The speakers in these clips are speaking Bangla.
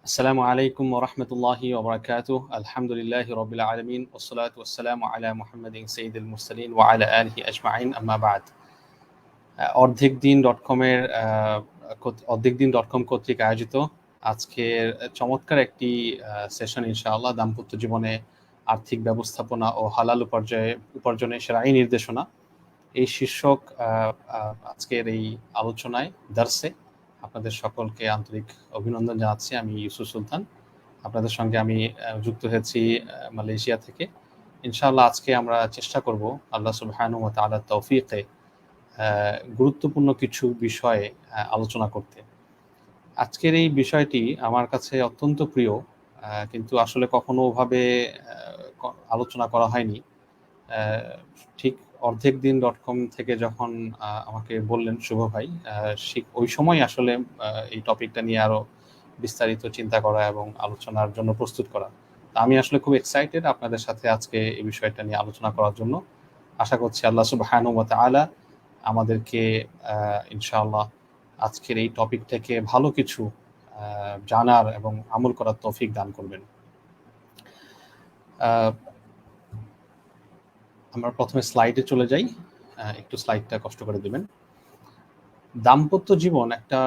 আসসালামু আলাইকুম ওয়া রাহমাতুল্লাহি ওয়া বারাকাতুহু। আলহামদুলিল্লাহি রাব্বিল আলামিন ওয়াস সালাতু ওয়াস সালামু আলা মুহাম্মাদিন সাইয়্যিদিল মুরসালিন ওয়া আলা আলিহি আজমাইন, আম্মা বা'দ। অর্ধেকদিন.কম কর্তৃক আয়োজিত আজকের চমৎকার একটি সেশন ইনশাআল্লাহ দাম্পত্য জীবনে আর্থিক ব্যবস্থাপনা ও হালাল উপার্জনের শরঈ নির্দেশনা, এই শীর্ষক আজকের এই আলোচনায় দার্সে আপনাদের সকলকে আন্তরিক অভিনন্দন জানাচ্ছি। আমি ইউসুফ সুলতান, আপনাদের সঙ্গে আমি যুক্ত হয়েছি মালয়েশিয়া থেকে। ইনশাআল্লাহ আজকে আমরা চেষ্টা করব আল্লাহ সুবহানাহু ওয়া তাআলার তৌফিকে গুরুত্বপূর্ণ কিছু বিষয়ে আলোচনা করতে। আজকের এই বিষয়টি আমার কাছে অত্যন্ত প্রিয়, কিন্তু আসলে কখনো ওভাবে আলোচনা করা হয়নি। ঠিক অর্ধেকদিন.কম থেকে যখন আমাকে বললেন শুভ ভাই, ওই সময় আসলে এই টপিকটা নিয়ে আরো বিস্তারিত চিন্তা করা এবং আলোচনার জন্য প্রস্তুত করা। আমি আসলে খুব এক্সাইটেড আপনাদের সাথে আজকে এই বিষয়টা নিয়ে আলোচনা করার জন্য। আশা করছি আল্লাহ সুবহানাহু ওয়া তাআলা আমাদেরকে ইনশাআল্লাহ আজকের এই টপিক থেকে ভালো কিছু জানার এবং আমল করার তৌফিক দান করবেন। আমরা প্রথমে স্লাইডে চলে যাই, একটু স্লাইডটা কষ্ট করে দেবেন। দাম্পত্য জীবন একটা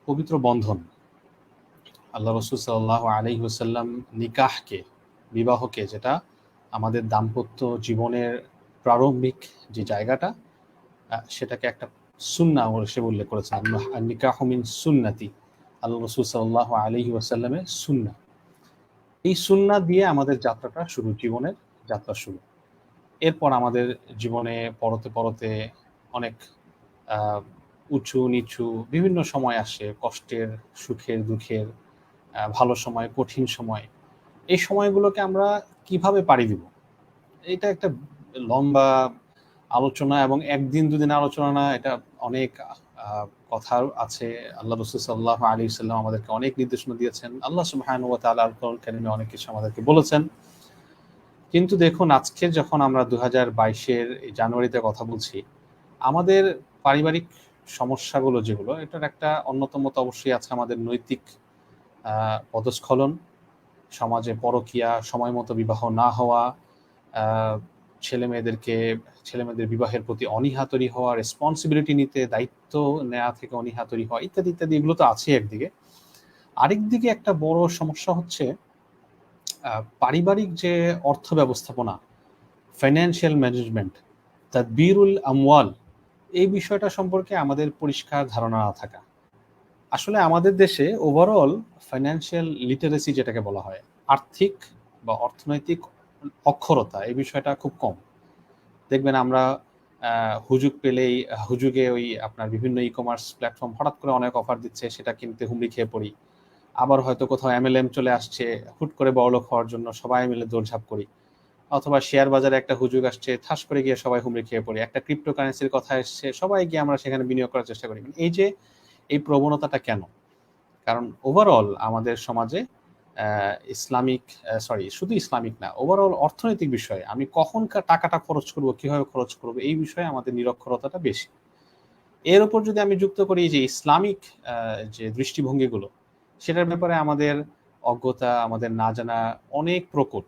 পবিত্র বন্ধন। আল্লাহ রাসূল সাল্লাল্লাহু আলাইহি ওয়াসাল্লাম নিকাহকে, বিবাহকে, যেটা আমাদের দাম্পত্য জীবনের প্রারম্ভিক যে জায়গাটা, সেটাকে একটা সুন্নাহ হিসেবে উল্লেখ করেছেন। নিকাহু মিন সুন্নতি, আল্লাহ রাসূল সাল্লাল্লাহু আলাইহি ওয়াসাল্লামের সুন্নাহ। এই সুন্নাহ দিয়ে আমাদের যাত্রাটা শুরু, জীবনের যাত্রা শুরু। এরপর আমাদের জীবনে পরতে পরতে অনেক উঁচু নিচু বিভিন্ন সময় আসে, কষ্টের, সুখের, দুঃখের, ভালো সময়, কঠিন সময়। এই সময়গুলোকে আমরা কিভাবে পাড়ি দিব, এটা একটা লম্বা আলোচনা, এবং একদিন দুদিন আলোচনা না, এটা অনেক কথা আছে। আল্লাহ রাসূল সাল্লাল্লাহু আলাইহি ওয়াসাল্লাম আমাদেরকে অনেক নির্দেশনা দিয়েছেন। আল্লাহ সুবহানাহু ওয়া তাআলা আল কোরআন কারীমে অনেক কিছু আমাদেরকে বলেছেন। কিন্তু দেখুন, আজকে যখন আমরা 2022-এর জানুয়ারিতে কথা বলছি, আমাদের পারিবারিক সমস্যাগুলো যেগুলো, এটার একটা অন্যতম তো অবশ্যই আছে আমাদের নৈতিক পদস্খলন, সমাজে পরকীয়া, সময় মতো বিবাহ না হওয়া, ছেলেমেয়েদের বিবাহের প্রতি অনীহা তৈরি হওয়া, রেসপন্সিবিলিটি নিতে, দায়িত্ব নেওয়া থেকে অনীহা তৈরি হওয়া, ইত্যাদি ইত্যাদি। এগুলো তো আছে একদিকে। আরেকদিকে একটা বড় সমস্যা হচ্ছে পারিবারিক যে অর্থ ব্যবস্থাপনা, ফাইন্যান্সিয়াল ম্যানেজমেন্ট, তাদবিরুল আমওয়াল, এই বিষয়টা সম্পর্কে আমাদের পরিষ্কার ধারণা না থাকা। আসলে আমাদের দেশে ওভারঅল ফাইন্যান্সিয়াল লিটারেসি যেটাকে বলা হয়, আর্থিক বা অর্থনৈতিক অক্ষরতা, এই বিষয়টা খুব কম। দেখবেন আমরা হুজুগে ওই আপনার বিভিন্ন ই কমার্স প্ল্যাটফর্ম হঠাৎ করে অনেক অফার দিচ্ছে, সেটা কিনতে হুমড়ি খেয়ে পড়ি। আবার হয়তো কোথাও MLM চলে আসছে, হুট করে বড়লোক হওয়ার জন্য সবাই মিলে দৌড়ঝাঁপ করি। অথবা শেয়ার বাজারে একটা হুজুগ আসছে, ঠাস করে গিয়ে সবাই হুমড়ি খেয়ে পড়ি। একটা ক্রিপ্টোকারেন্সির কথা এসছে, সবাই গিয়ে আমরা সেখানে বিনিয়োগ করার চেষ্টা করি। এই প্রবণতাটা কেন? কারণ ওভারঅল আমাদের সমাজে শুধু ইসলামিক না, ওভারঅল অর্থনৈতিক বিষয়ে আমি কখন টাকাটা খরচ করব, কিভাবে খরচ করব, এই বিষয়ে আমাদের নিরক্ষরতাটা বেশি। এর উপর যদি আমি যুক্ত করি যে ইসলামিক যে দৃষ্টিভঙ্গিগুলো, সেটার ব্যাপারে আমাদের অজ্ঞতা, আমাদের না জানা অনেক প্রকট।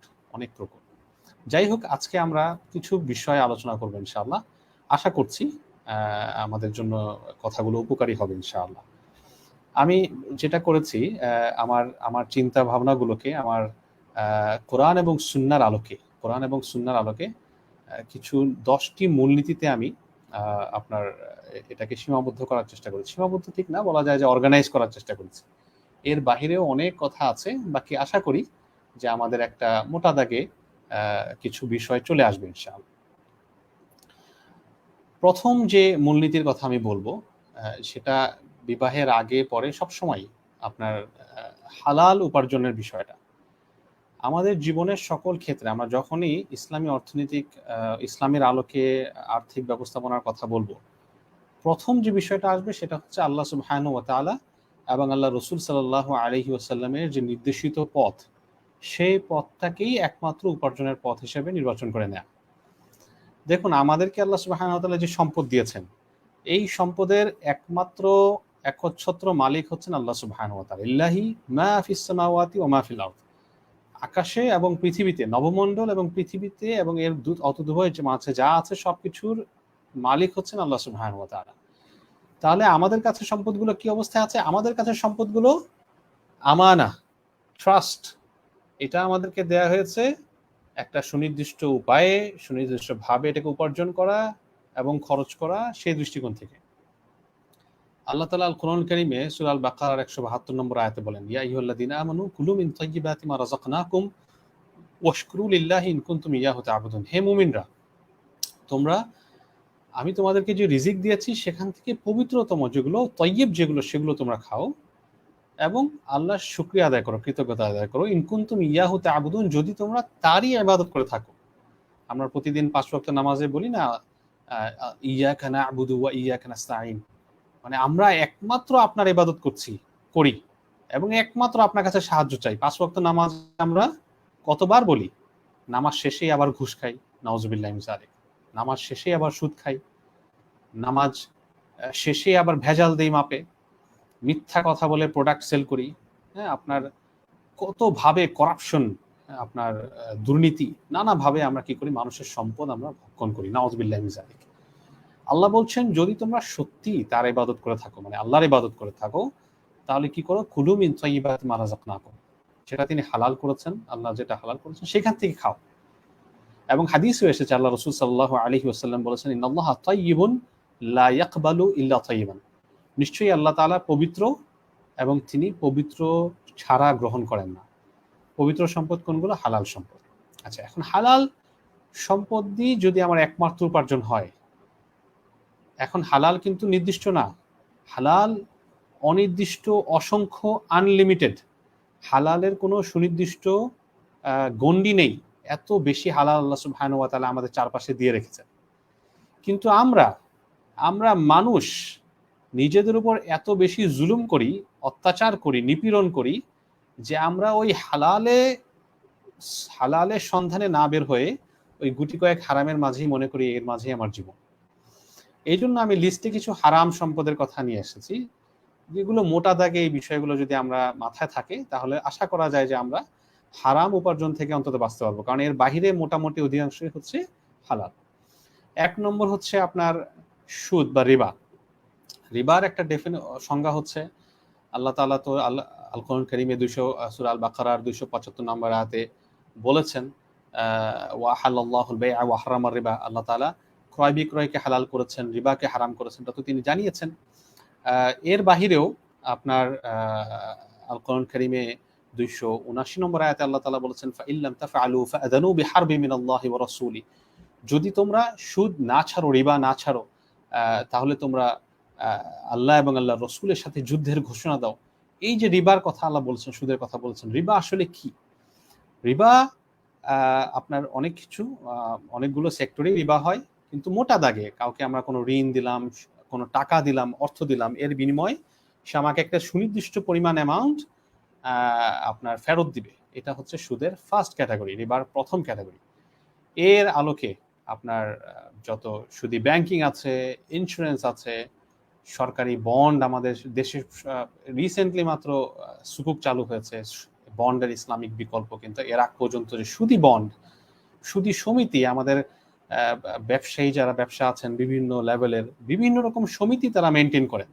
যাই হোক, আজকে আমরা কিছু বিষয় আলোচনা করবো ইনশাআল্লাহ। আশা করছি আমাদের জন্য কথাগুলো উপকারী হবে ইনশাআল্লাহ। আমি যেটা করেছি, আমার চিন্তা ভাবনাগুলোকে আমার কোরআন এবং সুন্নাহর আলোকে কিছু 10টি মূলনীতিতে আমি আপনার এটাকে সীমাবদ্ধ করার চেষ্টা করেছি। সীমাবদ্ধ ঠিক না, বলা যায় যে অর্গানাইজ করার চেষ্টা করেছি। এর বাহিরেও অনেক কথা আছে, বাকি আশা করি যে আমাদের একটা মোটা দাগে কিছু বিষয় চলে আসবে ইনশাআল্লাহ। প্রথম যে মূলনীতির কথা আমি বলবো, সেটা বিবাহের আগে পরে সবসময় আপনার হালাল উপার্জনের বিষয়টা। আমাদের জীবনের সকল ক্ষেত্রে আমরা যখনই ইসলামের আলোকে আর্থিক ব্যবস্থাপনার কথা বলবো, প্রথম যে বিষয়টা আসবে সেটা হচ্ছে আল্লাহ সুবহানাহু ওয়া তাআলা এবং আল্লাহ রাসূল সাল্লাল্লাহু আলাইহি ওয়াসাল্লামের যে নির্দেশিত পথ, সেই পথটাকেই একমাত্র উপার্জনের পথ হিসেবে নির্বাচন করে নেয়া। দেখুন, আমাদেরকে আল্লাহ সুবহানাহু ওয়া তাআলা যে সম্পদ দিয়েছেন, এই সম্পদের একচ্ছত্র মালিক হচ্ছেন আল্লাহ সুবহানাহু ওয়া তাআলা। ইল্লাহি মা ফিস সামাওয়াতি ওয়া মা ফিল আরদ। আকাশে এবং পৃথিবীতে, নবমণ্ডল এবং পৃথিবীতে এবং এর অতদূরই যে মাঝে যা আছে সবকিছুর মালিক হচ্ছেন আল্লাহ সুবহানাহু ওয়া তাআলা। তাহলে আমাদের কাছে সম্পদগুলো কি অবস্থায় আছে? আমাদের কাছে সম্পদগুলো আমানা, ট্রাস্ট। এটা আমাদেরকে দেয়া হয়েছে একটা সুনির্দিষ্ট উপায়ে, সুনির্দিষ্ট ভাবে এটাকে উপার্জন করা এবং খরচ করা, সেই দৃষ্টিকোণ থেকে। আল্লাহ তাআলা আল কোরআন কারীমে সূরা আল বাকারার 172 নম্বর আয়াতে বলেন, ইয়া আইয়ুহাল্লাযীনা আমানু কুলু মিন তাইয়্যিবাতি মা রাযাকনাকুম ওয়াশকুরু লিল্লাহি ইন কুনতুম ইয়াহু তা'বুদুন। হে মুমিনরা, তোমরা, আমি তোমাদেরকে যে রিজিক দিয়েছি সেখান থেকে পবিত্রতম যেগুলো, তয়্যিব যেগুলো, সেগুলো তোমরা খাও এবং আল্লাহর শুকরিয়া আদায় করো, কৃতজ্ঞতা আদায় করো। ইন কুনতুম ইয়াহু তা'বুদুন, যদি তোমরা তারই ইবাদত করে থাকো। আমরা প্রতিদিন 5 ওয়াক্ত নামাজে বলি না, ইয়াকা না'বুদু ওয়া ইয়াকা নাস্তাঈন, মানে আমরা একমাত্র আপনার ইবাদত করি এবং একমাত্র আপনার কাছে সাহায্য চাই। 5 ওয়াক্ত নামাজ আমরা কতবার বলি? নামাজ শেষেই আবার ঘুষ খাই, নাউজুবিল্লাহি মিন যালিক। নামাজ শেষেই আবার সুদ খাই, নামাজ শেষেই আবার ভেজাল দেই মাপে, মিথ্যা কথা বলে প্রোডাক্ট সেল করি। হ্যাঁ, আপনার কতভাবে করাপশন, আপনার দুর্নীতি, নানাভাবে আমরা কি করি? মানুষের সম্পদ আমরা ভক্ষণ করি, নাউজুবিল্লাহি মিন যালিক। আল্লাহ বলছেন, যদি তোমরা সত্যি তার ইবাদত করে থাকো, মানে আল্লাহর ইবাদত করে থাকো, তাহলে কি করো? কুলু মিন তাইয়্যিবাতি মা রাযাকনাকুম, সেটা তিনি হালাল করেছেন, আল্লাহ যেটা হালাল করেছেন সেখান থেকে খাও। এবং হাদিসে এসেছে আল্লাহ রাসূল সাল্লাল্লাহু আলাইহি ওয়াসাল্লাম বলেছেন, ইন্নাল্লাহা তাইয়্যিবুন লা ইয়াকবালু ইল্লা তাইয়্যিবান। নিশ্চয়ই আল্লাহ তাআলা পবিত্র এবং তিনি পবিত্র ছাড়া গ্রহণ করেন না। পবিত্র সম্পদ কোনগুলো? হালাল সম্পদ। আচ্ছা, এখন হালাল সম্পদ দিয়ে যদি আমার একমাত্র উপার্জন হয়, এখন হালাল কিন্তু নির্দিষ্ট না, হালাল অনির্দিষ্ট, অসংখ্য, আনলিমিটেড। হালালের কোনো সুনির্দিষ্ট গণ্ডি নেই। এত বেশি হালাল আল্লাহ সুবহানাহু ওয়া তাআলা আমাদের চারপাশে দিয়ে রেখেছেন। কিন্তু আমরা মানুষ নিজেদের উপর এত বেশি জুলুম করি, অত্যাচার করি, নিপীড়ন করি, যে আমরা ওই হালালের সন্ধানে না বের হয়ে ওই গুটি কয়েক হারামের মাঝেই মনে করি এর মাঝেই আমার জীবন। এই জন্য আমি লিস্টে কিছু হারাম সম্পদের কথা নিয়ে এসেছি, যেগুলো মোটা দাগে এই বিষয়গুলো যদি আমরা মাথায় থাকে, তাহলে আশা করা যায় যে আমরা হারাম উপার্জন থেকে অন্তত বাঁচতে পারবো, কারণ এর বাহিরে মোটামুটি অধিকাংশই হচ্ছে হালাল। 1 নম্বর হচ্ছে আপনার সুদ বা রিবা। রিবার একটা সংজ্ঞা হচ্ছে, আল্লাহ তাআলা তো আল কোরআন কারীমে সূরা আল বাকারার 275 নম্বর আয়াতে বলেছেন, ওয়া হালাল্লাহুল বাই'a ওয়া হারামার রিবা, আল্লাহ তাআলা ক্রয় বিক্রয়কে হালাল করেছেন, রিবাকে হারাম করেছেন, তা তো তিনি জানিয়েছেন। এর বাহিরেও আপনার আল কোরআন কারীমে 279 নম্বর আয়াতে আল্লাহ তাআলা বলেছেন, ফাইল্লাম তাফআলু ফাআযানু বিহারবি মিনাল্লাহি ওয়া রাসূলি, যদি তোমরা সুদ না ছাড়ো, রিবা না ছাড়ো, তাহলে তোমরা আল্লাহ এবং আল্লাহর রাসূলের সাথে যুদ্ধের ঘোষণা দাও। এই যে রিবার কথা আল্লাহ বলছেন, সুদের কথা বলছেন, রিবা আসলে কি? রিবা আপনার অনেক কিছু, অনেকগুলো সেক্টরেই রিবা হয়, কিন্তু মোটা দাগে কাউকে আমরা কোনো ঋণ দিলাম, কোনো টাকা দিলাম, অর্থ দিলাম, এর বিনিময়ে সে আমাকে একটা সুনির্দিষ্ট পরিমাণ অ্যামাউন্ট আপনার ফেরত দিবে। এটা হচ্ছে সুদের ফার্স্ট ক্যাটাগরি, রিবার প্রথম ক্যাটাগরি। এর আলোকে আপনার যত সুদি ব্যাংকিং আছে, ইন্স্যুরেন্স আছে, সরকারি বন্ড, আমাদের দেশে রিসেন্টলি মাত্র সুকুক চালু হয়েছে বন্ডের ইসলামিক বিকল্প, কিন্তু এর আগ পর্যন্ত যে সুদি বন্ড, সুদি সমিতি, আমাদের ব্যবসায়ী যারা ব্যবসা আছেন বিভিন্ন লেভেলের, বিভিন্ন রকম সমিতি তারা মেনটেন করেন।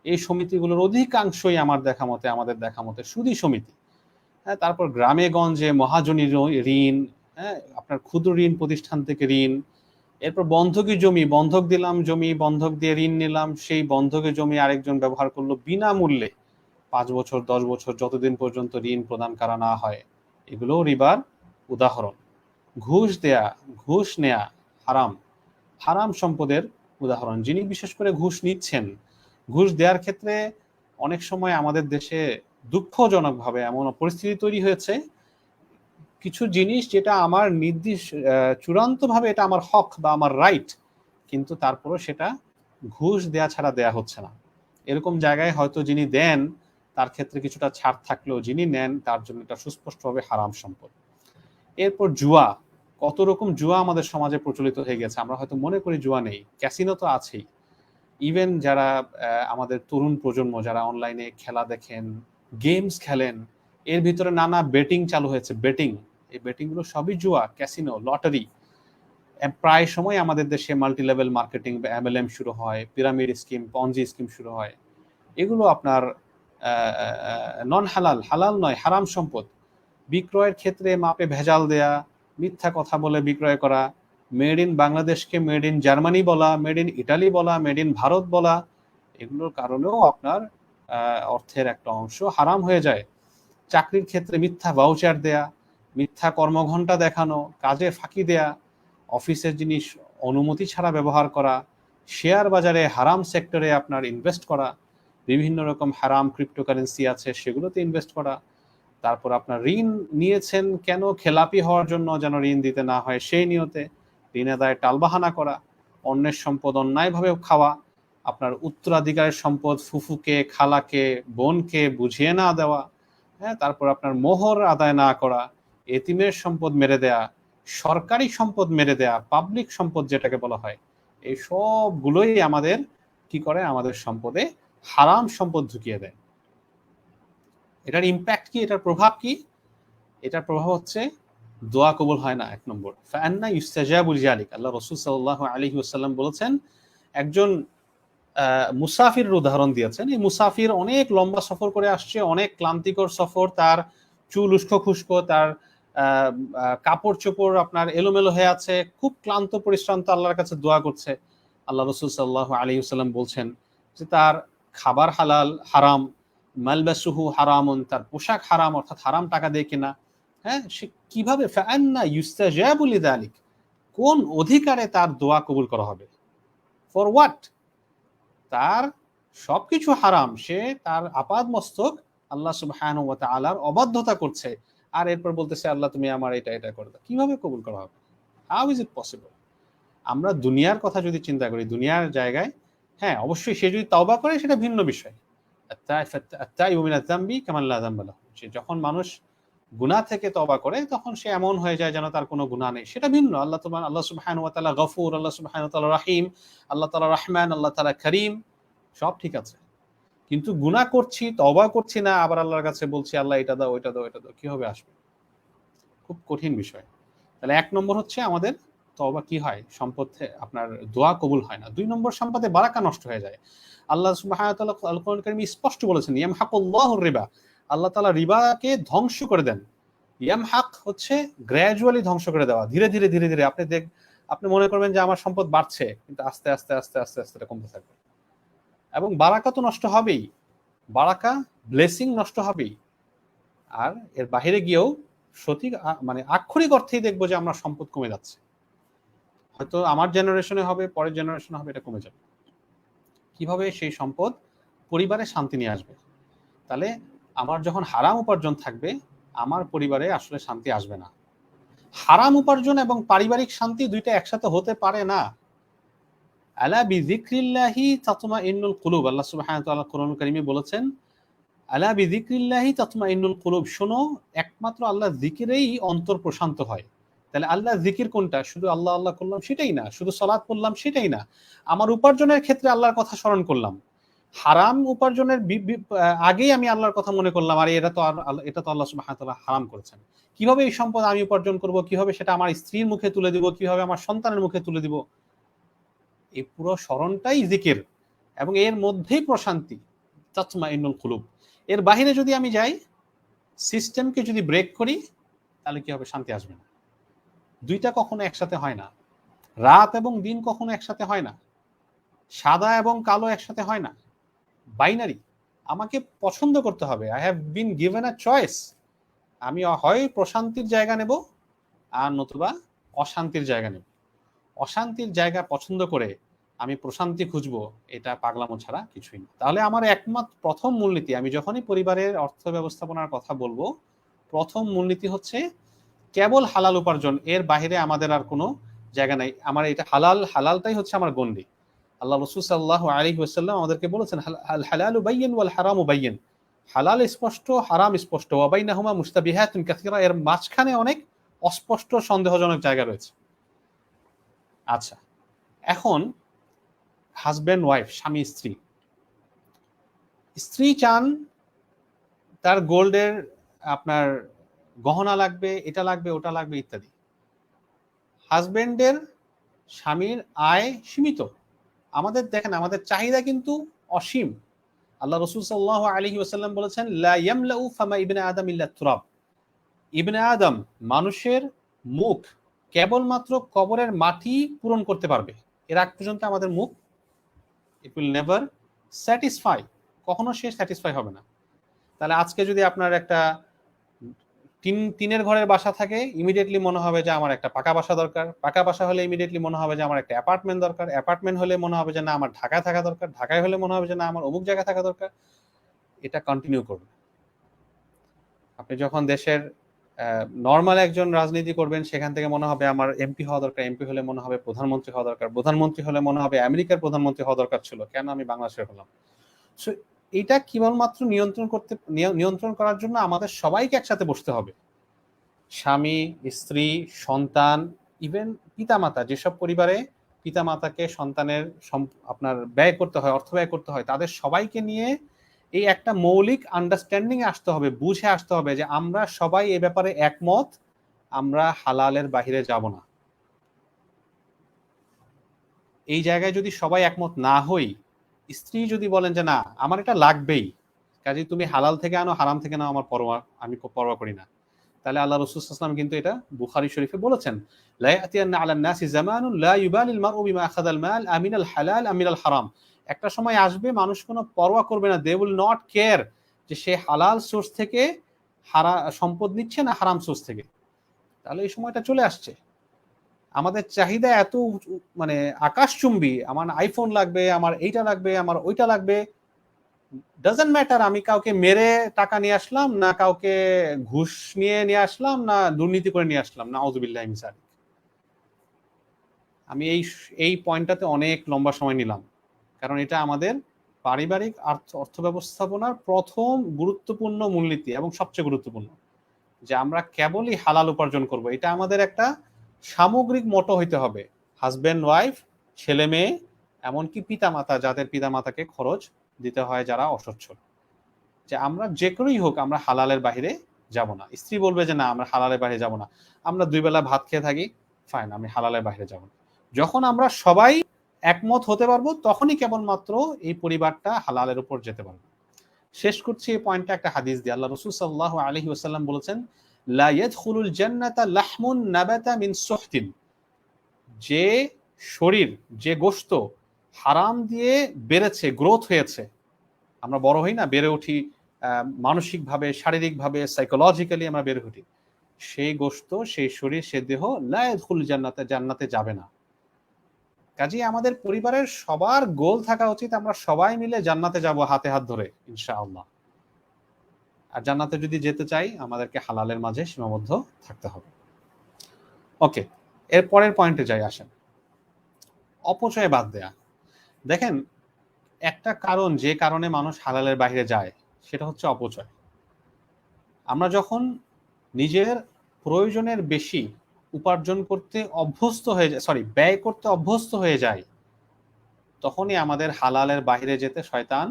এই সমিতিগুলোর অধিকাংশই আমাদের দেখা মতে সুদি সমিতি। হ্যাঁ, তারপর গ্রামে গঞ্জে মহাজনী ঋণ, হ্যাঁ, আপনার ক্ষুদ্র ঋণ প্রতিষ্ঠান থেকে ঋণ, এরপর বন্ধকি জমি, বন্ধক দিলাম জমি, বন্ধক দিয়ে ঋণ নিলাম, সেই বন্ধকি জমি আরেকজন ব্যবহার করলো বিনামূল্যে 5 বছর 10 বছর, যতদিন পর্যন্ত ঋণ প্রদান করা না হয়, এগুলোও রিবার উদাহরণ। ঘুষ নেয়া হারাম সম্পদের উদাহরণ। যিনি বিশেষ করে ঘুষ নিচ্ছেন, ঘুষ দেওয়ার ক্ষেত্রে অনেক সময় আমাদের দেশে দুঃখজনকভাবে এমন পরিস্থিতি তৈরি হয়েছে, কিছু জিনিস যেটা আমার চূড়ান্তভাবে এটা আমার হক বা আমার রাইট, কিন্তু তারপরও সেটা ঘুষ দেয়া ছাড়া দেয়া হচ্ছে না। এরকম জায়গায় হয়তো যিনি দেন তার ক্ষেত্রে কিছুটা ছাড় থাকলেও যিনি নেন তার জন্য এটা সুস্পষ্টভাবে হারাম সম্পদ। এরপর জুয়া, কত রকম জুয়া আমাদের সমাজে প্রচলিত হয়ে গেছে। আমরা হয়তো মনে করি জুয়া নেই, ক্যাসিনো তো আছেই। ইভেন যারা আমাদের তরুণ প্রজন্ম যারা অনলাইনে খেলা দেখেন, গেমস খেলেন, এর ভিতরে নানা বেটিং চালু হয়েছে। এই বেটিংগুলো সবই জুয়া, ক্যাসিনো, লটারি। প্রায় সময় আমাদের দেশে মাল্টি লেভেল মার্কেটিং বা MLM শুরু হয়, পিরামিড স্কিম, পঞ্জি স্কিম শুরু হয়। এগুলো আপনার নন হালাল, হালাল নয়, হারাম সম্পদ। বিক্রয়ের ক্ষেত্রে মাপে ভেজাল দেয়া, মিথ্যা কথা বলে বিক্রয় করা, মেড ইন বাংলাদেশকে মেড ইন জার্মানি বলা, মেড ইন ইটালি বলা, মেড ইন ভারত বলা, এগুলোর কারণেও আপনার অর্থের একটা অংশ হারাম হয়ে যায়। চাকরির ক্ষেত্রে মিথ্যা ভাউচার দেয়া, মিথ্যা কর্মঘণ্টা দেখানো, কাজে ফাঁকি দেয়া, অফিসের জিনিস অনুমতি ছাড়া ব্যবহার করা, শেয়ার বাজারে হারাম সেক্টরে আপনার ইনভেস্ট করা, বিভিন্ন রকম হারাম ক্রিপ্টোকারেন্সি আছে সেগুলোতে ইনভেস্ট করা, তারপর আপনার ঋণ নিয়েছেন কেন, খেলাপি হওয়ার জন্য, যেন ঋণ দিতে না হয় সেই নিয়তে ঋণের দায়ে টালবাহানা করা, অন্যের সম্পদ অন্যায়ভাবে খাওয়া, আপনার উত্তরাধিকারের সম্পদ ফুফুকে, খালাকে, বোনকে বুঝিয়ে না দেওয়া, হ্যাঁ, তারপর আপনার মোহর আদায় না করা, এতিমের সম্পদ মেরে দেয়া, সরকারি সম্পদ মেরে দেয়া, পাবলিক সম্পদ যেটাকে বলা হয়, এই সবগুলোই আমাদের কি করে, আমাদের সম্পদে হারাম সম্পদ ঢুকিয়ে দেয়। এটার ইম্প্যাক্ট কি, এটার প্রভাব কি? এটার প্রভাব হচ্ছে দোয়া কবুল হয় না, এক নম্বর। ফাআন্না ইউস্তাজাবু লিযালিক, আল্লাহ রাসূল সাল্লাল্লাহু আলাইহি ওয়াসাল্লাম বলেছেন, একজন মুসাফিরের উদাহরণ দিয়েছেন। এই মুসাফির অনেক লম্বা সফর করে আসছে, অনেক ক্লান্তিকর সফর, তার চুল উস্কো খুস্কো, তার কাপড় চোপড় আপনার এলোমেলো হয়ে আছে, খুব ক্লান্ত পরিশ্রান্ত, আল্লাহর কাছে দোয়া করছে। আল্লাহ রাসূল সাল্লাল্লাহু আলাইহি ওয়াসাল্লাম বলছেন যে তার খাবার হালাল হারাম, মালবাসুহু হারামুন, তার পোশাক হারাম, অর্থাৎ হারাম টাকা দিয়ে কেনা। হ্যাঁ, সে কিভাবে, ফাআন্না ইউস্তাজাবু লিযালিক, কোন অধিকারে তার দোয়া কবুল করা হবে? For what? তার সবকিছু হারাম, সে তার আপাদ মস্তক আল্লাহ সুবহানাহু ওয়া তাআলার অবাধ্যতা করছে, আর এরপর বলতেছে আল্লাহ তুমি আমার এটা এটা করে দাও। কিভাবে কবুল করা হবে? How is it possible? আমরা দুনিয়ার কথা যদি চিন্তা করি, দুনিয়ার জায়গায়, হ্যাঁ অবশ্যই সে যদি তওবা করে সেটা ভিন্ন বিষয়। আত-তাইবু মিনাজ যামবি কামান লা যামবা লাহু, যখন মানুষ গুনাহ থেকে তওবা করে তখন সে এমন হয়ে যায় যেন তার কোনো গুনাহ নেই, সেটা ভিন্ন। আল্লাহ সুবহানাহু ওয়া তাআলা গফুর, আল্লাহ সুবহানাহু ওয়া তাআলা রহিম, আল্লাহ তাআলা রহমান, আল্লাহ তাআলা করিম, সব ঠিক আছে। কিন্তু গুনাহ করছি, তওবা করছি না, আবার আল্লাহর কাছে বলছি আল্লাহ এটা দাও ওইটা দাও এটা দাও, কিভাবে আসবে? খুব কঠিন বিষয়। তাহলে এক নম্বর হচ্ছে আমাদের তওবা কি হয়, সম্পদ আপনার দোয়া কবুল হয় না। দুই নম্বর, সম্পদে বারাকা নষ্ট হয়ে যায়। আল্লাহ সুবহানাহু ওয়া তাআলা আল কোরআন কারীমে স্পষ্ট বলেছেন, ইয়ামহাকুল্লাহুর রিবা, আল্লাহ তাআলা রিবাকে ধ্বংস করে দেন। ইয়ামহাক হচ্ছে গ্র্যাজুয়ালি ধ্বংস করে দেওয়া, ধীরে ধীরে ধীরে ধীরে। আপনি মনে করবেন যে আমার সম্পদ বাড়ছে, কিন্তু আস্তে আস্তে আস্তে আস্তে আস্তে এটা কমতে থাকবে। এবং বারাকা তো নষ্ট হবেই, বারাকা ব্লেসিং নষ্ট হবেই। আর এর বাহিরে গিয়েও সঠিক মানে আক্ষরিক অর্থেই দেখবো যে আমরা সম্পদ কমে যাচ্ছে। হয়তো আমার জেনারেশনে হবে, পরের জেনারেশনে হবে, এটা কমে যাবে। কিভাবে সেই সম্পদ পরিবারে শান্তি নিয়ে আসবে? তাহলে আমার যখন হারাম উপার্জন থাকবে, আমার পরিবারে আসলে শান্তি আসবে না। হারাম উপার্জন এবং পারিবারিক শান্তি দুইটা একসাথে হতে পারে না। আলা বিযিকরিল্লাহি তাতমাইন্নুল কুলুব, আল্লাহ সুবহানাহু ওয়া তাআলা কোরআন কারীমে বলেছেন, আলা বিযিকরিল্লাহি তাতমাইন্নুল কুলুব, শোনো একমাত্র আল্লাহর জিকিরেই অন্তর প্রশান্ত হয়। তাহলে আল্লাহর জিকির কোনটা? শুধু আল্লাহ আল্লাহ করলাম সেটাই না, শুধু সালাত পড়লাম সেটাই না, আমার উপার্জনের ক্ষেত্রে আল্লাহর কথা স্মরণ করলাম। হারাম উপার্জনের আগেই আমি আল্লাহর কথা মনে করলাম, আর এটা তো আল্লাহ সুবহানাহু ওয়া তাআলা হারাম করেছেন। কিভাবে এই সম্পদ আমি উপার্জন করব, কিভাবে সেটা আমার স্ত্রীর মুখে তুলে দিব, কিভাবে আমার সন্তানের মুখে তুলে দিব, এই পুরো স্মরণটাই জিকির, এবং এর মধ্যেই প্রশান্তি, তাতমাইন্নুল কুলুব। এর বাহিরে যদি আমি যাই, সিস্টেমকে যদি ব্রেক করি, তাহলে কি হবে? শান্তি আসবে না। দুইটা কখনো একসাথে হয় না। রাত এবং দিন কখনো একসাথে হয় না। সাদা এবং কালো একসাথে হয় না, বাইনারি। আমাকে পছন্দ করতে হবে। I have been given a choice. আমি হয় প্রশান্তির জায়গা নেব, আর নতুবা অশান্তির জায়গা নেব। অশান্তির জায়গা পছন্দ করে আমি প্রশান্তি খুঁজবো, এটা পাগলামো ছাড়া কিছুই না। তাহলে আমার একমাত্র প্রথম মূলনীতি, আমি যখনই পরিবারের অর্থ ব্যবস্থাপনার কথা বলবো, প্রথম মূলনীতি হচ্ছে কেবল হালাল উপার্জন, এর বাহিরে আমাদের আর কোনো জায়গা নাই। আমার এটা হালালটাই হচ্ছে আমার গণ্ডি। আল্লাহ রাসূল সাল্লাল্লাহু আলাইহি ওয়াসাল্লাম আমাদেরকে বলেছেন, আল হালালু বাইয়িন ওয়াল হারামু বাইয়িন, হালাল স্পষ্ট, হারাম স্পষ্ট, ওয়া বাইনাহুমা মুশতাবিহাতুন কাসীরা, এর মাঝখানে অনেক অস্পষ্ট সন্দেহজনক জায়গা রয়েছে। আচ্ছা, এখন হাজব্যান্ড ওয়াইফ, স্বামী স্ত্রী, স্ত্রী চান তার গোল্ডের আপনার গহনা লাগবে, এটা লাগবে, ওটা লাগবে ইত্যাদি। হাজব্যান্ডের, স্বামীর আয় সীমিত। আমাদের দেখেন, আমাদের চাহিদা কিন্তু অসীম। আল্লাহ রসুল সাল্লাল্লাহু আলাইহি ওয়াসাল্লাম বলেছেন, লা ইয়ামলাউ ফামা ইবনে আদম ইল্লা তুরাব। ইবনে আদম, মানুষের মুখ কেবলমাত্র কবরের মাটি পূরণ করতে পারবে, এর আগ পর্যন্ত আমাদের মুখ ইট উইল নেভার স্যাটিসফাই, কখনো সে স্যাটিসফাই হবে না। তাহলে আজকে যদি আপনার একটা টিনের ঘরের বাসা থাকে, ইমিডিয়েটলি মনে হবে যে আমার একটা পাকা বাসা দরকার, পাকা বাসা হলে ইমিডিয়েটলি মনে হবে যে আমার একটা অ্যাপার্টমেন্ট দরকার, অ্যাপার্টমেন্ট হলে মনে হবে যে না আমার ঢাকায় থাকা দরকার, ঢাকায় হলে মনে হবে যে না আমার অমুক জায়গায় থাকা দরকার। এটা কন্টিনিউ করবে। আপনি যখন দেশের নর্মাল একজন রাজনীতি করবেন, সেখান থেকে মনে হবে আমার এমপি হওয়া দরকার, এমপি হলে মনে হবে প্রধানমন্ত্রী হওয়া দরকার, প্রধানমন্ত্রী হলে মনে হবে আমেরিকার প্রধানমন্ত্রী হওয়া দরকার ছিল, কেন আমি বাংলাদেশের হলাম। সো এটা কেবলমাত্র নিয়ন্ত্রণ করার জন্য আমাদের সবাইকে একসাথে বসতে হবে। স্বামী, স্ত্রী, সন্তান, ইভেন পিতামাতা, যেসব পরিবারে পিতামাতাকে সন্তানের আপনার ব্যয় করতে হয়, অর্থ ব্যয় করতে হয়, তাদের সবাইকে নিয়ে এই একটা মৌলিক আন্ডারস্ট্যান্ডিং আসতে হবে, বুঝে আসতে হবে যে আমরা সবাই এ ব্যাপারে একমত, আমরা হালালের বাহিরে যাব না। এই জায়গায় যদি সবাই একমত না হই, স্ত্রী যদি বলেন যে না আমার এটা লাগবেই, কাজে তুমি হালাল থেকে আনো, হারাম থেকে নাও, আমার আমি পরোয়া করি না, তাহলে আল্লাহ রাসূল সাল্লাল্লাহু আলাইহি ওয়াসাল্লাম কিন্তু এটা বুখারী শরীফে বলেছেন, লা ইয়াতিয়ান্না আলান নাসি জামানুন লা ইউবালিল মারউ বিমা আখাযাল মাল আমিনাল হালাল আমিনাল হারাম। একটা সময় আসবে মানুষ কোনো পরোয়া করবে না, দে উইল নট কেয়ার যে সে হালাল সোর্স থেকে সম্পদ নিচ্ছে না হারাম সোর্স থেকে। তাহলে এই সময়টা চলে আসছে। আমাদের চাহিদা এত মানে আকাশচুম্বী, আমার আইফোন লাগবে, আমার এইটা লাগবে, আমার ওইটা লাগবে, ডাজন্ট ম্যাটার আমি কাউকে মেরে টাকা নিয়ে আসলাম, না কাউকে ঘুষ নিয়ে আসলাম, না দুর্নীতি করে নিয়ে আসলাম, না আউযুবিল্লাহি মিন যালিক। আমি এই পয়েন্টটাতে অনেক লম্বা সময় নিলাম, কারণ এটা আমাদের পারিবারিক অর্থ ব্যবস্থাপনার প্রথম গুরুত্বপূর্ণ মূলনীতি এবং সবচেয়ে গুরুত্বপূর্ণ, যে আমরা কেবলই হালাল উপার্জন করব। এটা আমাদের একটা সামগ্রিক মোটো হইতে হবে। হাজব্যান্ড ওয়াইফ, ছেলে মেয়ে, এমনকি পিতামাতা, যাদের পিতামাতাকে খরচ দিতে হয় যারা অসচ্ছল, যে আমরা যে করেই হোক আমরা হালালের বাহিরে যাব না। স্ত্রী বলবে যে না আমরা হালালের বাইরে যাব না, আমরা 2 বেলা ভাত খেয়ে থাকি, ফাইন, আমি হালালের বাইরে যাব না। যখন আমরা সবাই একমত হতে পারবো, তখনই কেবলমাত্র এই পরিবারটা হালালের উপর যেতে পারবে। শেষ করছি এই পয়েন্টটা একটা হাদিস দিয়ে। আল্লাহ রাসূল সাল্লাল্লাহু আলাইহি ওয়াসাল্লাম বলেছেন, লা ইয়াদখুলুল জান্নাতা লাহমুন নাবাতা মিন সুহতিন। যে শরীর, যে গোশত হারাম দিয়ে বেড়েছে, গ্রোথ হয়েছে, আমরা বড় হই না, বেড়ে উঠি মানসিকভাবে, শারীরিকভাবে, সাইকোলজিক্যালি আমরা বেড়ে উঠি, সেই গোশত, সেই শরীর, সে দেহ লা ইয়াদখুলুল জান্নাতা, জান্নাতে যাবে না। কাজেই আমাদের পরিবারের সবার গোল থাকা উচিত আমরা সবাই মিলে জান্নাতে যাব হাতে হাত ধরে ইনশাআল্লাহ। আর জান্নাতে যদি যেতে চাই আমাদেরকে হালালের মাঝে সীমাবদ্ধ থাকতে হবে। ওকে, এর পরের পয়েন্টে যাই, আসেন অপচয় বাদ দেয়া। দেখেন, একটা কারণ যে কারণে মানুষ হালালের বাইরে যায় সেটা হচ্ছে অপচয়। আমরা যখন নিজের প্রয়োজনের বেশি উপার্জন করতে অভ্যস্ত হয়ে যায়, ব্যয় করতে অভ্যস্ত হয়ে যায়, তখনই আমাদের হালালের বাইরে যেতে শয়তান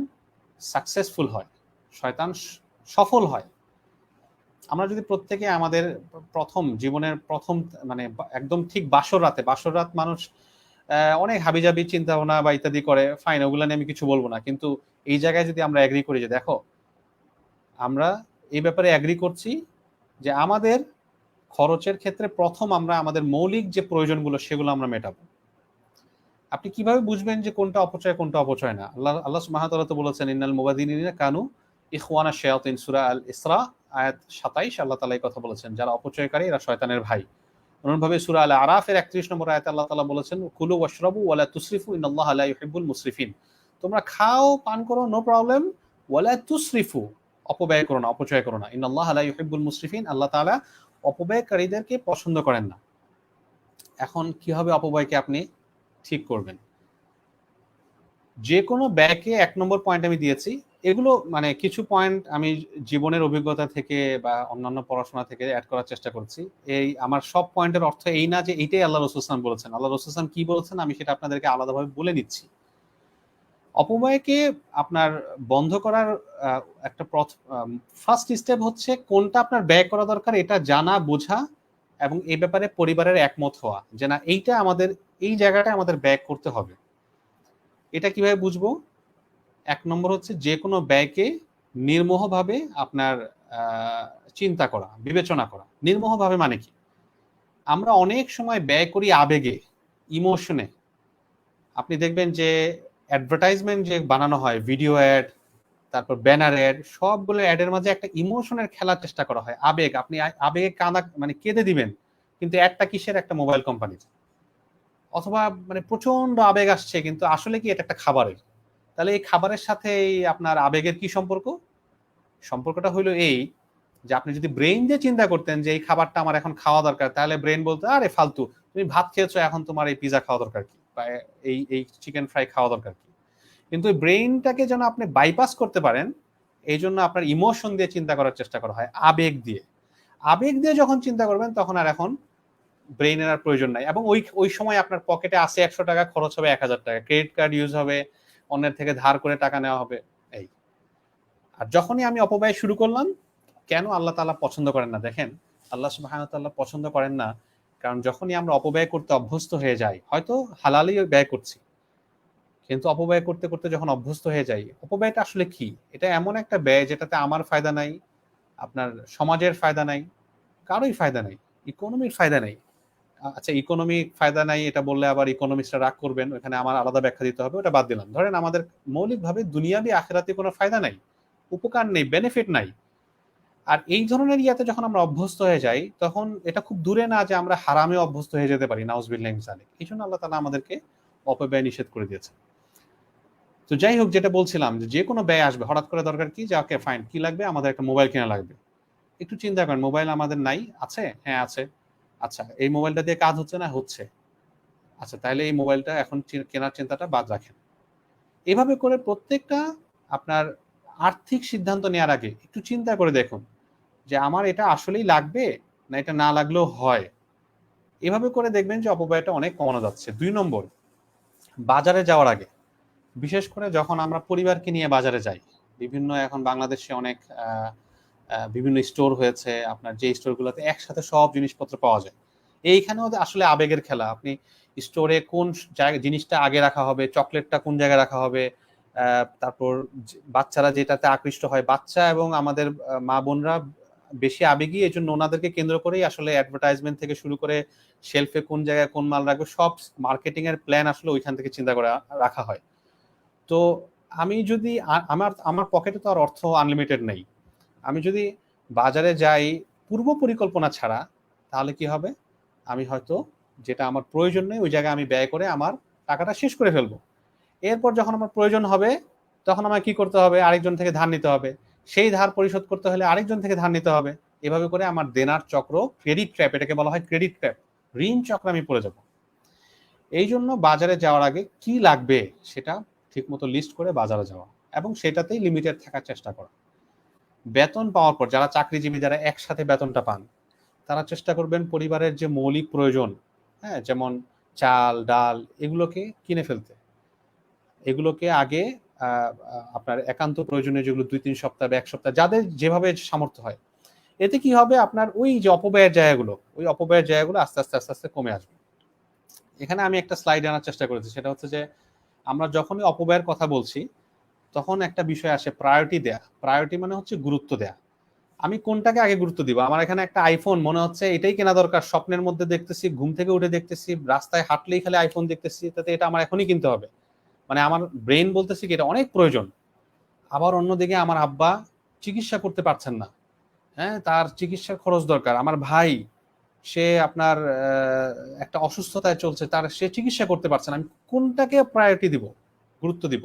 সাকসেসফুল হয়, শয়তান সফল হয়। আমরা যদি প্রত্যেকে আমাদের জীবনের প্রথম মানে একদম ঠিক বাসর রাত মানুষ অনেক হাবিজাবি চিন্তা ভাবনা বা ইত্যাদি করে, ফাইন, ওগুলো নিয়ে আমি কিছু বলবো না, কিন্তু এই জায়গায় যদি আমরা এগ্রি করি যে দেখো আমরা এই ব্যাপারে এগ্রি করছি যে আমাদের খরচের ক্ষেত্রে প্রথম আমরা আমাদের মৌলিক যে প্রয়োজনগুলো সেগুলো আমরা মেটাবো। আপনি কিভাবে বুঝবেন যে কোনটা অপচয় না? আল্লাহ সুবহানাহু ওয়া তাআলা তো বলেছেন, ইন্নাল মুবাযযিরিনা কানু ইখওয়ানা শায়াতিন, সূরা আল ইসরা আয়াত 27 আল্লাহ তাআলা এই কথা বলেছেন, যারা অপচয়কারী এরা শয়তানের ভাই। অনুরূপভাবে সূরা আল আরাফের 31 নম্বর আয়াতে আল্লাহ তাআলা বলেছেন, কুলু ওয়াশরাবু ওয়া লা তুসরিফু ইন্নাল্লাহা লা ইউহিব্বুল মুসরিফিন। তোমরা খাও, পান করো, নো প্রবলেম, ওয়া লা তুসরিফু, অপব্যয় করো না, অপচয় করো না, ইন্নাল্লাহা লা ইউহিব্বুল মুসরিফিন, আল্লাহ তাআলা অপব্যয়কারীদেরকে পছন্দ করেন না। এখন কিভাবে অপব্যয়কে আপনি ঠিক করবেন? যে কোনো ব্যয়কে 1 নম্বর পয়েন্ট আমি দিয়েছি, এগুলো মানে কিছু পয়েন্ট আমি জীবনের অভিজ্ঞতা থেকে বা অন্যান্য পড়াশোনা থেকে অ্যাড করার চেষ্টা করছি। এই আমার সব পয়েন্টের অর্থ এই না যে এইটাই আল্লাহ রাসূল সাল্লাল্লাহু আলাইহি ওয়াসাল্লাম বলেছেন। আল্লাহ রাসূল সাল্লাল্লাহু আলাইহি ওয়াসাল্লাম কি বলেছেন আমি সেটা আপনাদেরকে আলাদাভাবে বলে নিচ্ছি। অপব্যয়কে আপনার বন্ধ করার একটা ফার্স্ট স্টেপ হচ্ছে কোনটা আপনার ব্যয় করা দরকার এটা জানা, বোঝা এবং এই ব্যাপারে পরিবারের একমত হওয়া যে না এইটা আমাদের, এই জায়গাটা আমাদের ব্যয় করতে হবে। এটা কিভাবে বুঝবো? এক নম্বর হচ্ছে যে কোনো ব্যয়কে নির্মোহভাবে আপনার চিন্তা করা, বিবেচনা করা। নির্মোহভাবে মানে কি? আমরা অনেক সময় ব্যয় করি আবেগে, ইমোশনে। আপনি দেখবেন যে অ্যাডভার্টাইজমেন্ট যে বানানো হয়, ভিডিও অ্যাড, তারপর ব্যানার অ্যাড, সবগুলো অ্যাডের মাঝে একটা ইমোশনের খেলার চেষ্টা করা হয়। আবেগ, আপনি আবেগে কাঁদা মানে কেঁদে দিবেন, কিন্তু অ্যাডটা কিসের? একটা মোবাইল কোম্পানির। অথবা মানে প্রচন্ড আবেগ আসছে, কিন্তু আসলে কি এটা একটা খাবারের। তাহলে এই খাবারের সাথে এই আপনার আবেগের কি সম্পর্ক? সম্পর্কটা হইলো এই যে আপনি যদি ব্রেইন দিয়ে চিন্তা করতেন যে এই খাবারটা আমার এখন খাওয়া দরকার, তাহলে ব্রেইন বলতো আরে ফালতু, তুমি ভাত খেয়েছো, এখন তোমার এই পিজা খাওয়া দরকার কি, বা এই চিকেন ফ্রাই খাওয়া দরকার কি। কিন্তু ব্রেইনটাকে যেন আপনি বাইপাস করতে পারেন, এই জন্য আপনার ইমোশন দিয়ে চিন্তা করার চেষ্টা করা হয়, আবেগ দিয়ে। আবেগ দিয়ে যখন চিন্তা করবেন তখন আর এখন ব্রেইনের আর প্রয়োজন নাই, এবং ওই ওই সময় আপনার পকেটে আসে 100 টাকা, খরচ হবে 1000 টাকা, ক্রেডিট কার্ড ইউজ হবে, অন্যের থেকে ধার করে টাকা নেওয়া হবে। এই আর যখনই আমি অপব্যয় শুরু করলাম, কেন আল্লাহ তাআলা পছন্দ করেন না দেখেন? আল্লাহ সুবহানাহু ওয়া তাআলা পছন্দ করেন না কারণ যখনই আমরা অপব্যয় করতে অভ্যস্ত হয়ে যাই, হয়তো হালালি ব্যয় করছি, কিন্তু অপব্যয় করতে করতে যখন অভ্যস্ত হয়ে যাই, অপব্যয়টা আসলে কি? এটা এমন একটা ব্যয় যেটাতে আমার ফায়দা নাই, আপনার সমাজের ফায়দা নাই, কারোই ফায়দা নাই, ইকোনমির ফায়দা নাই। আচ্ছা, ইকোনমিক ফায়দা নাই এটা বললে আবার ইকোনমিস্টরা রাগ করবেন, ওখানে আমার আলাদা ব্যাখ্যা দিতে হবে, ওটা বাদ দিলাম। ধরেন আমাদের মৌলিকভাবে দুনিয়াবি আখিরাতে কোনো ফায়দা নাই, উপকার নেই, বেনিফিট নাই। আর এই ধরনের ইয়াতে যখন আমরা অভ্যস্ত হয়ে যাই, তখন এটা খুব দূরে না যে আমরা হারামে অভ্যস্ত হয়ে যেতে পারি, নাউজুবিল্লাহি মিন যালিক। এই জন্য আল্লাহ তাআলা আমাদেরকে অপব্যয় নিষেধ করে দিয়েছে। তো যাই হোক, যেটা বলছিলাম যে কোনো ব্যয় আসবে, হঠাৎ করে দরকার কি যে ওকে ফাইন, কি লাগবে? আমাদের একটা মোবাইল কেনা লাগবে। একটু চিন্তা করেন, মোবাইল আমাদের নাই? আছে? হ্যাঁ আছে। আচ্ছা, এই মোবাইলটা দিয়ে কাজ হচ্ছে না? হচ্ছে। আচ্ছা, তাহলে এই মোবাইলটা এখন কেনার চিন্তাটা বাদ রাখেন। এভাবে করে প্রত্যেকটা আপনার আর্থিক সিদ্ধান্ত নেওয়ার আগে একটু চিন্তা করে দেখুন যে আমার এটা আসলেই লাগবে, না এটা না লাগলেও হয়। এভাবে করে দেখবেন যে অপব্যয়টা অনেক কমানো যাচ্ছে। ২ নম্বর, বাজারে যাওয়ার আগে, বিশেষ করে যখন আমরা পরিবারকে নিয়ে বাজারে যাই, বিভিন্ন এখন বাংলাদেশে অনেক বিভিন্ন স্টোর হয়েছে, আপনার যে স্টোরগুলোতে একসাথে সব জিনিসপত্র পাওয়া যায়। এইখানেও আসলে আবেগের খেলা। আপনি স্টোরে কোন জিনিসটা আগে রাখা হবে, চকলেটটা কোন জায়গায় রাখা হবে, তারপর বাচ্চারা যেটাতে আকৃষ্ট হয়, বাচ্চা এবং আমাদের মা বোনরা বেশি আবেগী, এই জন্য ওনাদেরকে কেন্দ্র করেই আসলে অ্যাডভার্টাইজমেন্ট থেকে শুরু করে শেলফে কোন জায়গায় কোন মাল রাখবে, সব মার্কেটিং এর প্ল্যান আসলে ওইখান থেকে চিন্তা করে রাখা হয়। তো আমি যদি আমার আমার পকেটে তো আর অর্থ আনলিমিটেড নেই। আমি যদি বাজারে যাই পূর্ব পরিকল্পনা ছাড়া, তাহলে কি হবে? আমি হয়তো যেটা আমার প্রয়োজন নেই ওই জায়গায় আমি ব্যয় করে আমার টাকাটা শেষ করে ফেলবো। এরপর যখন আমার প্রয়োজন হবে, তখন আমায় কি করতে হবে? আরেকজন থেকে ধার নিতে হবে। সেই ধার পরিশোধ করতে হলে আরেকজন থেকে ধার নিতে হবে। এভাবে করে আমার দেনার চক্র, ক্রেডিট ট্র্যাপ, এটাকে বলা হয় ক্রেডিট ট্র্যাপ। ঋণ চক্রে আমি পড়ে যাব। এইজন্য বাজারে যাওয়ার আগে কি লাগবে সেটা ঠিকমতো লিস্ট করে বাজারে যাওয়া এবং সেটাতেই লিমিটেড থাকার চেষ্টা করা। বেতন পাওয়ার পর যারা চাকরিজীবী, যারা একসাথে বেতনটা পান, তারা চেষ্টা করবেন পরিবারের যে মৌলিক প্রয়োজন, হ্যাঁ, যেমন চাল, ডাল, এগুলোকে কিনে ফেলতে। এগুলোকে আগে আপনার একান্ত প্রয়োজনীয় যেগুলো ২-৩ সপ্তাহ বা ১ সপ্তাহ যাদের যেভাবে সামর্থ্য হয়। এতে কি হবে? আপনার ওই যে অপব্যয়ের জায়গাগুলো, ওই অপব্যয়ের জায়গাগুলো আস্তে, আস্তে, আস্তে, আস্তে কমে আসবে। এখানে আমি একটা স্লাইড আনার চেষ্টা করেছি। সেটা হচ্ছে যে আমরা যখনই অপব্যয়ের কথা বলছি, তখন একটা বিষয় আসে প্রায়োরিটি দেয়া। প্রায়োরিটি মানে হচ্ছে গুরুত্ব দেয়া। আমি কোনটাকে আগে গুরুত্ব দিব? আমার এখানে একটা আইফোন মনে হচ্ছে এটাই কেনা দরকার। স্বপ্নের মধ্যে দেখতেছি, ঘুম থেকে উঠে দেখতেছি, রাস্তায় হাঁটলেই খালি আইফোন দেখতেছি, তাতে এটা আমার এখনই কিনতে হবে। মানে আমার ব্রেইন বলতেছে কি এটা অনেক প্রয়োজন। আবার অন্যদিকে আমার আব্বা চিকিৎসা করতে পারছেন না। হ্যাঁ? তার চিকিৎসার খরচ দরকার। আমার ভাই, সে আপনার একটা অসুস্থতায় চলছে, সে চিকিৎসা করতে পারছে না। আমি কোনটাকে প্রায়োরিটি দিব? গুরুত্ব দিব?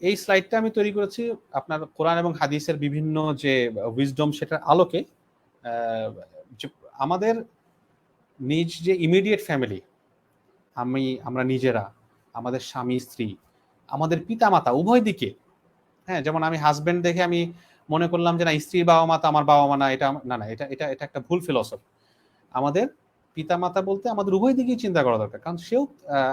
এই স্লাইডটা আমি তৈরি করেছি আপনার কোরআন এবং হাদিসের বিভিন্ন যে উইজডম, সেটার আলোকে। যে আমাদের নিজ যে ইমিডিয়েট ফ্যামিলি, আমরা নিজেরা, আমাদের স্বামী স্ত্রী, আমাদের পিতামাতা উভয় দিকে, হ্যাঁ, যেমন আমি হাজবেন্ড দেখে আমি মনে করলাম যে না, স্ত্রীর বাবা মা তো আমার বাবা মা না, এটা না, না, এটা এটা এটা একটা ভুল ফিলসফি। আমাদের পিতামাতা বলতে আমাদের উভয় দিকেই চিন্তা করা দরকার, কারণ সেও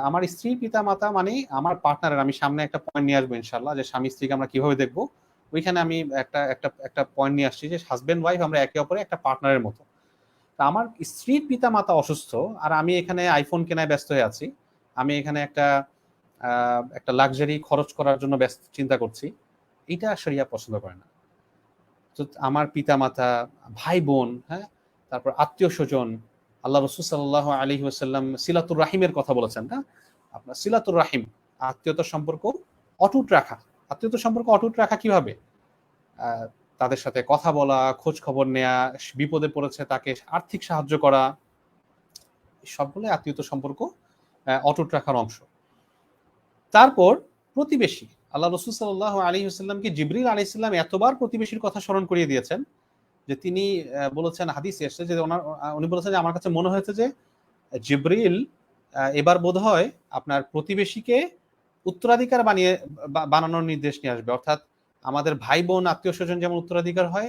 আমার স্ত্রীর পিতামাতা মানে আমার পার্টনারের। আমি সামনে একটা পয়েন্ট নিয়ে আসবো ইনশাল্লাহ, যে স্বামী স্ত্রীকে আমরা কিভাবে দেখবো। ওইখানে আমি একটা একটা একটা পয়েন্ট নিয়ে আসছি যে হাজবেন্ড ওয়াইফ আমরা একে অপরে একটা পার্টনারের মতো। তা আমার স্ত্রীর পিতা মাতা অসুস্থ আর আমি এখানে আইফোন কেনায় ব্যস্ত হয়ে আছি, আমি এখানে একটা একটা লাক্সারি খরচ করার জন্য ব্যস্ত চিন্তা করছি, এটা শরিয়া পছন্দ করে না। তো আমার পিতা মাতা, ভাই বোন, হ্যাঁ, তারপর আত্মীয় স্বজন, আল্লাহ রসুল সাল্লাল্লাহু আলাইহি ওয়াসাল্লাম সিলাতুর রাহিমের কথা বলেছেন না, আপনার সিলাতুর রাহিম, আত্মীয়তার সম্পর্ক অটুট রাখা। আত্মীয়তার সম্পর্ক অটুট রাখা কিভাবে? আহ, তাদের সাথে কথা বলা, খোঁজ খবর নেয়া, বিপদে পড়েছে তাকে আর্থিক সাহায্য করা, সবগুলো আত্মীয়তা সম্পর্ক অটুট রাখার অংশ। তারপর প্রতিবেশী, আল্লাহ রসুল সাল্লাল্লাহু আলাইহি ওয়াসাল্লামকে জিবরিল আলাইহিস সালাম এতবার প্রতিবেশীর কথা স্মরণ করিয়ে দিয়েছেন যে তিনি বলেছেন, হাদিসে এসেছে যে উনি বলেছেন যে আমার কাছে মনে হয়েছে যে জিবরিল এবার বোধহয় আপনার প্রতিবেশীকে উত্তরাধিকার বানানোর নির্দেশ নিয়ে আসবে, অর্থাৎ আমাদের ভাই বোন আত্মীয় স্বজন যেমন উত্তরাধিকার হয়,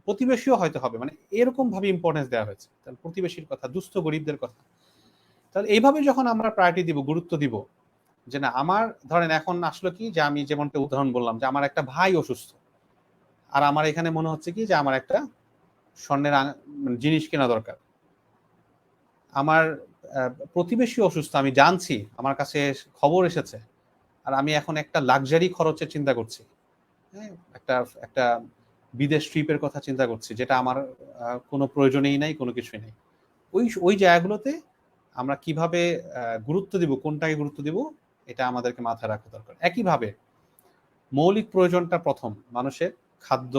প্রতিবেশীও হয়তো হবে, মানে এরকম ভাবে ইম্পর্টেন্স দেওয়া হয়েছে। তাহলে প্রতিবেশীর কথা, দুস্থ গরিবদের কথা, তাহলে এইভাবে যখন আমরা প্রায়োরিটি দিব, গুরুত্ব দিব, যে না আমার ধরেন এখন আসলো কি যে আমি যেমনটা উদাহরণ বললাম যে আমার একটা ভাই অসুস্থ, আর আমার এখানে মনে হচ্ছে কি যে আমার একটা স্বর্ণের জিনিস কেনা দরকার, আমার প্রতিবেশী অসুস্থ, আমি জানছি, আমার কাছে খবর এসেছে, আর আমি এখন একটা লাক্সারি খরচের চিন্তা করছি, হ্যাঁ, একটা একটা বিদেশ ট্রিপের কথা চিন্তা করছি, যেটা আমার কোনো প্রয়োজনেই নাই, কোনো কিছুই নেই। ওই ওই জায়গাগুলোতে আমরা কিভাবে গুরুত্ব দিব, কোনটাকে গুরুত্ব দিব, এটা আমাদেরকে মাথায় রাখা দরকার। একইভাবে মৌলিক প্রয়োজনটা প্রথম মানুষের, খাদ্য,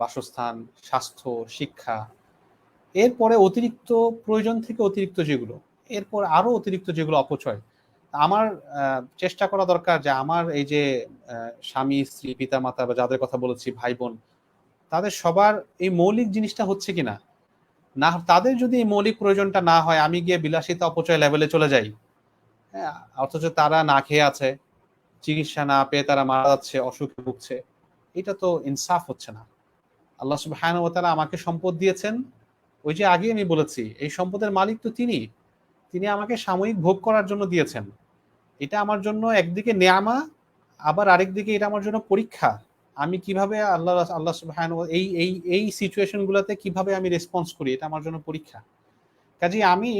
বাসস্থান, স্বাস্থ্য, শিক্ষা, এরপরে অতিরিক্ত প্রয়োজন থেকে অতিরিক্ত যেগুলো, এরপর আরো অতিরিক্ত যেগুলো অপচয়, আমার চেষ্টা করা দরকার যে আমার এই যে স্বামী স্ত্রী পিতা মাতা বা যাদের কথা বলেছি ভাই বোন, তাদের সবার এই মৌলিক জিনিসটা হচ্ছে কিনা, না তাদের যদি এই মৌলিক প্রয়োজনটা না হয়, আমি গিয়ে বিলাসিতা অপচয় লেভেলে চলে যাই, হ্যাঁ, অথচ তারা না খেয়ে আছে, চিকিৎসা না পেয়ে তারা মারা যাচ্ছে, অসুখে ভুগছে, এটা তো ইনসাফ হচ্ছে না। আল্লাহ সুবহানাহু ওয়া তাআলা আমাকে সম্পদ দিয়েছেন, ওই যে আগে আমি বলেছি এই সম্পদের মালিক তো তিনি, তিনি আমাকে সাময়িক ভোগ করার জন্য দিয়েছেন। এটা আমার জন্য একদিকে নেয়ামা, আবার আরেকদিকে এটা আমার জন্য পরীক্ষা। আমি কিভাবে আল্লাহ সুবহানাহু এই এই এই সিচুয়েশন গুলোতে কিভাবে আমি রেসপন্স করি, এটা আমার জন্য পরীক্ষা। কাজে আমি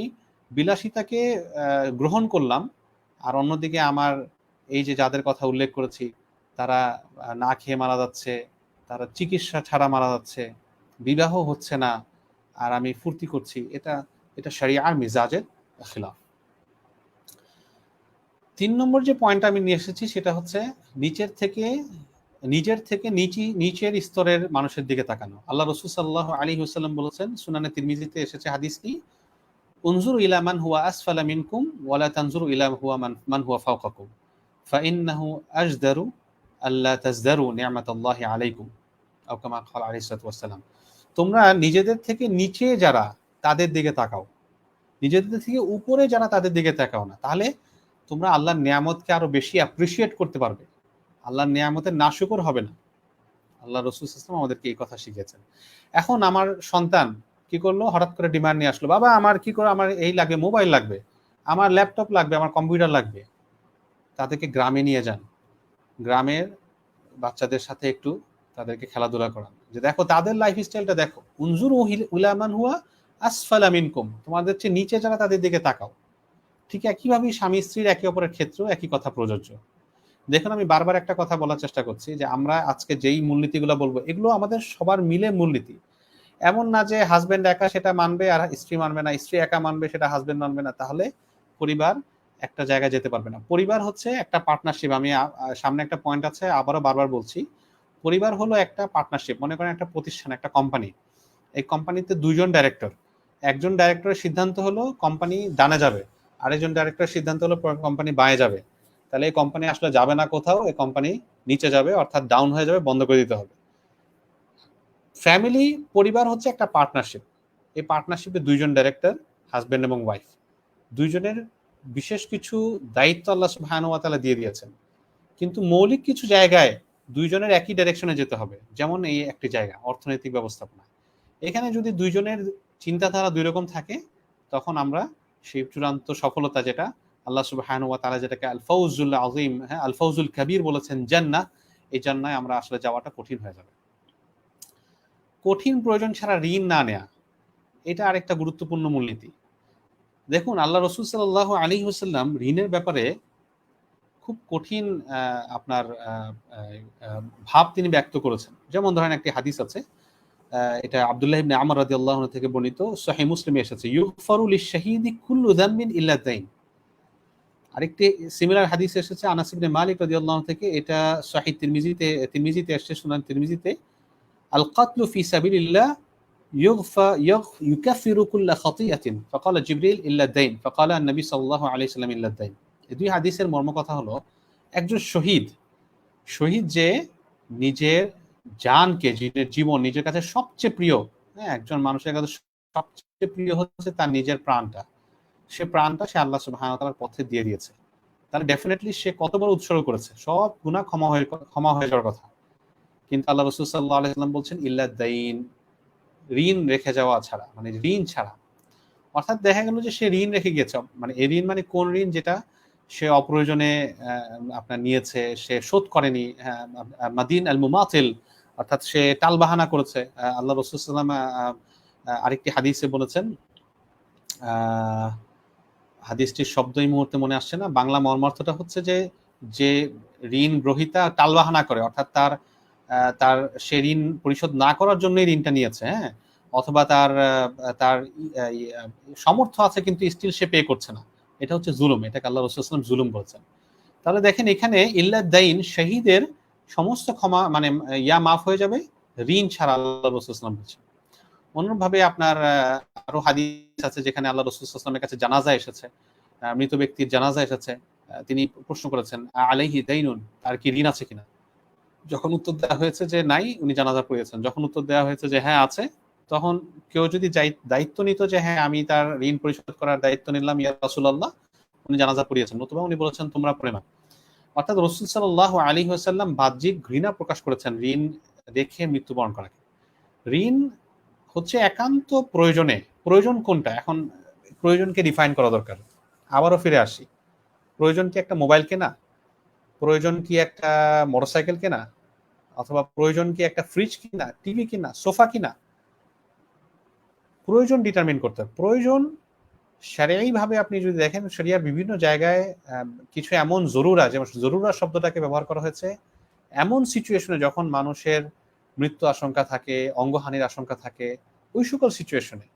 বিলাসিতাকে গ্রহণ করলাম, আর অন্যদিকে আমার এই যে যাদের কথা উল্লেখ করেছি, তারা না খেয়ে মারা যাচ্ছে, তারা চিকিৎসা ছাড়া মারা যাচ্ছে, বিবাহ হচ্ছে না, আর আমি ফুর্তি করছি, এটা এটা শরিয়ার মিজাজের খিলাফ। ৩ নম্বর যে পয়েন্ট আমি নিয়ে এসেছি সেটা হচ্ছে নিজের থেকে নিচের স্তরের মানুষের দিকে তাকানো। আল্লাহ রাসূল সাল্লাল্লাহু আলাইহি ওয়াসাল্লাম বলেছেন, সুনানে তিরমিজিতে এসেছে হাদিসটি, উনজুরু ইলা মান হুয়া আসফালা মিনকুম ওয়া লা তানজুরু ইলা মান হুয়া ফাওকাকুম ফাইন্নাহু আজদারু আল্লা তাজদারু নি'মাতাল্লাহি আলাইকুম আও কামা ক্বালা আলাইহিস সালাতু ওয়াস সালাম। তোমরা নিজেদের থেকে নিচে যারা তাদের দিকে তাকাও, নিজেদের থেকে উপরে যারা তাদের দিকে তাকাও না, তাহলে তোমরা আল্লাহর নিয়ামতকে আরো বেশি অ্যাপ্রিসিয়েট করতে পারবে, আল্লাহর নিয়ামতের নাশুকর হবে না। আল্লাহ রসুল ইসলাম আমাদেরকে এই কথা শিখিয়েছেন। এখন আমার সন্তান কি করলো, হঠাৎ করে ডিমান্ড নিয়ে আসলো, বাবা আমার কি করে, আমার এই লাগবে, মোবাইল লাগবে, আমার ল্যাপটপ লাগবে, আমার কম্পিউটার লাগবে। তাদেরকে গ্রামে নিয়ে যান, গ্রামের বাচ্চাদের সাথে একটু তাদেরকে খেলাধুলা করান, যে দেখো তাদের লাইফ স্টাইলটা দেখো, উনজুর উলামান হুয়া আসফালা মিনকুম, তোমাদের চেয়ে নিচে যারা তাদের দিকে তাকাও। ঠিক একইভাবেই স্বামী স্ত্রীর একে অপরের ক্ষেত্রেও একই কথা প্রযোজ্য। দেখুন আমি বারবার একটা কথা বলার চেষ্টা করছি, যে আমরা আজকে যেই মূলনীতিগুলো বলবো এগুলো আমাদের সবার মিলে মূলনীতি। এমন না যে হাজবেন্ড একা সেটা মানবে আর স্ত্রী মানবে না, স্ত্রী একা মানবে সেটা হাজবেন্ড মানবে না, তাহলে পরিবার একটা জায়গায় যেতে পারবে না। পরিবার হচ্ছে একটা পার্টনারশিপ। আমি সামনে একটা পয়েন্ট আছে, আবারও বারবার বলছি, পরিবার হলো একটা পার্টনারশিপ। মনে করেন একটা প্রতিষ্ঠান, একটা কোম্পানি, এই কোম্পানিতে দুইজন ডাইরেক্টর, একজন ডাইরেক্টরের সিদ্ধান্ত হলো কোম্পানি ডানে যাবে, আরেকজন ডাইরেক্টরের সিদ্ধান্ত হলো কোম্পানি বাঁয়ে যাবে, তাহলে এই কোম্পানি আসলে যাবে না কোথাও, এই কোম্পানি নিচে যাবে, অর্থাৎ ডাউন হয়ে যাবে, বন্ধ করে দিতে হবে। ফ্যামিলি, পরিবার হচ্ছে একটা পার্টনারশিপ। এই পার্টনারশিপে দুইজন ডাইরেক্টর, হাজবেন্ড এবং ওয়াইফ, দুইজনের বিশেষ কিছু দায়িত্ব আল্লাহ সুবহানাহু ওয়া তাআলা দিয়ে দিয়েছেন, কিন্তু মৌলিক কিছু জায়গায় দুইজনের একই ডাইরেকশনে যেতে হবে। যেমন এই একটি জায়গা অর্থনৈতিক ব্যবস্থাপনা, এখানে যদি দুইজনের চিন্তাধারা দুই রকম থাকে, তখন আমরা সেই চূড়ান্ত সফলতা, যেটা আল্লাহ সুবহানাহু ওয়া তাআলা যেটাকে আল ফাউজুল আযীম, হ্যাঁ আল ফাউজুল কাবীর বলেছেন, জান্নাহ, এই জান্নায় আমরা আসলে যাওয়াটা কঠিন হয়ে যাবে। কঠিন প্রয়োজন ছাড়া ঋণ না নেয়া, এটা আরেকটা গুরুত্বপূর্ণ মূলনীতি। দেখুন আল্লাহ রাসূল সাল্লাল্লাহু আলাইহি ওয়াসাল্লাম ঋণের ব্যাপারে খুব কঠিন আপনার ভাব তিনি ব্যক্ত করেছেন। যেমন ধরেন একটি হাদিস আছে, এটা আব্দুল্লাহ ইবনে আমর রাদিয়াল্লাহু আনহু থেকে বর্ণিত, সহিহ মুসলিমে এসেছে, ইউগফারু লিশ-শাহীদি কুল্লু যামবিন ইল্লা দাইন। আরেকটি সিমিলার হাদিস এসেছে আনাস ইবনে মালিক রাদিয়াল্লাহু আনহু থেকে, এটা সহিহ তিরমিজিতে এসেছে, সুনান তিরমিজিতে, আল কাতলু ফি সাবিলিল্লাহ ইউকাফিরু কুল্লা খাতিআতিন ফাকালা জিবরিল ইল্লা দাইন ফাকালা an-নাবী সাল্লাল্লাহু আলাইহি ওয়াসাল্লাম ইল্লা দাইন। এই দুই হাদিসের মর্ম কথা হলো, একজন শহীদ যে নিজের জানকে, জীবন নিজের কাছে সবচেয়ে প্রিয়, হ্যাঁ একজন মানুষের কাছে সবচেয়ে প্রিয় হচ্ছে তার নিজের প্রাণটা, সে প্রাণটা সে আল্লাহ সুবহানাহু ওয়া তাআলার পথে দিয়ে দিয়েছে, তাহলে ডেফিনেটলি সে কত বড় উৎসর্গ করেছে, সব গুনাহ ক্ষমা হয়ে যাওয়ার কথা। কিন্তু আল্লাহ রাসূল সাল্লাল্লাহু আলাইহি ওয়াসাল্লাম বলছেন ইল্লা দাইন, ঋণ রেখে যাওয়া ছাড়া, মানে ঋণ ছাড়া। অর্থাৎ দেখা গেল যে সে ঋণ রেখে গিয়েছে, মানে এই ঋণ মানে কোন ঋণ, যেটা সে অপ্রয়োজনে আপনার নিয়েছে, সে শোধ করেনি, মাদিন আল মুমাতিল, অর্থাৎ সে টালবাহানা করেছে। আল্লাহ রাসূল সাল্লাল্লাহু আলাইহি ওয়াসাল্লাম আরেকটি হাদিসে বলেছেন, হাদিসটির শব্দ এই মুহূর্তে মনে আসছে না, বাংলা মর্মার্থটা হচ্ছে যে ঋণ গ্রহীতা টালবাহানা করে, অর্থাৎ তার সে ঋণ পরিশোধ না করার জন্যই ঋণটা নিয়েছে, হ্যাঁ, অথবা তার সামর্থ্য আছে কিন্তু স্টিল সে পে করছে না, এটা হচ্ছে জুলুম, এটাকে আল্লাহ রাসূল সাল্লাল্লাহু আলাইহি ওয়াসাল্লাম জুলুম বলছেন। তাহলে দেখেন এখানে ইল্লা দাইন, শহীদের সমস্ত ক্ষমা মানে মাফ হয়ে যাবে, ঋণ ছাড়া, আল্লাহ রাসূল সাল্লাল্লাহু আলাইহি ওয়াসাল্লাম বলছেন। অনুরূপভাবে আপনার আরো হাদিস আছে যেখানে আল্লাহ রাসূল সাল্লাল্লাহু আলাইহি ওয়াসাল্লামের কাছে জানাজা এসেছে, মৃত ব্যক্তির জানাজা এসেছে, তিনি প্রশ্ন করেছেন আলাইহি দাইনুন, তার কি ঋণ আছে কিনা? যখন উত্তর দেওয়া হয়েছে যে নাই, উনি জানাজা পড়িয়েছেন। যখন উত্তর দেওয়া হয়েছে যে হ্যাঁ আছে, তখন কেউ যদি দায়িত্ব নিত যে হ্যাঁ আমি তার ঋণ পরিশোধ করার দায়িত্ব নিলাম ইয়া রাসূলুল্লাহ, উনি জানাজা পড়িয়েছেন, নতুবা উনি বলেছেন তোমরা পড়ে না। অর্থাৎ রাসূল সাল্লাল্লাহু আলাইহি ওয়াসাল্লাম বাহ্যিক ঘৃণা প্রকাশ করেছেন ঋণ রেখে মৃত্যুবরণ করাকে। ঋণ হচ্ছে একান্ত প্রয়োজনে, প্রয়োজন কোনটা, এখন প্রয়োজনকে ডিফাইন করা দরকার। আবারও ফিরে আসি, প্রয়োজন কি একটা মোবাইল কেনা, প্রয়োজন কি একটা মোটরসাইকেল কেনা, অথবা প্রয়োজন কি একটা ফ্রিজ কিনা, টিভি কিনা, সোফা কিনা? প্রয়োজন ডিটারমিন করতে হবে। প্রয়োজন শরঈ ভাবে আপনি যদি দেখেন, শরিয়ার বিভিন্ন জায়গায় কিছু এমন জরুরা, যেমন জরুরা শব্দটাকে ব্যবহার করা হয়েছে এমন সিচুয়েশনে যখন মানুষের মৃত্যু আশঙ্কা থাকে, অঙ্গহানির আশঙ্কা থাকে, ওই সকল সিচুয়েশনে।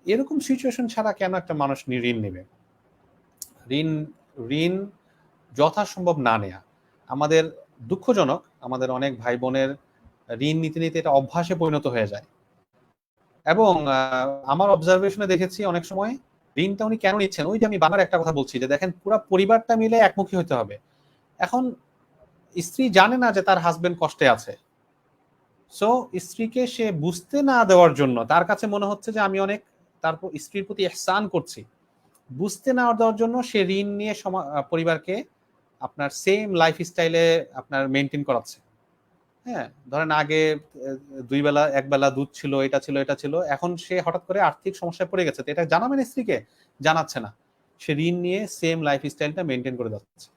এরকম সিচুয়েশন ছাড়া কেন একটা মানুষ ঋণ নেবে? ঋণ ঋণ যথাসম্ভব না নেয়া আমাদের দুঃখজনক। আমাদের অনেক ভাই বোনের ঋণ নিতে নিতে এটা অভ্যাসে পরিণত হয়ে যায়, এবং আমার অবজারভেশনে দেখেছি অনেক সময় ঋণটা উনি কেন নিচ্ছেন, ওই যে আমি বাংলার একটা কথা বলছি যে দেখেন পুরো পরিবারটা মিলে একমুখী হতে হবে। এখন স্ত্রী জানে না যে তার হাজবেন্ড কষ্টে আছে, সো স্ত্রীকে সে বুঝতে না দেওয়ার জন্য, তার কাছে মনে হচ্ছে যে আমি অনেক তার স্ত্রীর প্রতি ইহসান করছি, বুঝতে না দেওয়ার জন্য সে ঋণ নিয়ে পরিবারকে আপনার সেম লাইফ স্টাইলে আপনার মেনটেন করাচ্ছে। হ্যাঁ, ধরেন আগে এক বেলা দুধ ছিল, এটা ছিল, এখন সে হঠাৎ করে আর্থিক সমস্যায় পড়ে গেছে, তো এটা জানাবেন স্ত্রীকে, জানাচ্ছে না, সে ঋণ নিয়ে সেম লাইফ স্টাইলটা মেনটেন করে যাচ্ছে।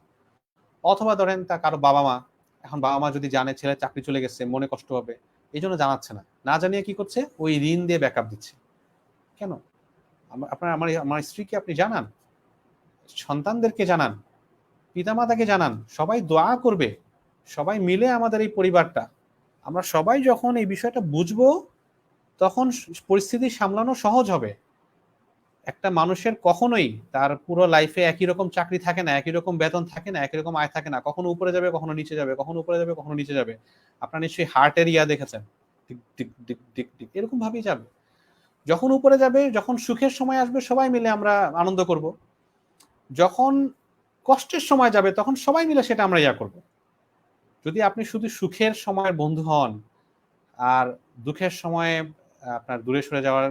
অথবা ধরেন তা কারো বাবা মা, এখন বাবা মা যদি জানে ছেলে চাকরি চলে গেছে, মনে কষ্ট হবে, এই জন্য জানাচ্ছে না, না জানিয়ে কি করছে, ওই ঋণ দিয়ে ব্যাকআপ দিচ্ছে। কেন? আপনার আমার স্ত্রীকে আপনি জানান, সন্তানদেরকে জানান, পিতামাতাকে জানান, সবাই দোয়া করবে, সবাই মিলে আমাদের এই পরিবারটা, আমরা সবাই যখন এই বিষয়টা বুঝবো তখন পরিস্থিতি সামলানো সহজ হবে। একটা মানুষের কখনোই তার পুরো লাইফে একই রকম চাকরি থাকে না, একই রকম বেতন থাকে না, একই রকম আয় থাকে না, কখনো উপরে যাবে, কখনো নিচে যাবে, কখনো উপরে যাবে, কখনো নিচে যাবে। আপনারা নিশ্চয়ই হার্টের দেখেছেন, tick tick tick tick tick এরকম ভাবেই যাবে। যখন উপরে যাবে, যখন সুখের সময় আসবে সবাই মিলে আমরা আনন্দ করব, যখন কষ্টের সময় যাবে তখন সবাই মিলে সেটা আমরা করব। যদি আপনি শুধু সুখের সময়ের বন্ধু হন আর দুঃখের সময়ে আপনার দূরে সরে যাওয়ার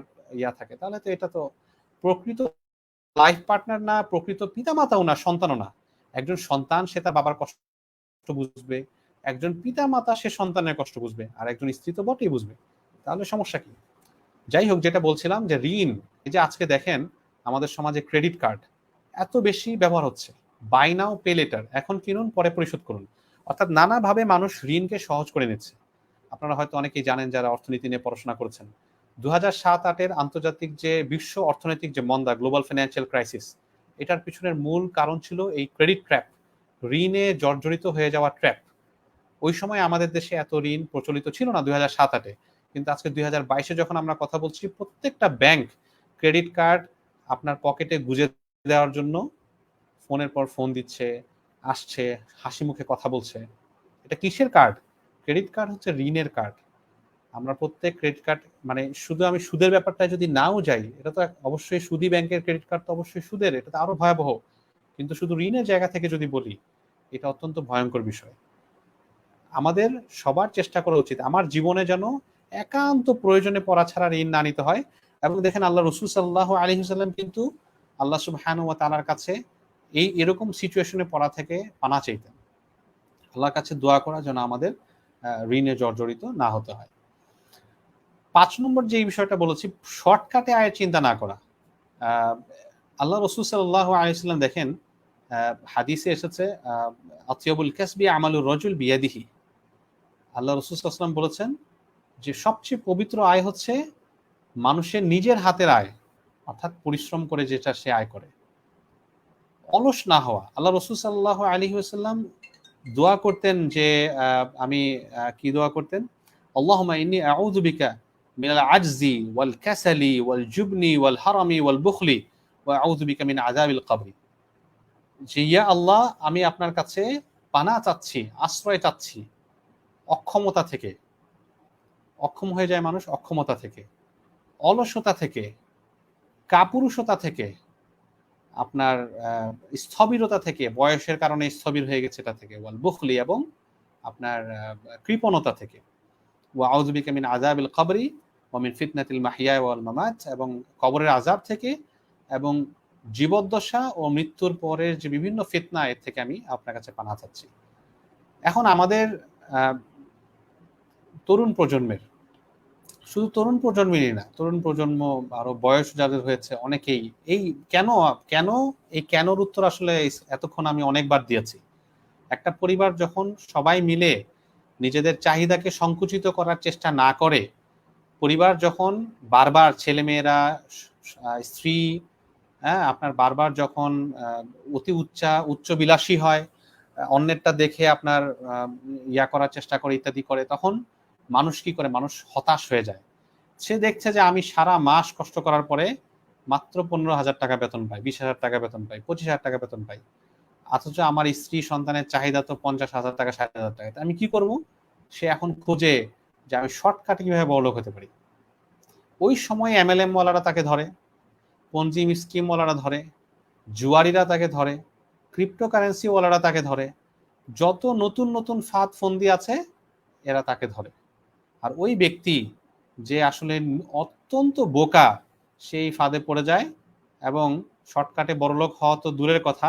থাকে, তাহলে তো এটা তো প্রকৃত লাইফ পার্টনার না, প্রকৃত পিতামাতাও না, সন্তানও না। একজন সন্তান সে তার বাবার কষ্ট বুঝবে, একজন পিতামাতা সে সন্তানের কষ্ট বুঝবে, আর একজন স্ত্রী তো বটেই বুঝবে। তাহলে সমস্যা কি? যাই হোক, যেটা বলছিলাম যে ঋণ এই যে আজকে দেখেন আমাদের সমাজে ক্রেডিট কার্ড এত বেশি ব্যবহার হচ্ছে, বাই নাও পে লেটার, এখন কিনুন পরে পরিশোধ করুন, অর্থাৎ নানাভাবে মানুষ ঋণকে সহজ করে নিচ্ছে। আপনারা হয়তো অনেকেই জানেন যারা অর্থনীতি নিয়ে পড়াশোনা করেছেন, 2007-08 আন্তর্জাতিক যে বিশ্ব অর্থনৈতিক যে মন্দা, গ্লোবাল ফিনান্সিয়াল ক্রাইসিস, এটার পিছনের মূল কারণ ছিল এই ক্রেডিট ট্র্যাপ, ঋণে জর্জরিত হয়ে যাওয়া ট্র্যাপ। ওই সময় আমাদের দেশে এত ঋণ প্রচলিত ছিল না 2007-08-এ, কিন্তু আজকে 2022-এ যখন আমরা কথা বলছি, প্রত্যেকটা ব্যাংক ক্রেডিট কার্ড আপনার পকেটে গুজে দেওয়ার জন্য ফোনের পর ফোন দিচ্ছে, আসছে, হাসি মুখে কথা বলছে। এটা কিসের কার্ড? ক্রেডিট কার্ড হচ্ছে ঋণের কার্ড। আমরা প্রত্যেক ক্রেডিট কার্ড, মানে শুধু আমি সুদের ব্যাপারটা যদি নাও যাই, এটা তো অবশ্যই সুদী ব্যাংকের ক্রেডিট কার্ড তো অবশ্যই সুদের, এটা তো আরো ভয়াবহ। কিন্তু শুধু ঋণের জায়গা থেকে যদি বলি, এটা অত্যন্ত ভয়ঙ্কর বিষয়। আমাদের সবার চেষ্টা করা উচিত আমার জীবনে যেন একান্ত প্রয়োজনে পড়া ছাড়া ঋণ না নিতে হয়। এবং দেখেন আল্লাহ রসুল সাল্লাল্লাহু আলাইহি ওয়াসাল্লাম কিন্তু আল্লাহ সুবহানাহু ওয়া তাআলার কাছে এরকম সিচুয়েশনে পড়া থেকে পানা চাইতেন, আল্লাহর কাছে দোয়া করা যেন আমাদের ঋণে জর্জরিত না হতে হয়। 5 নম্বর যে বিষয়টা বলেছি, শর্টকাটে আয়ের চিন্তা না করা। আল্লাহ রসুল সাল্লাল্লাহু আলাইহি ওয়াসাল্লাম দেখেন হাদিসে এসেছে, আতিয়াবুল কাসবি আমালুর রজুল বিয়াদিহি। আল্লাহ রসুল সাল্লাল্লাহু আলাইহি ওয়াসাল্লাম বলেছেন যে সবচেয়ে পবিত্র আয় হচ্ছে মানুষের নিজের হাতের আয়, অর্থাৎ পরিশ্রম করে যেটা সে আয় করে, অলস না হওয়া। আল্লাহ রসুল সাল্লাল্লাহু আলাইহি ওয়াসাল্লাম দোয়া করতেন যে আমি কি দোয়া করতেন, আল্লাহুম্মা ইন্নী আউযু বিকা মিনাল আজজি ওয়াল কাসালি ওয়াল জুবনি ওয়াল হারামি ওয়াল বুখলি ওয়া আউযু বিকা মিন আযাবিল কবর। যে ইয়া আল্লাহ, আমি আপনার কাছে পানা চাচ্ছি, আশ্রয় চাচ্ছি অক্ষমতা থেকে, অক্ষম হয়ে যায় মানুষ অক্ষমতা থেকে, অলসতা থেকে, কাপুরুষতা থেকে, আপনার স্থবিরতা থেকে, বয়সের কারণে স্থবির হয়ে গেছে এটা থেকে, ওয়াল বুখলি, এবং আপনার কৃপণতা থেকে, ওয়া আউযু বিকা মিন আযাবিল কবরি ওয়া মিন ফিতনাতিল মাহইয়া ওয়াল মামাত, এবং কবরের আযাব থেকে এবং জীবদ্দশা ও মৃত্যুর পরের যে বিভিন্ন ফিতনা, এর থেকে আমি আপনার কাছে পানাহ চাচ্ছি। এখন আমাদের তরুণ প্রজন্মের, শুধু তরুণ প্রজন্মেরই না, তরুণ প্রজন্ম আরো বয়স যাদের হয়েছে অনেকেই এই কেন কেন এই কেনর উত্তর আসলে এতক্ষণ আমি অনেকবার দিয়েছি। একটা পরিবার যখন সবাই মিলে নিজেদের চাহিদাকে সংকুচিত করার চেষ্টা না করে, পরিবার যখন বারবার ছেলেমেয়েরা, স্ত্রী, হ্যাঁ, আপনার বারবার যখন অতি উচ্চবিলাসী হয়, অন্যেরটা দেখে আপনার ইয়া করার চেষ্টা করে, ইত্যাদি করে, তখন মানুষ কি করে, মানুষ হতাশ হয়ে যায়। সে দেখছে যে আমি সারা মাস কষ্ট করার পরে মাত্র 15,000 টাকা বেতন পাই, 20,000 টাকা বেতন পাই, 25,000 টাকা বেতন পাই, অথচ আমার স্ত্রী সন্তানের চাহিদা তো 50,000 টাকা, 60,000 টাকা। আমি কি করব? সে এখন খোঁজে যে আমি শর্টকাটে কিভাবে বড়লোক হতে পারি। ওই সময় এমএলএম ওয়ালারা তাকে ধরে, পঞ্জি স্কিম ওয়ালারা ধরে, জুয়ারিরা তাকে ধরে, ক্রিপ্টোকারেন্সি ওয়ালারা তাকে ধরে, যত নতুন নতুন ফাঁদ ফন্দি আছে এরা তাকে ধরে। আর ওই ব্যক্তি যে আসলে অত্যন্ত বোকা, সেই ফাঁদে পড়ে যায় এবং শর্টকাটে বড়লোক হওয়া তো দূরের কথা,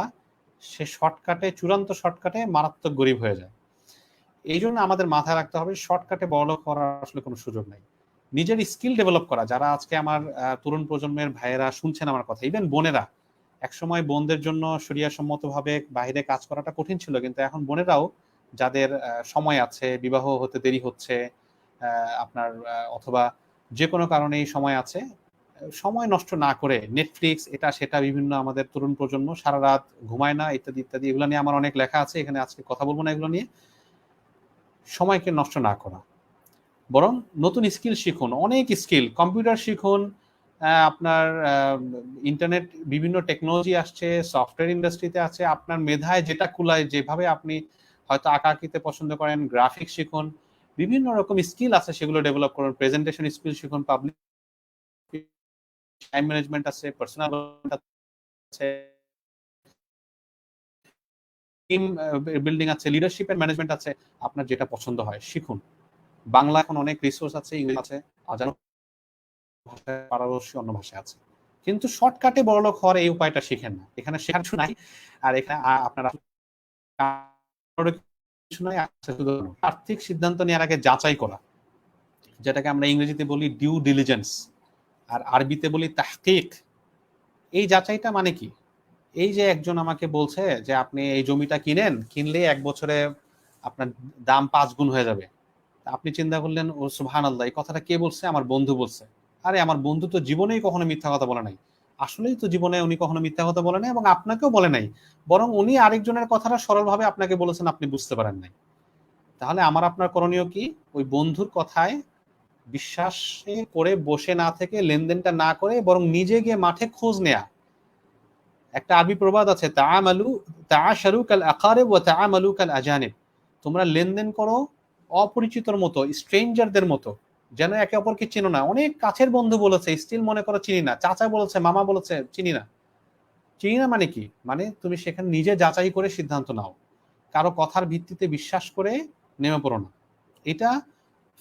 সে শর্টকাটে, চূড়ান্ত শর্টকাটে মারাত্মক গরিব হয়ে যায়। এই জন্য আমাদের মাথায় রাখতে হবে শর্টকাটে বড়লোক করার আসলে কোনো সুযোগ নাই। নিজের স্কিল ডেভেলপ করা, যারা আজকে আমার তরুণ প্রজন্মের ভাইয়েরা শুনছেন আমার কথা, ইভেন বোনেরা, একসময় বোনদের জন্য শরিয়াসম্মতভাবে বাইরে কাজ করাটা কঠিন ছিল, কিন্তু এখন বোনেরাও যাদের সময় আছে, বিবাহ হতে দেরি হচ্ছে, আপনার অথবা যে কোনো কারণেই সময় আছে, সময় নষ্ট না করে নেটফ্লিক্স, এটা সেটা, বিভিন্ন আমাদের তরুণ প্রজন্ম সারা রাত ঘুমায় না, ইত্যাদি ইত্যাদি, এগুলো নিয়ে আমার অনেক লেখা আছে, এখানে আজকে কথা বলবো না এগুলো নিয়ে। সময়কে নষ্ট না করা, বরং নতুন স্কিল শিখুন, অনেক স্কিল, কম্পিউটার শিখুন, আপনার ইন্টারনেট, বিভিন্ন টেকনোলজি আসছে, সফটওয়্যার ইন্ডাস্ট্রিতে আছে, আপনার মেধায় যেটা কুলায়, যেভাবে আপনি হয়তো আঁকা আঁকিতে পছন্দ করেন, গ্রাফিক্স শিখুন, বিভিন্ন রকম স্কিল আছে, সেগুলো ডেভেলপ করুন, প্রেজেন্টেশন স্কিল শিখুন, পাবলিক টাইম ম্যানেজমেন্ট আছে, পার্সোনাল আছে, টিম বিল্ডিং আছে, লিডারশিপ এন্ড ম্যানেজমেন্ট আছে, আপনার যেটা পছন্দ হয় শিখুন। বাংলা এখন অনেক রিসোর্স আছে, ইংরেজি আছে, অজানা ভাষায়, পারদর্শী অন্য ভাষায় আছে, কিন্তু শর্টকাটে বড়লোক হওয়ার এই উপায়টা শিখেন না। এখানে শেখার কিছু নাই, আর এখানে আপনারা কিছু নাই, আর্থিক সিদ্ধান্ত নেওয়ার আগে যাচাই করা, যেটাকে আমরা ইংরেজিতে বলি ডিউ ডিলিজেন্স, আর আরবিতে বলি তাহকিক। এই যাচাইটা মানে কি? এই যে একজন আমাকে বলছে যে আপনি এই জমিটা কিনেন, কিনলে 1 বছরে আপনার দাম 5 গুণ হয়ে যাবে। আপনি চিন্তা করলেন, ও সুবহানাল্লাহ, এই কথাটা কে বলছে? আমার বন্ধু বলছে। আরে আমার বন্ধু তো জীবনেই কখনো মিথ্যা কথা বলে নাই। আসলেই তো জীবনে উনি কখনো মিথ্যা কথা বলে নাই এবং আপনাকেও বলে নাই। বরং উনি আরেকজনের কথাটা সরলভাবে আপনাকে বলেছেন, আপনি বুঝতে পারেন নাই। তাহলে আমার আপনার করণীয় কি? ওই বন্ধুর কথায় বিশ্বাসে করে বসে না থেকে, লেনদেনটা না করে, বরং নিজে গিয়ে মাঠে খোঁজ নেয়া। একটা আরবি প্রবাদ আছে, তাআশারু কাল আকারিব ওয়া তাআমালু কাল আজানিব। তোমরা লেনদেন করো অপরিচিতর মতো, স্ট্রেঞ্জারদের মতো, যেন একে অপরকে চিনো না। অনেক কাছের বন্ধু বলেছে, স্টিল মনে করো চিনি না। চাচা বলেছে, মামা বলেছে, চিনি না। চিনি না মানে কি? মানে তুমি সেখানে নিজে যাচাই করে সিদ্ধান্ত নাও। কারো কথার ভিত্তিতে বিশ্বাস করে নেমে পড়ো না। এটা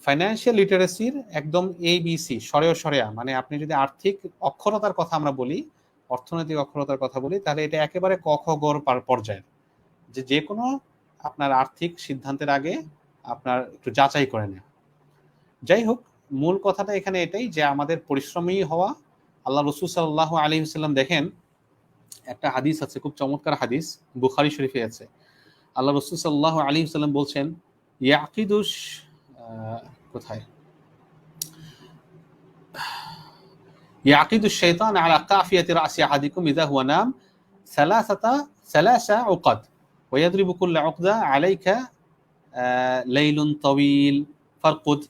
ফাইন্যান্সিয়াল লিটারেসির একদম ABC, সরেয়া। মানে আপনি যদি আর্থিক অক্ষরতার কথা আমরা বলি, অর্থনৈতিক অক্ষরতার কথা বলি, তাহলে এটা একেবারে ক খ গ পর্যায়ের। যে কোনো আপনার আর্থিক সিদ্ধান্তের আগে আপনার একটু যাচাই করে নেওয়া। যাই হোক, মূল কথাটা এখানে এটাই যে আমাদের পরিশ্রমী হওয়া। আল্লাহ রাসূল সাল্লাল্লাহু আলাইহি ওয়াসাল্লাম, দেখেন একটা হাদিস আছে, খুব চমৎকার হাদিস, বুখারী শরীফে আছে। আল্লাহ রাসূল সাল্লাল্লাহু আলাইহি ওয়াসাল্লাম বলছেন, ইয়াকিদুশ কোথায় يعقد الشيطان على قافية رأس أحدكم إذا هو نام ثلاث عقد ويضرب كل عقدة عليك ليل طويل فارقد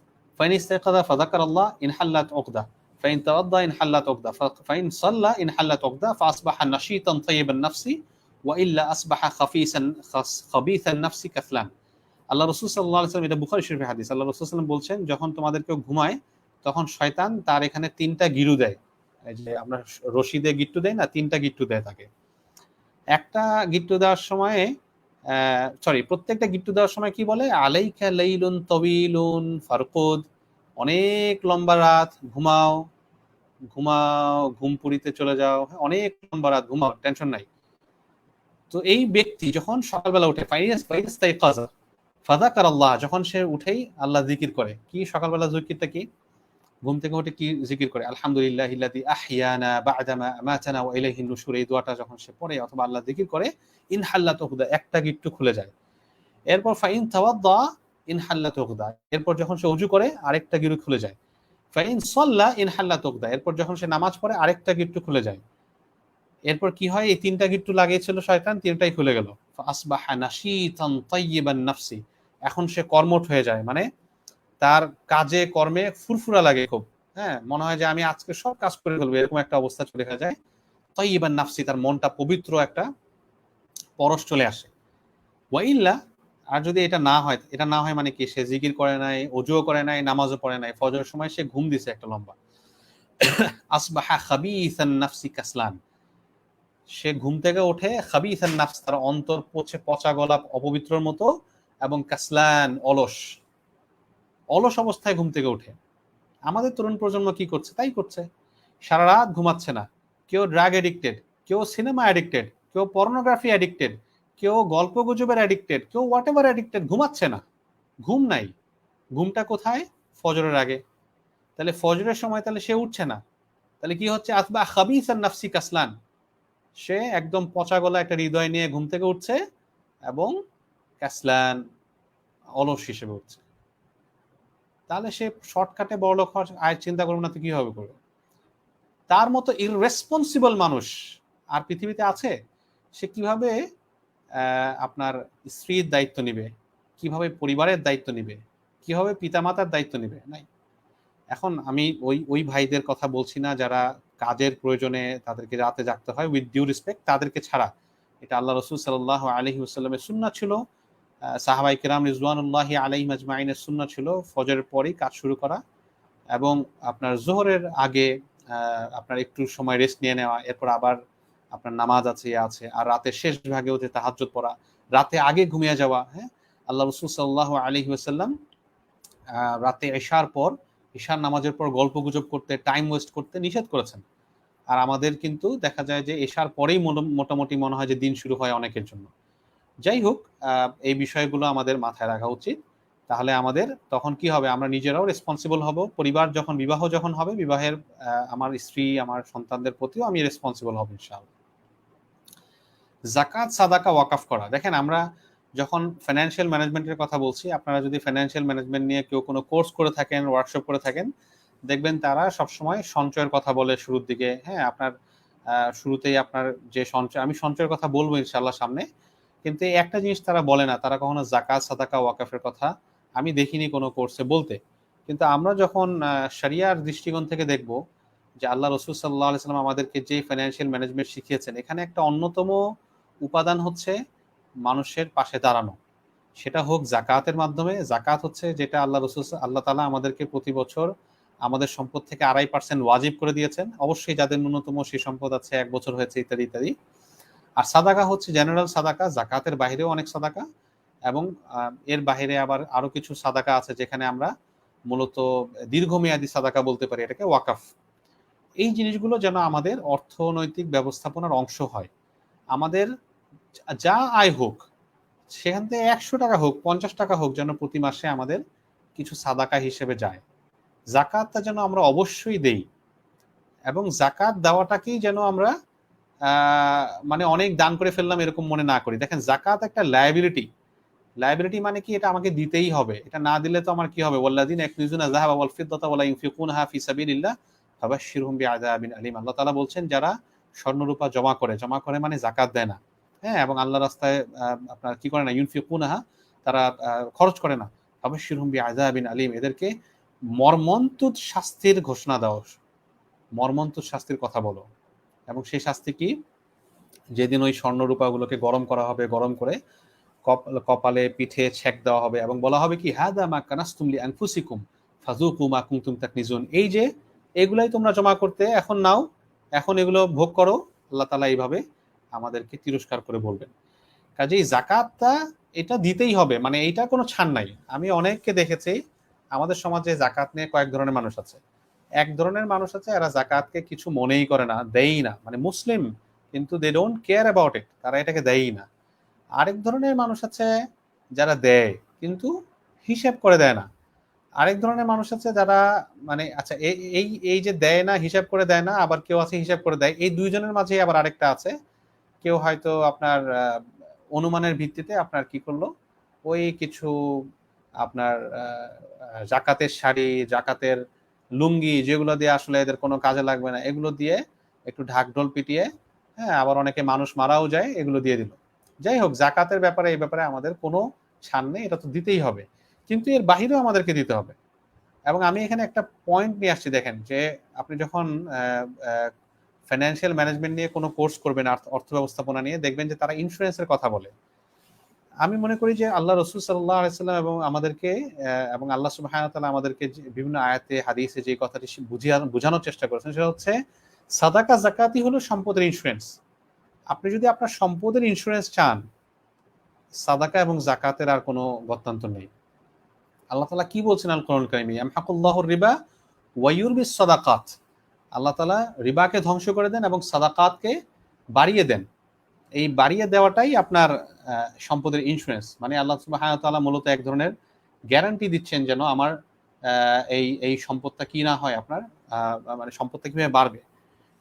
فإن استيقظ فذكر الله انحلت عقدة فإن توضأ انحلت عقدة فإن صلى انحلت عقدة فأصبح نشيطا طيب النفس وإلا أصبح خبيث النفس كسلان। আল্লাহ রাসূল সাল্লাল্লাহু আলাইহি ওয়াসাল্লাম, এটা বুখারী শরীফের হাদিস, আল্লাহ রাসূল সাল্লাল্লাহু আলাইহি ওয়াসাল্লাম বলছেন, যখন তোমাদের কেউ ঘুমায় তখন শয়তান তার এখানে 3টা গিরু দেয়। এই যে আমরা রশি দিয়ে গিট্টু দেই না, 3টা গিট্টু দেয় তাকে। একটা গিট্টু দেওয়ার সময় প্রত্যেকটা গিট্টু দেওয়ার সময় কি বলে? আলাইকা লাইলুন তাওয়িলুন ফারকুদ, অনেক লম্বা রাত, ঘুমাও ঘুমাও, ঘুমপুরিতে চলে যাও, অনেক লম্বা রাত ঘুমাও, টেনশন নাই। তো এই ব্যক্তি যখন সকালবেলা উঠে, ফাযাকার আল্লাহ, যখন সে উঠেই আল্লাহ জিকির করে। কি সকালবেলা জিকিরটা কি? ঘুম থেকে উঠে কি জিকির করে? আলহামদুলিল্লাহিল্লাযী আহইয়ানা বা'দামা আমাতানা ওয়া ইলাইহিন নুশুর, এই দোয়াটা যখন সে পড়ে অথবা আল্লাহ জিকির করে, ইনহাল্লাত উকদা, একটা গিট্টু খুলে যায়। এরপর ফাইন তাওয়াদ্দা ইনহাল্লাত উকদা, এরপর যখন সে ওযু করে আরেকটা গিট্টু খুলে যায়। ফাইন সাল্লা ইনহাল্লাত উকদা, এরপর যখন সে নামাজ পড়ে আরেকটা গিট্টু খুলে যায়। এরপর কি হয়? এই 3টা গিট্টু লাগিয়েছিল শয়তান, 3টাই খুলে গেল। ফাসবাহা নাশীতান তাইয়িবান নাফসি, এখন সে কর্মঠ হয়ে যায়, মানে তার কাজে কর্মে ফুরফুরা লাগে খুব। হ্যাঁ, মনে হয় যে আমি আজকে সব কাজ করে ফেলবো, এরকম একটা অবস্থা চলে যায়। তাইয়িবান নাফসি, তার মনটা পবিত্র একটা পরশ চলে আসে। ওয়াইল্লা, আর যদি এটা না হয় মানে কি? সে জিকির করে নাই, ওযুও করে নাই, নামাজও পড়ে নাই, ফজরের সময় সে ঘুম দিছে একটা লম্বা। আসবাহা খাবিসান নাফসি কাসলান, সে ঘুম থেকে ওঠে খাবিসান নাফস, তার অন্তর পচা গলা অপবিত্রর মতো, এবং কাসলান, অলস অবস্থায় ঘুম থেকে ওঠে। আমাদের তরুণ প্রজন্ম কি করছে? তাই করছে, সারা রাত ঘুমাচ্ছে না। কেউ ড্রাগ অ্যাডিক্টেড, কেউ সিনেমা অ্যাডিক্টেড, কেউ পর্নোগ্রাফি অ্যাডিক্টেড, কেউ গল্প গুজবের অ্যাডিক্টেড, কেউ হোয়াট এভার অ্যাডিক্টেড, ঘুমাচ্ছে না। ঘুম নাই। ঘুমটা কোথায়? ফজরের আগে। তাহলে ফজরের সময় তাহলে সে উঠছে না, তাহলে কি হচ্ছে? আসবা খাবিসান নাফসি কাসলান, সে একদম পচা গলা একটা হৃদয় নিয়ে ঘুম থেকে উঠছে এবং কাসলান, অলস হিসেবে উঠছে। তাহলে সে শর্টকাটে বড়লোক হওয়ার আয় চিন্তা করবে না তো কিভাবে করবে? তার মতো ইররেসপন্সিবল মানুষ আর পৃথিবীতে আছে? সে কিভাবে আপনার স্ত্রীর দায়িত্ব নিবে, কিভাবে পরিবারের দায়িত্ব নিবে, কিভাবে পিতামাতার দায়িত্ব নিবে? নাই। এখন আমি ওই ভাইদের কথা বলছি না যারা কাজের প্রয়োজনে তাদেরকে রাতে জাগতে হয়, উইথ ডিউ রেসপেক্ট, তাদেরকে ছাড়া। এটা আল্লাহ রাসূল সাল্লাল্লাহু আলাইহি ওয়াসাল্লামের সুন্নাহ ছিল, সাহাবায়ে কেরাম রিজওয়ানুল্লাহি আলাইহিম আজমাইনের সুন্নাহ ছিল ফজরের পরেই কাজ শুরু করা, এবং আপনার যোহরের আগে আপনার একটু সময় রেস্ট নিয়ে নেওয়া, এরপর আবার আপনার নামাজ আছে, আর রাতের শেষ ভাগে হতে তাহাজ্জুদ পড়া, রাতে আগে ঘুমিয়ে যাওয়া। হ্যাঁ, আল্লাহ রাসূল সাল্লাল্লাহু আলাইহি ওয়াসাল্লাম রাতে ঈশার নামাজের পর গল্পগুজব করতে, টাইম ওয়েস্ট করতে নিষেধ করেছেন। আর আমাদের কিন্তু দেখা যায় যে ঈশার পরেই মোটামুটি মনে হয় যে দিন শুরু হয় অনেকের জন্য। যাই হোক, এই বিষয়গুলো আমাদের মাথায় রাখা উচিত। তাহলে আমাদের তখন কি হবে, আমরা নিজেরাও রেসপন্সিবল হব, পরিবার যখন বিবাহ যখন হবে, বিবাহের আমার স্ত্রী আমার সন্তানদের প্রতিও আমি রেসপন্সিবল হব ইনশাআল্লাহ। জাকাত, সাদাকা, ওয়াকাফ করা, দেখেন আমরা যখন ফাইন্যান্সিয়াল ম্যানেজমেন্টের কথা বলছি, আপনারা যদি ফাইন্যান্সিয়াল ম্যানেজমেন্ট নিয়ে কেউ কোনো কোর্স করে থাকেন, ওয়ার্কশপ করে থাকেন, দেখবেন তারা সবসময় সঞ্চয়ের কথা বলে শুরুর দিকে। হ্যাঁ, আপনার শুরুতেই আপনার যে সঞ্চয়, আমি সঞ্চয়ের কথা বলবো ইনশাআল্লাহ সামনে, কিন্তু এই একটা জিনিস তারা বলে না, তারা কখনো জাকাত, সাদাকা, ওয়াকাফের কথা আমি দেখিনি কোনো কোর্সে বলতে। কিন্তু আমরা যখন শরিয়ার দৃষ্টিকোণ থেকে দেখব যে আল্লাহ রসুল সাল্লাহ আলাইহি সাল্লাম আমাদেরকে যে ফাইন্যান্সিয়াল ম্যানেজমেন্ট শিখিয়েছেন, এখানে একটা অন্যতম উপাদান হচ্ছে মানুষের পাশে দাঁড়ানো, সেটা হোক জাকাতের মাধ্যমে। জাকাত হচ্ছে যেটা আল্লাহ রসুল আল্লাহ তাআলা আমাদেরকে প্রতি বছর আমাদের সম্পদ থেকে 2.5% ওয়াজিব করে দিয়েছেন, অবশ্যই যাদের ন্যূনতম সেই সম্পদ আছে, 1 বছর হয়েছে, ইত্যাদি ইত্যাদি। আর সাদাকা হচ্ছে জেনারেল সাদাকা, জাকাতের বাইরেও অনেক সাদাকা, এবং এর বাইরে আবার আরো কিছু সাদাকা আছে যেখানে আমরা মূলত দীর্ঘমেয়াদী সাদাকা বলতে পারি, এটাকে ওয়াকাফ। এই জিনিসগুলো যেন আমাদের অর্থনৈতিক ব্যবস্থাপনার অংশ হয়। আমাদের যা আয় হোক, সেখান থেকে 100 টাকা হোক, 50 টাকা হোক, যেন প্রতি মাসে আমাদের কিছু সাদাকা হিসেবে যায়। জাকাতটা যেন আমরা অবশ্যই দেই, এবং জাকাত দেওয়াটাকেই যেন আমরা মানে অনেক দান করে ফেললাম এরকম মনে না করি। দেখেন, জাকাত একটা লায়াবিলিটি। লায়াবিলিটি মানে কি, এটা আমাকে দিতেই হবে, এটা না দিলে তো আমার কি হবে, ওয়াল্লাযিনা ইয়াকনিজুনা যাহাবা ওয়াল ফিদ্দাতা ওয়া লা ইউনফিকুনহা ফি সাবিলিল্লাহ ফাবাশশিরহুম বিআযাবিন আলীম। আল্লাহ তাআলা বলছেন, যারা স্বর্ণ রূপা জমা করে মানে জাকাত দেয় না, হ্যাঁ, এবং আল্লাহর রাস্তায় আপনার কি করে না, ইউনফিকুনহা, তারা খরচ করে না, ফাবাশশিরহুম বিআযাবিন আলীম, এদেরকে মর্মন্তুদ শাস্তির ঘোষণা দাও, মর্মন্তুদ শাস্তির কথা বলো। এবং সেই শাস্তি কি, যেদিন ওই স্বর্ণ রূপাগুলোকে গরম করা হবে, গরম করে কপালে পিঠে ছেক দেওয়া হবে, এবং বলা হবে কি, হাদা মা কানাসতুম লি আনফুসিকুম ফাযুকু মা কুনতুম তাকনিজুন, এই যে এগুলাই তোমরা জমা করতে, এখন নাও, এখন এগুলো ভোগ করো। আল্লাহ তাআলা এইভাবে আমাদেরকে তিরস্কার করে বলবেন। কাজেই জাকাতটা এটা দিতেই হবে, মানে এইটা কোনো ছাড় নাই। আমি অনেককে দেখেছি আমাদের সমাজে জাকাত নিয়ে কয়েক ধরনের মানুষ আছে। এক ধরনের মানুষ আছে, এরা জাকাতকে কিছু মনেই করে না, দেয়ই না, মানে মুসলিম কিন্তু they don't care about it, তারা এটাকে দেয়ই না। আরেক ধরনের মানুষ আছে যারা দেয় কিন্তু হিসাব করে দেয় না। আরেক ধরনের মানুষ আছে যারা, মানে আচ্ছা, এই এই যে দেয় না, হিসাব করে দেয় না, আবার কেউ আছে হিসাব করে দেয়, এই দুইজনের মাঝে আবার আরেকটা আছে, কেউ হয়তো আপনার অনুমানের ভিত্তিতে আপনার কি করলো, ওই কিছু আপনার জাকাতের শাড়ি, জাকাতের লুঙ্গি, যেগুলো দিয়ে আসলে এদের কোনো কাজে লাগবে না, এগুলো দিয়ে একটু ঢাকঢোল পিটিয়ে, হ্যাঁ, আবার অনেকে মানুষ মারাও যায়, এগুলো দিয়ে দিল। যাই হোক, জাকাতের ব্যাপারে, এই ব্যাপারে আমাদের কোনো ছাড় নেই, এটা তো দিতেই হবে, কিন্তু এর বাহিরেও আমাদেরকে দিতে হবে। এবং আমি এখানে একটা পয়েন্ট নিয়ে আসছি, দেখেন, যে আপনি যখন ফাইন্যান্সিয়াল ম্যানেজমেন্ট নিয়ে কোনো কোর্স করবেন, অর্থ ব্যবস্থাপনা নিয়ে, দেখবেন যে তারা ইন্স্যুরেন্সের কথা বলে। আমি মনে করি যে আল্লাহ রসুল সাল্লাল্লাহু আলাইহি ওয়াসাল্লাম এবং আমাদেরকে এবং আল্লাহ সুবহানাহু ওয়া তাআলা আমাদেরকে বিভিন্ন আয়াতে হাদিসে যে কথাটি বোঝানোর চেষ্টা করেছেন, সেটা হচ্ছে সাদাকা যাকাতই হলো সম্পদের ইন্স্যুরেন্স। আপনি যদি আপনার সম্পদের ইন্স্যুরেন্স চান, সাদাকা এবং যাকাতের আর কোনো গত্যান্তর নেই। আল্লাহ তাআলা কি বলছেন আল কোরআনুল কারীমে, ইয়ামহাকুল্লাহুর রিবা ওয়া ইউরবিস সাদাকাত, আল্লাহ তাআলা রিবাকে ধ্বংস করে দেন এবং সাদাকাতকে বাড়িয়ে দেন। এই বাড়িয়ে দেওয়াটাই আপনার সম্পদের ইন্স্যুরেন্স। মানে আল্লাহ সুবহানাহু ওয়া তাআলা মূলত এক ধরনের গ্যারান্টি দিচ্ছেন যেন আমার এই এই সম্পদটা কি না হয়, আপনার মানে সম্পদটা কিভাবে বাড়বে।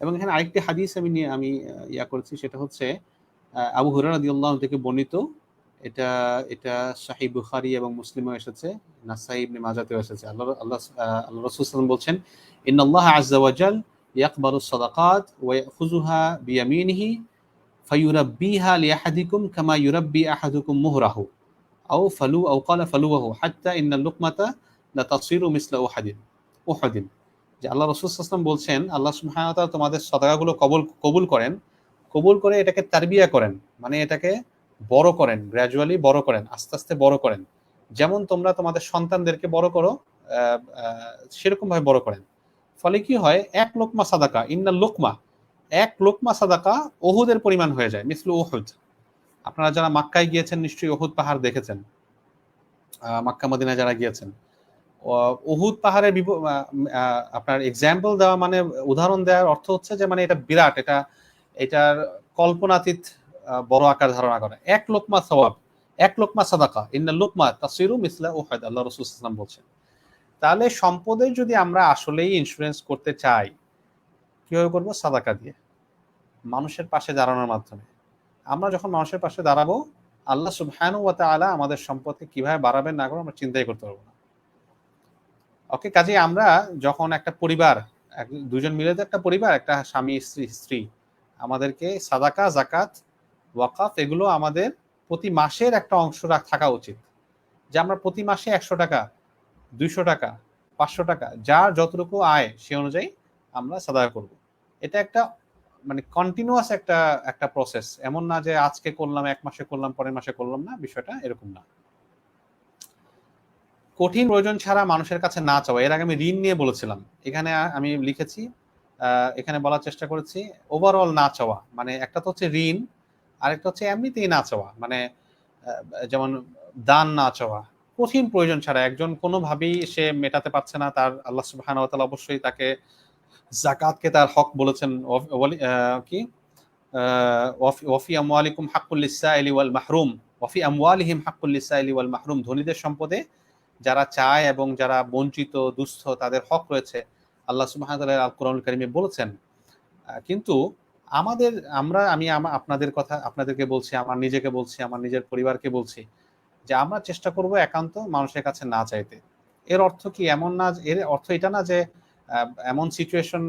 এবং এখানে আরেকটি হাদিস আমি ইয়া করেছি, সেটা হচ্ছে আবু হুরায়রা রাদিয়াল্লাহু আনহু থেকে বর্ণিত। এটা এটা সহিহ বুখারী এবং মুসলিমও এসেছে, নাসাই ইবনে মাজাতেও এসেছে। আল্লাহ আল্লাহ আল্লাহ রাসূল সাল্লাল্লাহু আলাইহি ওয়াসাল্লাম বলছেন, ইন্নাল্লাহা আযজা ওয়া জাল ইয়াকবালু সাদাকাত ওয়া ইয়াখুযুহা বিয়ামিনিহি ফায়ুরাব্বিহা লিআহাদিকুম কামা ইউরাব্বি আহাদুকুম মুহরাহু আও ক্বালা ফালুয়াহু হাত্তা ইন্নাল লুকমাতা লাতাসিরু মিসলা উহুদিন। যে আল্লাহ রাসূল সাল্লাল্লাহু আলাইহি ওয়াসাল্লাম বলছেন, আল্লাহ সুবহানাহু ওয়া তাআলা তোমাদের সাদাকাগুলো কবুল করে এটাকে তারবিয়া করেন, মানে এটাকে বড় করেন, গ্র্যাজুয়ালি বড় করেন, আস্তে আস্তে বড় করেন, যেমন তোমরা তোমাদের সন্তানদেরকে বড় করো, সেরকম ভাবে বড় করেন। ফলে কি হয়, এক লোকমা সাদাকা, ইন্নাল লোকমা, এক লোকমা সাদাকা ওহুদের পরিমাণ হয়ে যায়, মিসলু উহুদ। আপনারা যারা মক্কায় গিয়েছেন নিশ্চয়ই উহুদ পাহাড় দেখেছেন, মক্কা মদিনায় যারা গিয়েছেন, উহুদ পাহাড়ের আপনার এক্সাম্পল দেওয়া, মানে উদাহরণ দেওয়ার অর্থ হচ্ছে যে মানে এটা বিরাট, এটার কল্পনাতীত বড় আকার ধারণা করে। এক লোকমা সওয়াব, এক লোকমা সাদাকা ইন্নাল লুকমা তাসিরু মিসলা উহুদ, আল্লাহ রাসূল সাল্লাল্লাহু আলাইহি ওয়াসাল্লাম বলছেন। তাহলে সম্পদের যদি আমরা আসলেই ইন্স্যুরেন্স করতে চাই, কিভাবে করবো? সাদাকা দিয়ে, মানুষের পাশে দাঁড়ানোর মাধ্যমে। আমরা যখন মানুষের পাশে দাঁড়াবো, আল্লাহ সুবহানাহু ওয়া তাআলা আমাদের সম্পদকে কিভাবে বাড়াবেন না করবেন আমরা চিন্তাই করতে পারবো না। ওকে, কাজেই আমরা যখন একটা পরিবার, দুজন মিলে তো একটা পরিবার, একটা স্বামী স্ত্রী, আমাদেরকে সাদাকা, জাকাত, ওয়াকাফ এগুলো আমাদের প্রতি মাসের একটা অংশ থাকা উচিত। যে আমরা প্রতি মাসে ১০০ টাকা, ২০০ টাকা, ৫০০ টাকা, যার যতটুকু আয় সে অনুযায়ী আমরা সাদাকা করব। এটা একটা মানে কন্টিনিউয়াস একটা একটা প্রসেস। এমন না যে আজকে করলাম, ১ মাসে করলাম, পরের মাসে করলাম না, বিষয়টা এরকম না। কঠিন প্রয়োজন ছাড়া মানুষের কাছে না চাওয়া, এর আগে আমি ঋণ নিয়ে বলেছিলাম, এখানে আমি লিখেছি, এখানে বলার চেষ্টা করেছি ওভারঅল না চাওয়া, মানে একটা তো হচ্ছে ঋণ, আরেকটা হচ্ছে এমনিতেই না চাওয়া, মানে যেমন দান না চাওয়া, কঠিন প্রয়োজন ছাড়া। একজন কোনোভাবেই সে মেটাতে পারছে না, তার আল্লাহ সুবহানাহু ওয়া তাআলা অবশ্যই তাকে যাকাতকে তার হক বলেছেন, কি ওয়াফি আমওয়ালিকুম হাক্কুল লিসসাইলি ওয়াল মাহরুম, ওয়াফি আমওয়ালিহিম হাক্কুল লিসসাইলি ওয়াল মাহরুম, ধনীদের সম্পদে যারা চায় এবং যারা বঞ্চিত দুস্থ তাদের হক রয়েছে, আল্লাহ সুবহানাহু ওয়া তাআলা আল কোরআনুল কারীমে বলেছেন। কিন্তু আমি আপনাদের কথা আপনাদেরকে বলছি, আমার নিজেকে বলছি, আমার নিজের পরিবারকে বলছি যে আমরা চেষ্টা করব একান্ত মানুষের কাছে না চাইতে। এর অর্থ কি? এর অর্থ এটা না যে এমন সিচুয়েশন,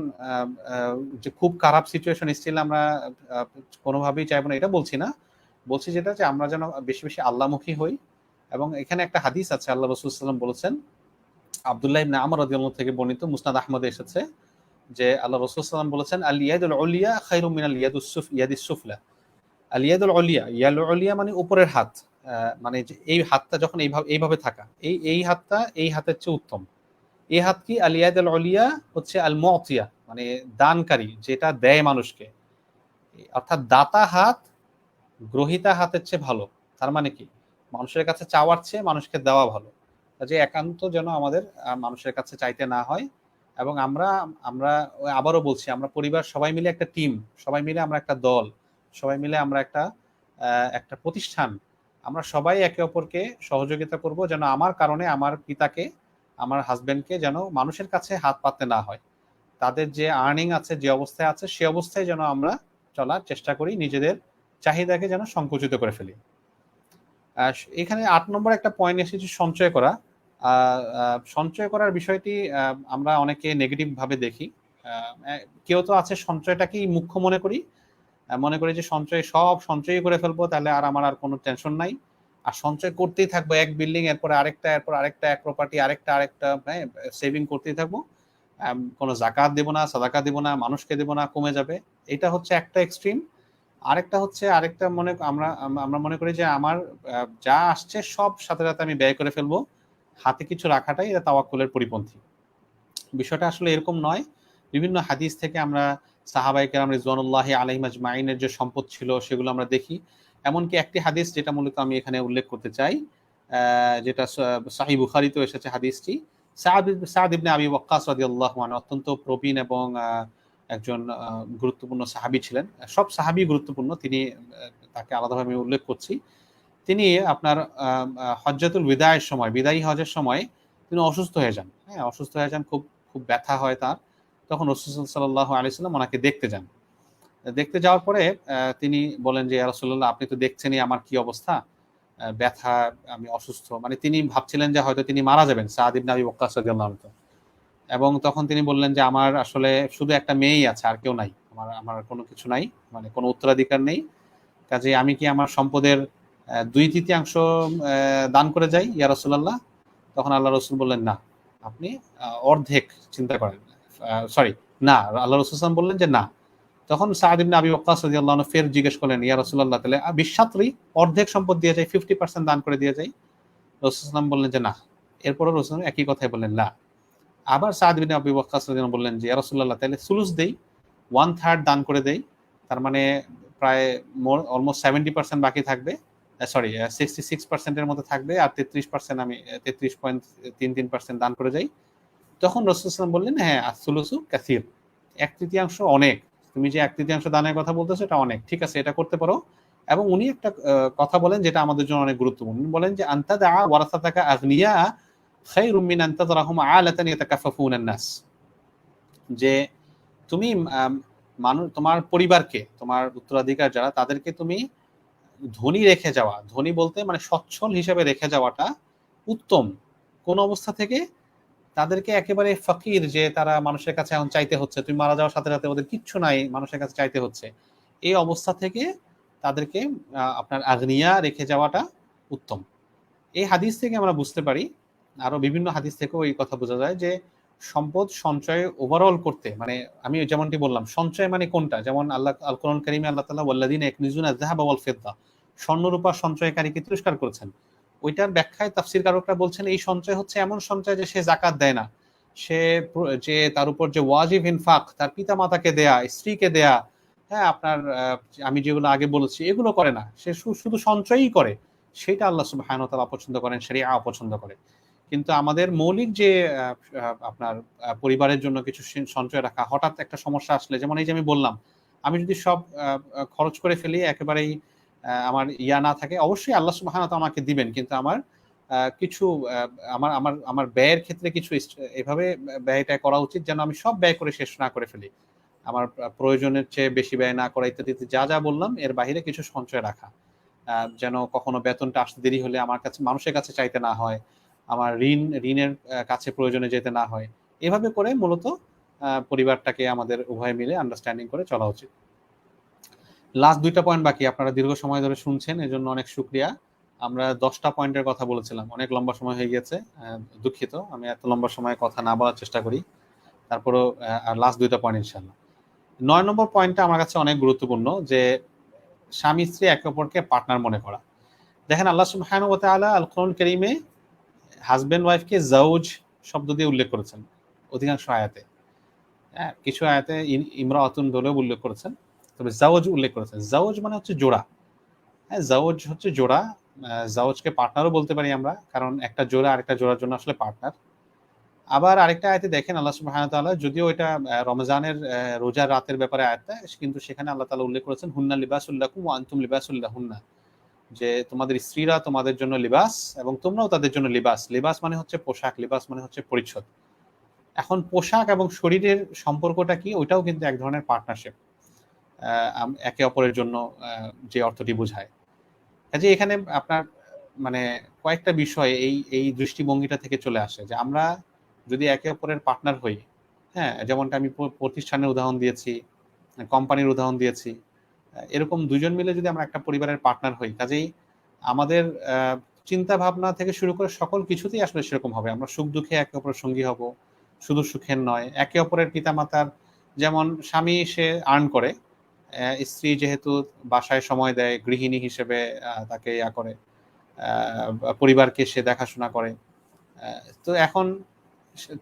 যে খুব খারাপ সিচুয়েশন স্টিল আমরা কোনোভাবেই চাইবো না, এটা বলছি না। বলছি যেটা যে আমরা যেন বেশি বেশি আল্লাহমুখী হই। এবং এখানে একটা হাদিস আছে, আল্লাহ রাসূল সাল্লাল্লাহু আলাইহি ওয়াসাল্লাম বলেছেন, আব্দুল্লাহ ইবনে আমর রাদিয়াল্লাহু থেকে বর্ণিত, মুসনাদ আহমদে এসেছে যে আল্লাহ রাসূল সাল্লাল্লাহু আলাইহি ওয়াসাল্লাম বলেছেন, আল ইয়াদুল উলিয়া খায়রুম মিনাল ইয়াদিস সুফলা। আল ইয়াদুল উলিয়া, ইয়াল উলিয়া মানে উপরের হাত, মানে যে এই হাতটা যখন এইভাবে থাকা, এই হাতটা এই হাতের চেয়ে উত্তম। এই হাত কি? আল ইয়াদুল উলিয়া হচ্ছে আল মুতিয়া, মানে দানকারী, যেটা দেয় মানুষকে। অর্থাৎ দাতা হাত গ্রহিতা হাতের চেয়ে ভালো। তার মানে কি? মানুষের কাছে চাওয়ার চেয়ে মানুষকে দেওয়া ভালো। যে একান্ত যেন আমাদের মানুষের কাছে চাইতে না হয়। এবং আমরা আমরা আবারও বলছি, আমরা পরিবার সবাই মিলে একটা টিম, সবাই মিলে আমরা একটা দল, সবাই মিলে আমরা একটা প্রতিষ্ঠান। আমরা সবাই একে অপরকে সহযোগিতা করব যেন আমার কারণে আমার পিতাকে, আমার হাজবেন্ডকে যেন মানুষের কাছে হাত পাততে না হয়। তাদের যে আর্নিং আছে, যে অবস্থায় আছে, সে অবস্থায় যেন আমরা চলার চেষ্টা করি, নিজেদের চাহিদাকে যেন সংকুচিত করে ফেলি। এখানে ৮ নম্বর একটা পয়েন্ট এসেছে, সঞ্চয় করা। সঞ্চয় করার বিষয়টি আমরা অনেকে নেগেটিভ ভাবে দেখি। কেউ তো আছে সঞ্চয়টাকেই মুখ্য মনে করি, মনে করি যে সব সঞ্চয়ই করে ফেলবো, তাহলে আমার আর কোনো টেনশন নাই। আর সঞ্চয় করতেই থাকবো, এক বিল্ডিং এরপরে আরেকটা, এরপর আরেকটা, এক প্রপার্টি আরেকটা, হ্যাঁ, সেভিং করতেই থাকবো। কোনো জাকাত দেব না, সাদাকা দেব না, মানুষকে দেব না, কমে যাবে। এটা হচ্ছে একটা এক্সট্রিম। আরেকটা আমরা মনে করি যে আমার যা আসছে সব সাথে সাথে আমি ব্যয় করে ফেলবো, হাতে কিছু রাখাটাই এটা তাওয়াক্কুলের পরিপন্থী। বিষয়টা আসলে এরকম নয়। বিভিন্ন হাদিস থেকে আমরা সাহাবায়ে কেরাম রিজওয়ানুল্লাহি আলাইহিম আজমাইনের যে সম্পদ ছিল সেগুলো আমরা দেখি। এমনকি একটি হাদিস যেটা মূলত আমি এখানে উল্লেখ করতে চাই, যেটা সহিহ বুখারীতেও এসেছে হাদিসটি। সাদ ইবনে আবি ওয়াক্কাস রাদিয়াল্লাহু আনহু অত্যন্ত প্রবীণ এবং একজন গুরুত্বপূর্ণ সাহাবী ছিলেন। সব সাহাবী গুরুত্বপূর্ণ, তাকে আলাদাভাবে আমি উল্লেখ করছি। তিনি আপনার হজ্জাতুল বিদায়ের সময়, বিদায়ী হজের সময় তিনি অসুস্থ হয়ে যান। হ্যাঁ, অসুস্থ হয়ে যান, খুব খুব ব্যথা হয় তার। তখন রাসূল সাল্লাল্লাহু আলাইহি ওয়াসাল্লাম ওনাকে দেখতে যান। দেখতে যাওয়ার পরে তিনি বলেন যে, ইয়া রাসূলুল্লাহ, আপনি তো দেখছেনই আমার কি অবস্থা, ব্যথা, আমি অসুস্থ। মানে তিনি ভাবছিলেন যে হয়তো তিনি মারা যাবেন, সাদ ইবনে আবি ওয়াক্কাস রাদিয়াল্লাহু আনহু। এবং তখন তিনি বললেন যে আমার আসলে শুধু একটা মেয়েই আছে, আর কেউ নাই, আমার কোনো কিছু নাই, মানে কোনো উত্তরাধিকার নেই। কাজেই আমি কি আমার সম্পদের 2/3 দান করে যাই ইয়া রাসূলুল্লাহ? তখন আল্লাহ রাসূল বললেন, না, আপনি অর্ধেক চিন্তা করেন, সরি, না, আল্লাহ রাসূল সাল্লাল্লাহু বললেন যে না। তখন সাদ ইবনে আবি ওয়াক্কাস রাদিয়াল্লাহু আনহু ফের জিজ্ঞেস করলেন, ইয়া রাসূলুল্লাহ, তাহলে বিশ-সাতরি, অর্ধেক সম্পদ দিয়ে যাই, 50% দান করে দিয়ে যাই? রাসূল সাল্লাল্লাহু বললেন যে না। এরপরও রাসূল একই কথাই বললেন, না। আবার সাদ ইবনে আবি ওয়াক্কাস রাদিয়াল্লাহু আনহু বললেন যে, ইয়া রাসূলুল্লাহ, তাহলে সুলুস দেই, 1/3 দান করে দেই। তার মানে প্রায় অলমোস্ট 70% বাকি থাকবে, সরি 66% এর মতো থাকবে, আর 33% আমি 33.33% দান করে যাই। তখন রাসূল সাল্লাল্লাহু আলাইহি ওয়াসাল্লাম বললেন, হ্যাঁ, আস-সুলুসু কাসীর, 1/3 অনেক। তুমি যে 1/3 দানের কথা বলতেছো এটা অনেক। ঠিক আছে, এটা করতে পারো। এবং উনি একটা কথা বলেন যেটা আমাদের জন্য অনেক গুরুত্বপূর্ণ। উনি বলেন যে আনতা দা ওয়ারাসাতাকা আগনিয়া খায়রুম মিন আন তাযরাহুম আলাতান ইয়াতাকাফাফুনা নাস, যে তুমি মানুষ, তোমার পরিবারকে, তোমার উত্তরাধিকার যারা, তাদেরকে তুমি ধনী রেখে যাওয়া, ধনী বলতে মানে সচ্ছল হিসেবে রেখে যাওয়াটা উত্তম কোন অবস্থা থেকে, তাদেরকে একেবারে ফকির, যে তারা মানুষের কাছে এখন চাইতে হচ্ছে, তুমি মারা যাওয়ার সাথে সাথে ওদের কিচ্ছু নাই, মানুষের কাছে চাইতে হচ্ছে, এই অবস্থা থেকে তাদেরকে আপনার আগনিয়া রেখে যাওয়াটা উত্তম। এই হাদিস থেকে আমরা বুঝতে পারি, আরো বিভিন্ন হাদিস থেকেও এই কথা বোঝা যায় যে সম্পদ সঞ্চয় ওভারঅল করতে, মানে আমি যেমনটি বললাম সঞ্চয় মানে কোনটা, যেমন আল্লাহ আল কোরআন কারীমে আল্লাহ তাআলা ওয়াল্লাযিনা ইয়াকনিজুনা আয-যাহাবা ওয়াল ফিদ্দা, স্বর্ণ রূপা সঞ্চয়কারীকে তিরস্কার করেছেন। ওইটার ব্যাখ্যায় তাফসীরকারকরা বলছেন এই সঞ্চয় হচ্ছে এমন সঞ্চয় যে সে যাকাত দেয় না, সে যে তার উপর যে ওয়াজিব ইনফাক, তার পিতা মাতাকে দেয়া, স্ত্রীকে দেয়া, হ্যাঁ আপনার আমি যেগুলো আগে বলেছি এগুলো করে না, সে শুধু সঞ্চয়ই করে, সেটা আল্লাহ সুবহানাহু ওয়া তাআলা অপছন্দ করেন, শরিয়া অপছন্দ করে। কিন্তু আমাদের মৌলিক যে আপনার পরিবারের জন্য কিছু সঞ্চয় রাখা, হঠাৎ একটা সমস্যা আসলে, যেমন এই যে আমি বললাম, আমি যদি সব খরচ করে ফেলি, একেবারেই আমার ইয়া না থাকে, অবশ্যই আল্লাহ সুবহানাহু ওয়া তাআলা আমাকে দিবেন, কিন্তু আমার কিছু আমার আমার আমার ব্যয়ের ক্ষেত্রে কিছু এভাবে ব্যয়টা করা উচিত যেন আমি সব ব্যয় করে শেষ না করে ফেলি। আমার প্রয়োজনের চেয়ে বেশি ব্যয় না করা, ইত্যাদি যা যা বললাম এর বাহিরে কিছু সঞ্চয় রাখা, যেন কখনো বেতনটা আসতে দেরি হলে আমার কাছে, মানুষের কাছে চাইতে না হয়, আমার ঋণের কাছে প্রয়োজনে যেতে না হয়। এভাবে করে মূলত পরিবারটাকে আমাদের উভয় মিলে আন্ডারস্ট্যান্ডিং করে চলা উচিত। লাস্ট ২টা পয়েন্ট বাকি, আপনারা দীর্ঘ সময় ধরে শুনছেন, এজন্য অনেক শুকরিয়া। আমরা ১০টা পয়েন্টের কথা বলেছিলাম, অনেক লম্বা সময় হয়ে গিয়েছে, দুঃখিত, আমি এত লম্বা সময় কথা না বলার চেষ্টা করি, তারপরেও লাস্ট ২টা পয়েন্ট ইনশাআল্লাহ। ৯ নম্বর পয়েন্টটা আমার কাছে অনেক গুরুত্বপূর্ণ, যে স্বামী স্ত্রী একে অপরকে পার্টনার মনে করা। দেখেন আল্লাহ সুবহানাহু ওয়া তাআলা আল কোরআন কারীমে হাজব্যান্ড ওয়াইফকে জাওজ শব্দ দিয়ে উল্লেখ করেছেন অধিকাংশ আয়াতে। হ্যাঁ, কিছু আয়াতে ইমরাআতুন বলেও উল্লেখ করেছেন, তবে জাওজ উল্লেখ করেছেন। জাওজ মানে হচ্ছে জোড়া। হ্যাঁ, জাওজ হচ্ছে জোড়া। জাওজকে পার্টনারও বলতে পারি আমরা, কারণ একটা জোড়া আরেকটা জোড়ার জন্য আসলে পার্টনার। আবার আরেকটা আয়াতে দেখেন আল্লাহ সুবহানাহু ওয়া তাআলা, যদিও এটা রমজানের রোজার রাতের ব্যাপারে আয়াতটা, কিন্তু সেখানে আল্লাহ তাআলা উল্লেখ করেছেন হুন্না লিবাসুল লাকুম ওয়া আনতুম লিবাসুল লাহুন্না, যে তোমাদের স্ত্রীরা তোমাদের জন্য লিবাস এবং তোমরাও তাদের জন্য লিবাস। লিবাস মানে হচ্ছে পোশাক, লিবাস মানে হচ্ছে পরিচ্ছদ। এখন পোশাক এবং শরীরের সম্পর্কটা কি, ওইটাও কিন্তু এক ধরনের পার্টনারশিপ, একে অপরের জন্য যে অর্থটি বোঝায়। কাজে এখানে আপনার মানে কয়েকটা বিষয় এই দৃষ্টিভঙ্গিটা থেকে চলে আসে, যে আমরা যদি একে অপরের পার্টনার হই, হ্যাঁ, যেমনটা আমি প্রতিষ্ঠানের উদাহরণ দিয়েছি, কোম্পানির উদাহরণ দিয়েছি, এরকম দুজন মিলে যদি আমরা একটা পরিবারের পার্টনার হই, কাজেই আমাদের চিন্তা ভাবনা থেকে শুরু করে সকল কিছুতেই আসলে সেরকম হবে। আমরা সুখ দুঃখে একে অপরের সঙ্গী হব, শুধু সুখের নয়, একে অপরের পিতামাতার, যেমন স্বামী সে আর্ন করে, স্ত্রী যেহেতু বাসায় সময় দেয়, গৃহিণী হিসেবে তাকে ইয়া করে, পরিবারকে সে দেখাশোনা করে। তো এখন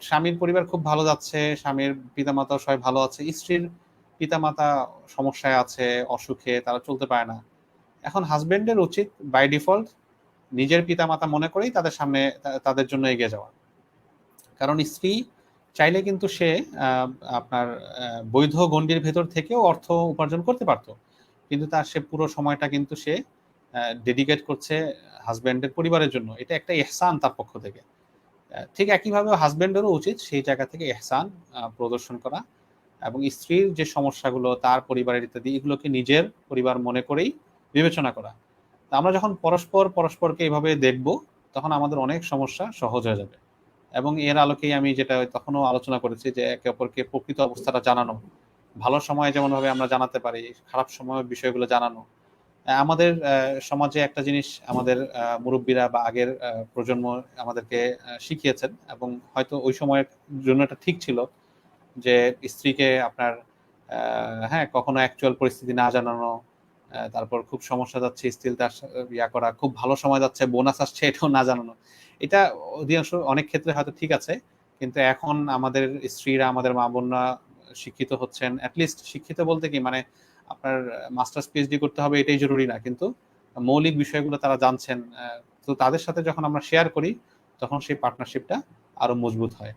স্বামীর পরিবার খুব ভালো যাচ্ছে, স্বামীর পিতামাতাও সবাই ভালো আছে, স্ত্রীর পিতামাতা সমস্যায় আছে, অসুখে, তারা চলতে পারে না। এখন হাজবেন্ডের উচিত বাই ডিফল্ট নিজের পিতামাতা মনে করেই তাদের সামনে তাদের জন্য এগিয়ে যাওয়া। কারণ স্ত্রী চাইলে কিন্তু সে আপনার বৈধ গণ্ডির ভেতর থেকেও অর্থ উপার্জন করতে পারতো, কিন্তু তার সে পুরো সময়টা কিন্তু সে ডেডিকেট করছে হাজবেন্ডের পরিবারের জন্য। এটা একটা ইহসান তার পক্ষ থেকে। ঠিক একইভাবে হাজবেন্ডেরও উচিত সেই জায়গা থেকে ইহসান প্রদর্শন করা, এবং স্ত্রীর যে সমস্যাগুলো, তার পরিবারের ইত্যাদি, এগুলোকে নিজের পরিবার মনে করেই বিবেচনা করা। আমরা যখন পরস্পরকে এভাবে দেখব, তখন আমাদের অনেক সমস্যা সহজ হয়ে যাবে। এবং এর আলোকেই আমি যেটা তখনও আলোচনা করেছি, যে একে অপরকে প্রকৃত অবস্থাটা জানানো, ভালো সময়ে যেমনভাবে আমরা জানাতে পারি, খারাপ সময়ের বিষয়গুলো জানানো। আমাদের সমাজে একটা জিনিস আমাদের মুরব্বীরা বা আগের প্রজন্ম আমাদেরকে শিখিয়েছেন, এবং হয়তো ওই সময়ের জন্য এটা ঠিক ছিল, যে স্ত্রীকে আপনার হ্যাঁ, কখনো অ্যাকচুয়াল পরিস্থিতি না জানানো, তারপর খুব সমস্যা যাচ্ছে স্ত্রী তার ইয়া করা, খুব ভালো সময় যাচ্ছে বোনাস আসছে এটাও না জানানো। এটা অধিকাংশ অনেক ক্ষেত্রে হয়তো ঠিক আছে, কিন্তু এখন আমাদের স্ত্রীরা, আমাদের মা বোনরা শিক্ষিত হচ্ছেন, অ্যাটলিস্ট শিক্ষিত বলতে কি মানে আপনার মাস্টার্স পিএইচডি করতে হবে এটাই জরুরি না, কিন্তু মৌলিক বিষয়গুলো তারা জানছেন। তো তাদের সাথে যখন আমরা শেয়ার করি, তখন সেই পার্টনারশিপটা আরো মজবুত হয়।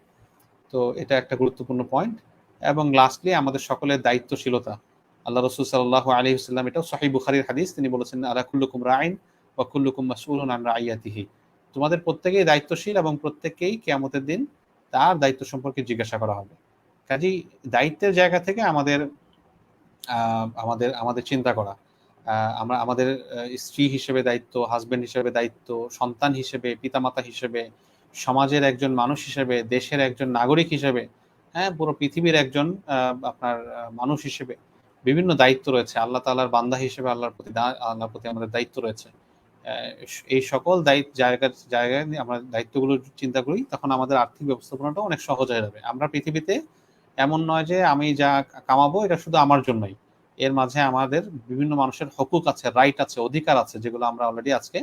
তো এটা একটা গুরুত্বপূর্ণ পয়েন্ট। এবং লাস্টলি আমাদের সকলের দায়িত্বশীলতা। আল্লাহ রাসূল সাল্লাল্লাহু আলাইহি ওয়াসাল্লাম, এটাও সহিহ বুখারীর হাদিস, তিনি বলেছেন আলা কুল্লুকুম রাইন ওয়া কুল্লুকুম মাসউলুন আন রাইয়াতিহি, তোমাদের প্রত্যেকেই দায়িত্বশীল এবং প্রত্যেককেই কিয়ামতের দিন তার দায়িত্ব সম্পর্কে জিজ্ঞাসা করা হবে। কাজেই দায়িত্বের জায়গা থেকে আমাদের আমাদের আমাদের চিন্তা করা, আমরা আমাদের স্ত্রী হিসেবে দায়িত্ব, হাজবেন্ড হিসেবে দায়িত্ব, সন্তান হিসেবে, পিতামাতা হিসেবে, সমাজের একজন মানুষ হিসেবে, দেশের একজন নাগরিক হিসেবে, হ্যাঁ, পুরো পৃথিবীর একজন আপনার মানুষ হিসেবে বিভিন্ন দায়িত্ব রয়েছে। আল্লাহ তাআলার বান্দা হিসেবে আল্লাহর প্রতি আমাদের দায়িত্ব রয়েছে। এই সকল জায়গায় আমরা দায়িত্বগুলো চিন্তা করি, তখন আমাদের আর্থিক ব্যবস্থাপনাটা অনেক সহজ হয়ে যাবে। আমরা পৃথিবীতে এমন নয় যে আমি যা কামাবো এটা শুধু আমার জন্যই। এর মাঝে আমাদের বিভিন্ন মানুষের হকুক আছে, রাইট আছে, অধিকার আছে, যেগুলো আমরা অলরেডি আজকে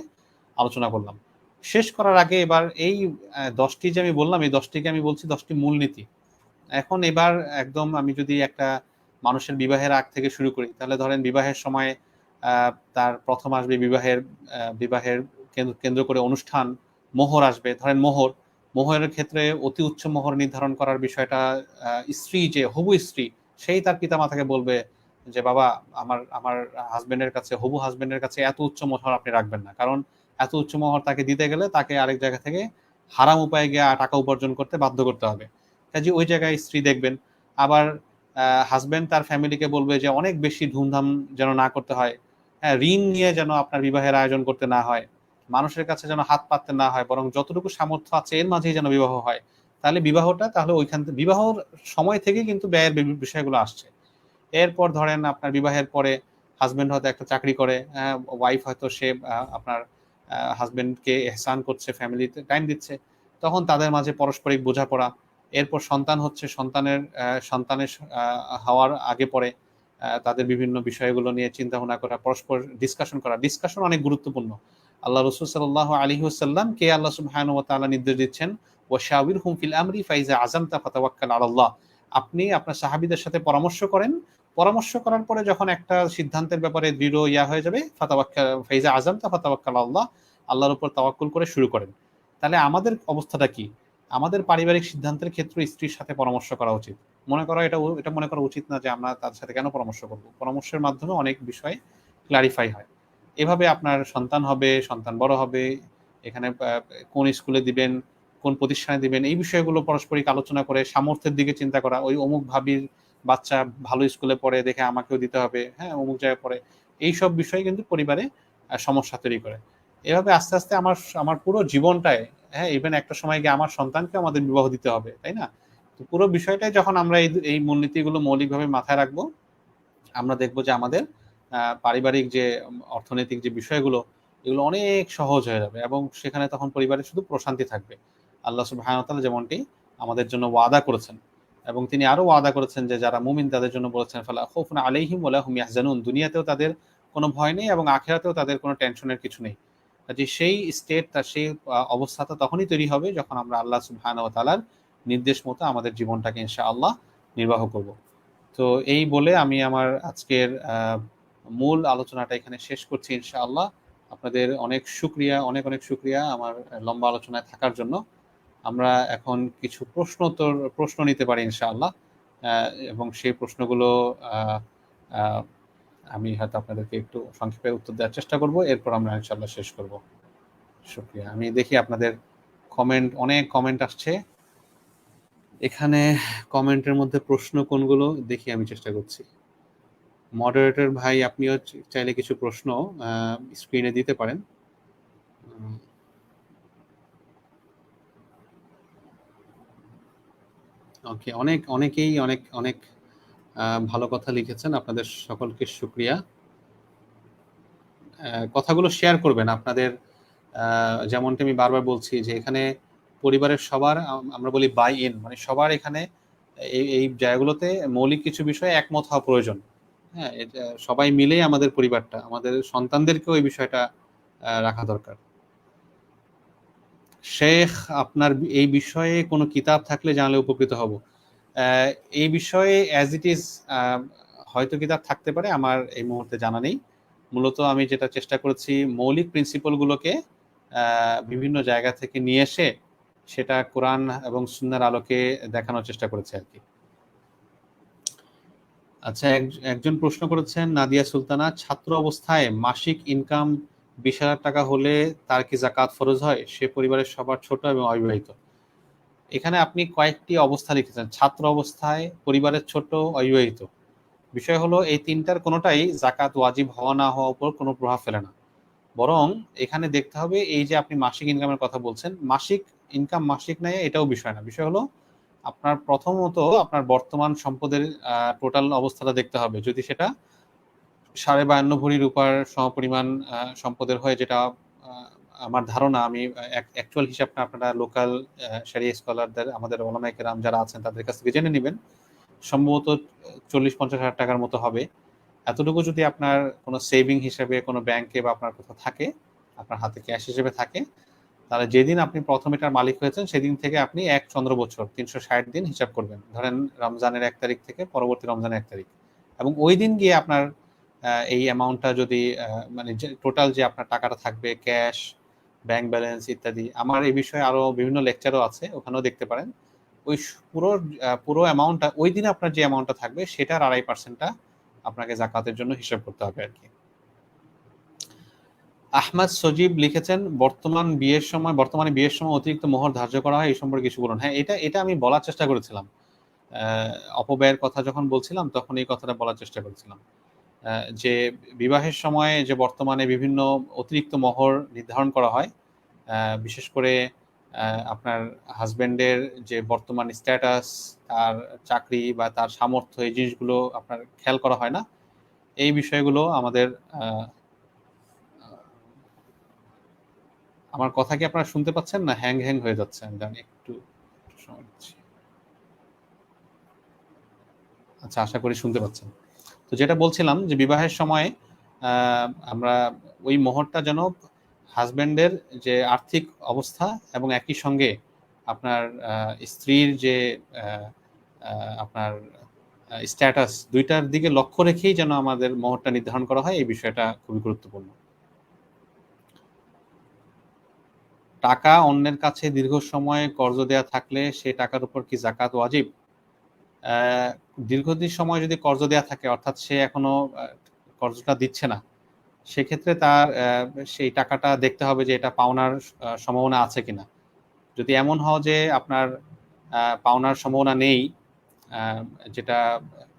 আলোচনা করলাম। শেষ করার আগে এবার এই ১০টি যে আমি বললাম, এই ১০টিকে আমি বলছি ১০টি মূলনীতি। এখন এবার একদম আমি যদি একটা মানুষের বিবাহের আগ থেকে শুরু করি, তাহলে ধরেন বিবাহের সময় তার প্রথম আসবে বিবাহের কেন্দ্র করে অনুষ্ঠান, মোহর আসবে। ধরেন মোহরের ক্ষেত্রে অতি উচ্চ মোহর নির্ধারণ করার বিষয়টা স্ত্রী, যে হবু স্ত্রী, সেই তার পিতামাতাকে বলবে যে বাবা, আমার আমার হাজবেন্ডের কাছে, হবু হাজবেন্ডের কাছে এত উচ্চ মোহর আপনি রাখবেন না, কারণ এত উচ্চ মোহর তাকে দিতে গেলে তাকে আরেক জায়গা থেকে হারাম উপায়ে গিয়ে টাকা উপার্জন করতে বাধ্য করতে হবে। কাজে ওই জায়গায় স্ত্রী দেখবেন। আবার হাজবেন্ড তার ফ্যামিলিকে বলবে যে অনেক বেশি ধুমধাম যেন না করতে হয়, হ্যাঁ, ঋণ নিয়ে যেন আপনার বিবাহের আয়োজন করতে না হয়, মানুষের কাছে যেন হাত পাততে না হয়, বরং যতটুকু সামর্থ্য আছে এর মাঝেই যেন বিবাহ হয়। তাহলে ওইখান থেকে বিবাহর সময় থেকে কিন্তু ব্যয়ের বিষয়গুলো আসছে। এরপর ধরেন আপনার বিবাহের পরে হাজবেন্ড হয়তো একটা চাকরি করে, ওয়াইফ হয়তো সে আপনার হাজবেন্ডকে এহসান করছে, ফ্যামিলিতে টাইম দিচ্ছে, তখন তাদের মাঝে পারস্পরিক বোঝাপড়া। এরপর সন্তান হচ্ছে, সন্তানের হওয়ার আগে পরে তাদের বিভিন্ন বিষয়গুলো নিয়ে চিন্তা ভাবনা করা, পরস্পর ডিসকাশন অনেক গুরুত্বপূর্ণ। আল্লাহ রাসূল সাল্লাল্লাহু আলাইহি ওয়াসাল্লাম কে আল্লাহ সুবহানাহু ওয়া তাআলা নির্দেশ দিচ্ছেন, ওয়াশাবিরহুম ফিল আমরি ফাইজা আযামতা ফাতাওয়াক্কাল আলাল্লাহ, আপনি আপনার সাহাবীদের সাথে পরামর্শ করেন, পরামর্শ করার পরে যখন একটা সিদ্ধান্তের ব্যাপারে দৃঢ় হয়ে যাবে, ফাইজা আযামতা ফাতাওয়াক্কাল আল্লাহ, আল্লাহর উপর তাওয়াক্কুল করে শুরু করেন। তাহলে আমাদের অবস্থাটা কি? আমাদের পারিবারিক সিদ্ধান্তের ক্ষেত্রে স্ত্রীর সাথে পরামর্শ করা উচিত। এটা মনে করা উচিত না যে আমরা তাদের সাথে কেন পরামর্শ করব? পরামর্শের মাধ্যমে অনেক বিষয় ক্লারিফাই হয়। এভাবে আপনার সন্তান হবে, সন্তান বড় হবে, এখানে কোন স্কুলে দিবেন, কোন প্রতিষ্ঠানে দিবেন, এই বিষয়গুলো পারস্পরিক আলোচনা করে সামর্থ্যের দিকে চিন্তা করা। ওই অমুক ভাবির বাচ্চা ভালো স্কুলে পড়ে দেখে আমাকেও দিতে হবে, হ্যাঁ, অমুক জায়গায় পড়ে। এইসব বিষয় কিন্তু পরিবারে সমস্যা তৈরি করে। এভাবে আস্তে আস্তে আমার আমার পুরো জীবনটায়, হ্যাঁ, ইভেন একটা সময় গিয়ে আমার সন্তানকে আমাদের বিবাহ দিতে হবে, তাই না? তো পুরো বিষয়টাই যখন আমরা এই মূলনীতিগুলো মৌলিকভাবে মাথায় রাখবো, আমরা দেখব যে আমাদের পারিবারিক যে অর্থনৈতিক যে বিষয়গুলো, এগুলো অনেক সহজ হয়ে যাবে এবং সেখানে তখন পরিবারে শুধু প্রশান্তি থাকবে। আল্লাহ সুবহানাহু ওয়া তাআলা যেমনটি আমাদের জন্য ওয়াদা করেছেন, এবং তিনি আরো ওয়াদা করেছেন যে যারা মুমিন তাদের জন্য বলেছেন, ফালা খাউফুন আলাইহিম ওয়া লা হুম ইয়াহজানুন, দুনিয়াতেও তাদের কোনো ভয় নেই এবং আখিরাতেও তাদের কোনো টেনশনের কিছু নেই। কাজেই সেই সেই অবস্থাটা তখনই তৈরি হবে যখন আমরা আল্লাহ সুবহানাহু ওয়া তাআলার নির্দেশ মতো আমাদের জীবনটাকে ইনশাআল্লাহ নির্বাহ করব। তো এই বলে আমি আমার আজকের মূল আলোচনাটা এখানে শেষ করছি ইনশাআল্লাহ। আপনাদের অনেক শুকরিয়া আমার লম্বা আলোচনায় থাকার জন্য। আমরা এখন কিছু প্রশ্ন নিতে পারি ইনশাআল্লাহ। এবং সেই প্রশ্নগুলো আ আ আমি হয়তো আপনাদেরকে একটু সংক্ষেপে উত্তর দেওয়ার চেষ্টা করব। এরপর আমরা ইনশাআল্লাহ শেষ করব। শুকরিয়া। আমি দেখি আপনাদের অনেক কমেন্ট আসছে। এখানে কমেন্টের মধ্যে প্রশ্ন কোনগুলো দেখি, আমি চেষ্টা করছি। মডারেটর ভাই, আপনিও চাইলে কিছু প্রশ্ন স্ক্রিনে দিতে পারেন। ওকে, অনেকেই অনেক অনেক ভালো কথা লিখেছেন, আপনাদের সকলকে শুকরিয়া। কথাগুলো শেয়ার করবেন আপনাদের, যেমনটি আমি বারবার বলছি যে এখানে পরিবারের সবার, আমরা বলি বাই ইন, মানে সবার এখানে এই জায়গাগুলোতে মৌলিক কিছু বিষয়ে একমত হওয়া প্রয়োজন। হ্যাঁ, সবাই মিলেই আমাদের পরিবারটা, আমাদের সন্তানদেরকেও এই বিষয়টা রাখা দরকার। শেখ, আপনার এই বিষয়ে কোনো কিতাব থাকলে জানলে উপকৃত হব। এই বিষয়ে অ্যাজ ইট ইজ হয়তো কিতাব থাকতে পারে, আমার এই মুহূর্তে জানা নেই। মূলত আমি যেটা চেষ্টা করেছি, মৌলিক প্রিন্সিপালগুলোকে বিভিন্ন জায়গা থেকে নিয়ে এসে সেটা কোরআন এবং সুন্নাহর আলোকে দেখানোর চেষ্টা করেছি আর কি। আচ্ছা, একজন প্রশ্ন করেছেন, নাদিয়া সুলতানা, ছাত্র অবস্থায় মাসিক ইনকাম 20,000 টাকা হলে তার কি জাকাত ফরজ হয়? সে পরিবারের সবার ছোট এবং অবিবাহিত। এখানে আপনি কয়েকটি অবস্থা লিখেছেন, ছাত্র অবস্থায়, পরিবারের ছোট, অবিবাহিত। বিষয় হলো এই তিনটার কোনোটাই জাকাত ওয়াজিব হওয়া না হওয়ার উপর কোনো প্রভাব ফেলে না। বরং এখানে দেখতে হবে, এই যে আপনি মাসিক ইনকামের কথা বলছেন, মাসিক ইনকাম মাসিক নেয় এটাও বিষয় না। বিষয় হলো আপনার প্রথমত আপনার বর্তমান সম্পদের টোটাল অবস্থাটা দেখতে হবে। যদি সেটা 52.5 ভরি রূপার সমপরিমাণ সম্পদের হয়, যেটা আমার ধারণা, আমি অ্যাকচুয়াল হিসাবটা আপনারা লোকাল শরিয়া স্কলারদের, আমাদের ওলামায়ে কেরাম যারা আছেন তাদের কাছ থেকে জেনে নেবেন। সম্ভবত 40-50 হাজার টাকার মতো হবে। এতটুকু যদি আপনার কোনো সেভিং হিসেবে কোনো ব্যাংকে বা আপনার কোথাও থাকে, আপনার হাতে ক্যাশ হিসেবে থাকে, তাহলে যেদিন আপনি প্রথম এটার মালিক হয়েছেন সেদিন থেকে আপনি 1 চন্দ্র বছর 360 দিন হিসাব করবেন। ধরেন রমজানের 1 তারিখ থেকে পরবর্তী রমজানের 1 তারিখ, এবং ওই দিন গিয়ে আপনার এই অ্যামাউন্টটা যদি মানে যে টোটাল যে আপনার টাকাটা থাকবে, ক্যাশ, ব্যাংক ব্যালেন্স ইত্যাদি, আমার এই বিষয়ে আরো বিভিন্ন লেকচারও আছে, ওখানেও দেখতে পারেন। ওই পুরো অ্যামাউন্টটা ওই দিনে আপনার যে অ্যামাউন্টটা থাকবে সেটার 2.5%টা আপনাকে জাকাতের জন্য হিসাব করতে হবে আর কি। আহমদ সজীব লিখেছেন, বর্তমানে বিয়ের সময় অতিরিক্ত মোহর ধার্য করা হয়, এই সম্পর্কে কিছু বলুন। হ্যাঁ, এটা আমি বলার চেষ্টা করেছিলাম। অপব্যয়ের কথা যখন বলছিলাম তখন এই কথাটা বলার চেষ্টা করেছিলাম, যে বিবাহের সময় যে বর্তমানে বিভিন্ন অতিরিক্ত মোহর নির্ধারণ করা হয়, বিশেষ করে আপনার হাজবেন্ডের যে বর্তমান স্ট্যাটাস, তার চাকরি বা তার সামর্থ্য, এই জিনিসগুলো আপনার খেয়াল করা হয় না। এই বিষয়গুলো আমাদের আমার কথা কি আপনারা শুনতে পাচ্ছেন না হ্যাং হ্যাং হয়ে যাচ্ছে? আমি জানি, একটু সময় দিচ্ছি। আচ্ছা, আশা করি শুনতে পাচ্ছেন। তো যেটা বলছিলাম, যে বিবাহের সময় আমরা ওই মোহরটা যেন হাজবেন্ডের যে আর্থিক অবস্থা এবং একই সঙ্গে আপনার স্ত্রীর যে আপনার স্ট্যাটাস, দুইটার দিকে লক্ষ্য রেখেই যেন আমাদের মোহরটা নির্ধারণ করা হয়, এই বিষয়টা খুবই গুরুত্বপূর্ণ। টাকা অন্যের কাছে দীর্ঘ সময় কর্জ দেয়া থাকলে সে টাকার উপর কি জাকাত ওয়াজিব? দীর্ঘদিন সময় যদি কর্জ দেয়া থাকে, অর্থাৎ সে এখনো কর্জটা দিচ্ছে না, সেক্ষেত্রে তার সেই টাকাটা দেখতে হবে যে এটা পাওনার সম্ভাবনা আছে কিনা। যদি এমন হয় যে আপনার পাওনার সম্ভাবনা নেই, আহ, যেটা